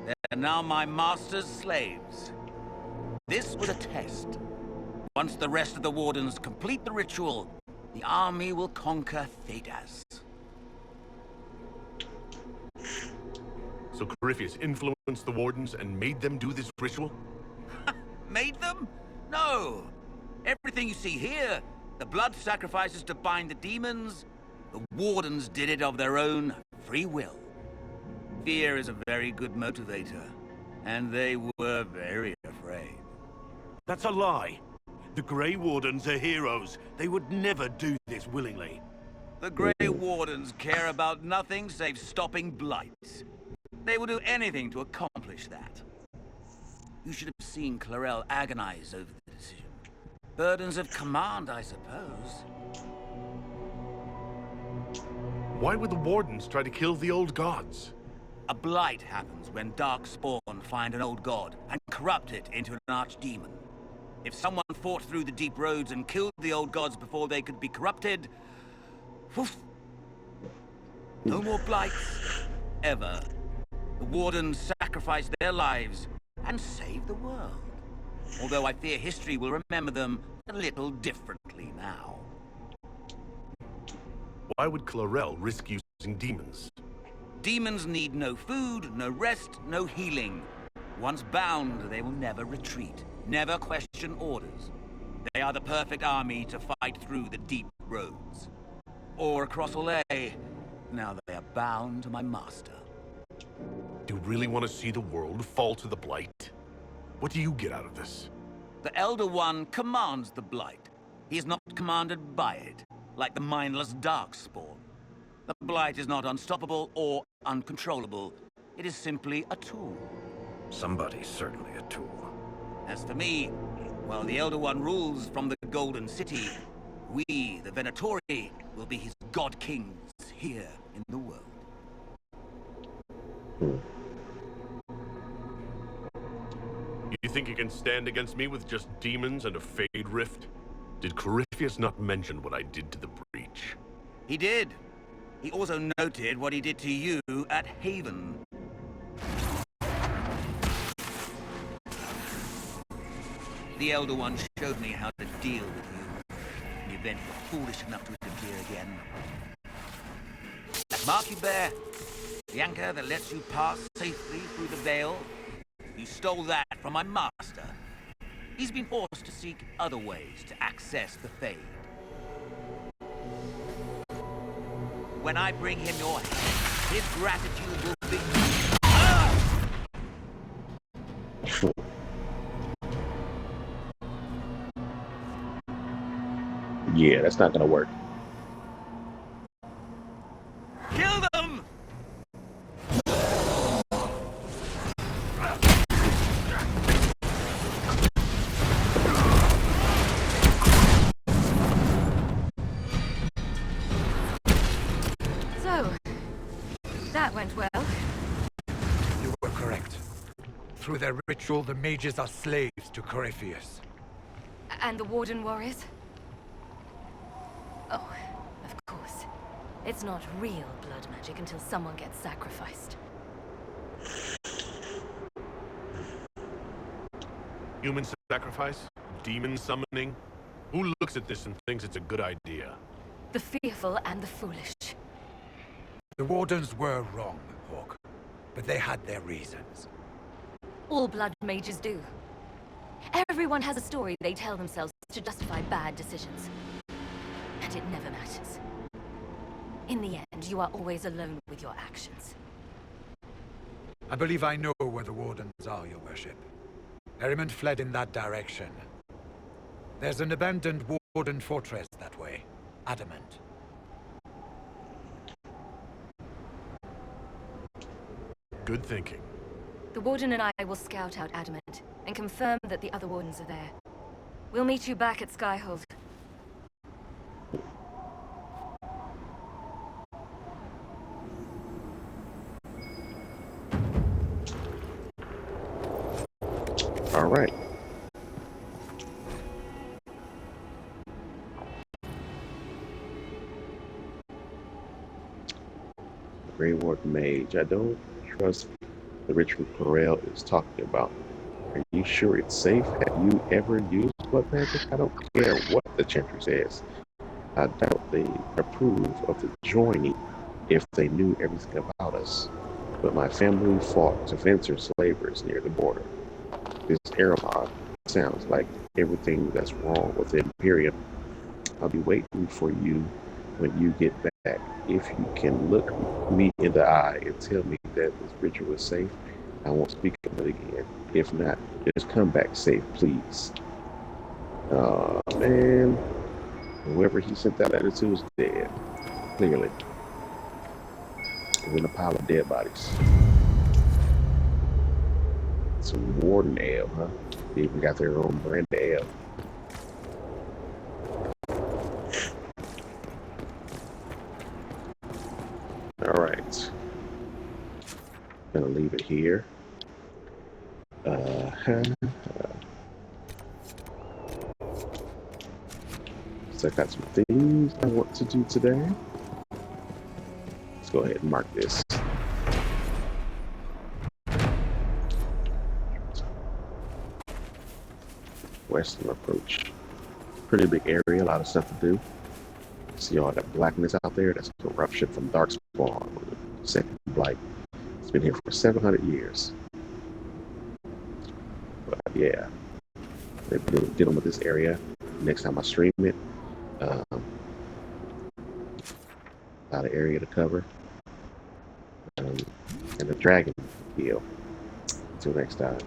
They're now my master's slaves. This was a test. Once the rest of the Wardens complete the ritual, the army will conquer Thedas. So Corypheus influenced the Wardens and made them do this ritual? Made them? No! Everything you see here, the blood sacrifices to bind the demons, the Wardens did it of their own free will. Fear is a very good motivator, and they were very afraid. That's a lie. The Grey Wardens are heroes. They would never do this willingly. The Grey Wardens care about nothing save stopping blights. They will do anything to accomplish that. You should have seen Clarel agonize over the decision. Burdens of command, I suppose. Why would the Wardens try to kill the old gods? A blight happens when dark spawn find an old god and corrupt it into an archdemon. If someone fought through the deep roads and killed the old gods before they could be corrupted, woof, no more blights, ever. The Wardens sacrificed their lives and saved the world. Although I fear history will remember them a little differently now. Why would Clarel risk using demons? Demons need no food, no rest, no healing. Once bound, they will never retreat, never question orders. They are the perfect army to fight through the deep roads. Or across Olay, now they are bound to my master. Do you really want to see the world fall to the Blight? What do you get out of this? The Elder One commands the Blight. He is not commanded by it, like the mindless Darkspawn. The Blight is not unstoppable or uncontrollable. It is simply a tool. Somebody's certainly a tool. As for me, while the Elder One rules from the Golden City, we, the Venatori, will be his god kings here in the world. You think you can stand against me with just demons and a Fade Rift? Did Corypheus not mention what I did to the Breach? He did. He also noted what he did to you at Haven. The Elder One showed me how to deal with you in the event you're foolish enough to interfere again. That mark you bear, the anchor that lets you pass safely through the veil, you stole that from my master. He's been forced to seek other ways to access the Fade. When I bring him your head, his gratitude will be... Yeah, that's not gonna work. Kill them! So, that went well. You were correct. Through their ritual, the mages are slaves to Corypheus. And the Warden warriors? Oh, of course. It's not real blood magic until someone gets sacrificed. Human sacrifice? Demon summoning? Who looks at this and thinks it's a good idea? The fearful and the foolish. The Wardens were wrong, Hawk. But they had their reasons. All blood mages do. Everyone has a story they tell themselves to justify bad decisions. And it never matters. In the end, you are always alone with your actions. I believe I know where the Wardens are, Your Worship. Merriman fled in that direction. There's an abandoned Warden fortress that way. Adamant. Good thinking. The Warden and I will scout out Adamant and confirm that the other Wardens are there. We'll meet you back at Skyhold. All right. Ward Mage. I don't trust the ritual Corel is talking about. Are you sure it's safe? Have you ever used blood magic? I don't care what the Chantry says. I doubt they approve of the joining if they knew everything about us. But my family fought to censor slavers near the border. This Aramon sounds like everything that's wrong with the Imperium. I'll be waiting for you when you get back. If you can look me in the eye and tell me that this ritual is safe, I won't speak of it again. If not, just come back safe, please. Man. Whoever he sent that letter to is dead. Clearly. He's in a pile of dead bodies. Some Warden ale, huh? They even got their own brand of ale. Alright. Gonna leave it here. So I got some things I want to do today. Let's go ahead and mark this. Western approach. Pretty big area, a lot of stuff to do. See all that blackness out there? That's corruption from Darkspawn, Second Blight. It's been here for 700 years. But yeah, they're dealing with this area. Next time I stream it, a lot of area to cover. And the dragon deal. Until next time.